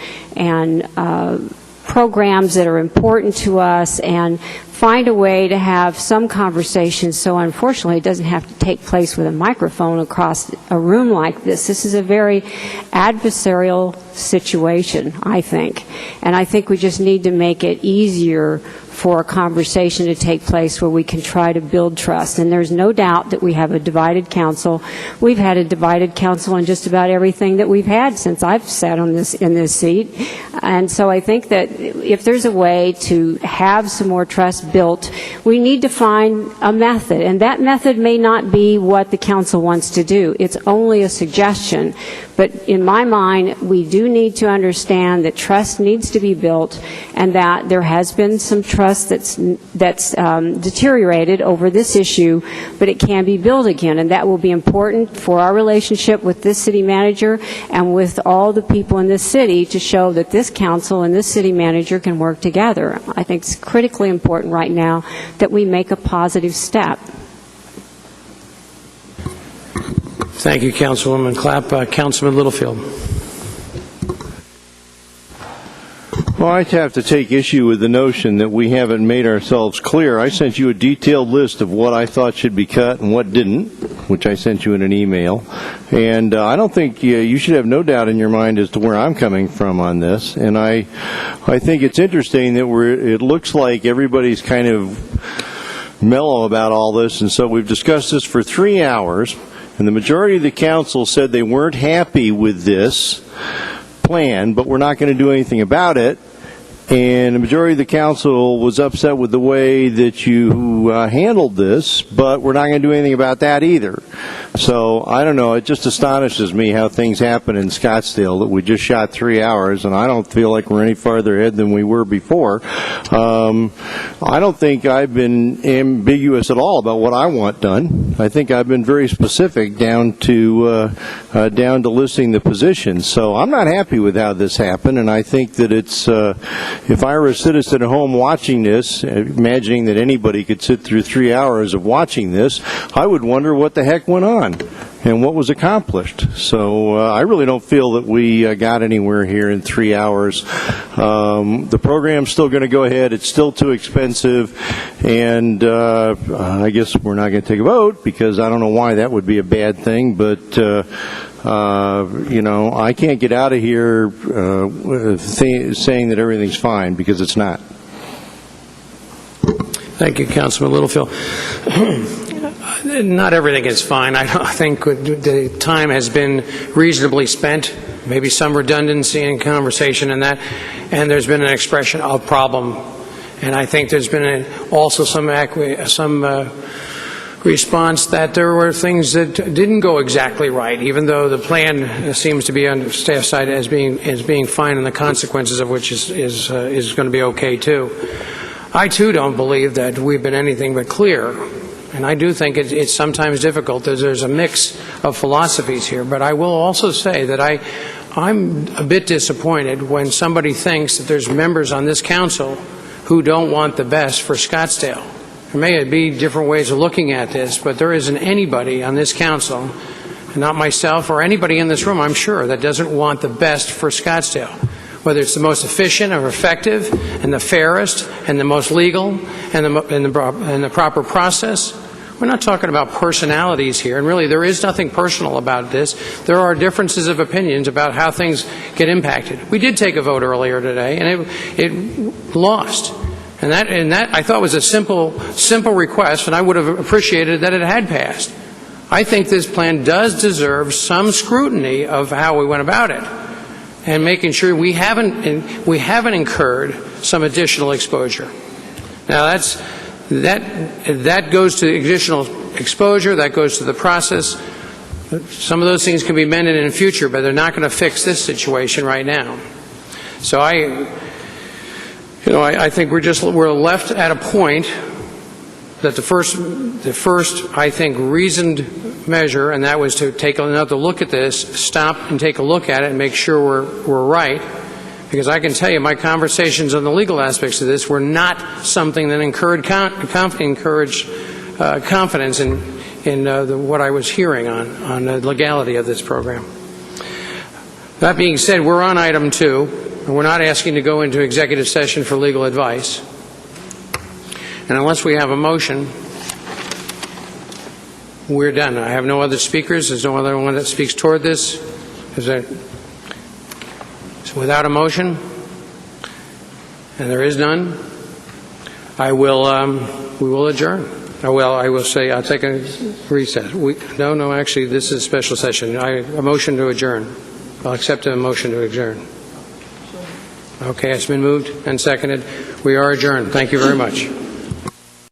programs that are important to us, and find a way to have some conversation so unfortunately it doesn't have to take place with a microphone across a room like this. This is a very adversarial situation, I think. And I think we just need to make it easier for a conversation to take place where we can try to build trust. And there's no doubt that we have a divided council. We've had a divided council on just about everything that we've had since I've sat in this seat. And so I think that if there's a way to have some more trust built, we need to find a method. And that method may not be what the council wants to do. It's only a suggestion. But in my mind, we do need to understand that trust needs to be built, and that there has been some trust that's deteriorated over this issue, but it can be built again, and that will be important for our relationship with this city manager and with all the people in this city to show that this council and this city manager can work together. I think it's critically important right now that we make a positive step. Thank you, Councilwoman Clapp. Councilman Littlefield. Well, I have to take issue with the notion that we haven't made ourselves clear. I sent you a detailed list of what I thought should be cut and what didn't, which I sent you in an email. And I don't think you should have no doubt in your mind as to where I'm coming from on this. And I think it's interesting that it looks like everybody's kind of mellow about all this. And so we've discussed this for 3 hours. And the majority of the council said they weren't happy with this plan, but we're not going to do anything about it. And the majority of the council was upset with the way that you handled this, but we're not going to do anything about that either. So, I don't know, it just astonishes me how things happen in Scottsdale, that we just shot 3 hours, and I don't feel like we're any farther ahead than we were before. I don't think I've been ambiguous at all about what I want done. I think I've been very specific down to listing the positions. So I'm not happy with how this happened, and I think that it's if I were a citizen at home watching this, imagining that anybody could sit through 3 hours of watching this, I would wonder what the heck went on and what was accomplished. So I really don't feel that we got anywhere here in 3 hours. The program's still going to go ahead. It's still too expensive, and I guess we're not going to take a vote because I don't know why that would be a bad thing, but I can't get out of here saying that everything's fine, because it's not. Thank you, Councilman Littlefield. Not everything is fine. I think the time has been reasonably spent, maybe some redundancy in conversation and that, and there's been an expression of problem. And I think there's been also some response that there were things that didn't go exactly right, even though the plan seems to be on the staff side as being fine, and the consequences of which is going to be okay too. I too don't believe that we've been anything but clear, and I do think it's sometimes difficult. There's a mix of philosophies here, but I will also say that I'm a bit disappointed when somebody thinks that there's members on this council who don't want the best for Scottsdale. There may be different ways of looking at this, but there isn't anybody on this council, not myself or anybody in this room, I'm sure, that doesn't want the best for Scottsdale. Whether it's the most efficient or effective and the fairest and the most legal and the proper process. We're not talking about personalities here, and really there is nothing personal about this. There are differences of opinions about how things get impacted. We did take a vote earlier today, and it lost. And that I thought was a simple request, and I would have appreciated that it had passed. I think this plan does deserve some scrutiny of how we went about it, and making sure we haven't incurred some additional exposure. Now that goes to additional exposure, that goes to the process. Some of those things can be mended in the future, but they're not going to fix this situation right now. So I think we're left at a point that the first, I think, reasoned measure, and that was to take another look at this, stop and take a look at it and make sure we're right. Because I can tell you, my conversations on the legal aspects of this were not something that encouraged confidence in what I was hearing on the legality of this program. That being said, we're on item 2. And we're not asking to go into executive session for legal advice. And unless we have a motion, we're done. I have no other speakers. There's no other one that speaks toward this. So without a motion, and there is none, we will adjourn. I will say I'll take a recess. Actually, this is a special session. A motion to adjourn. I'll accept a motion to adjourn. Okay, it's been moved and seconded. We are adjourned. Thank you very much.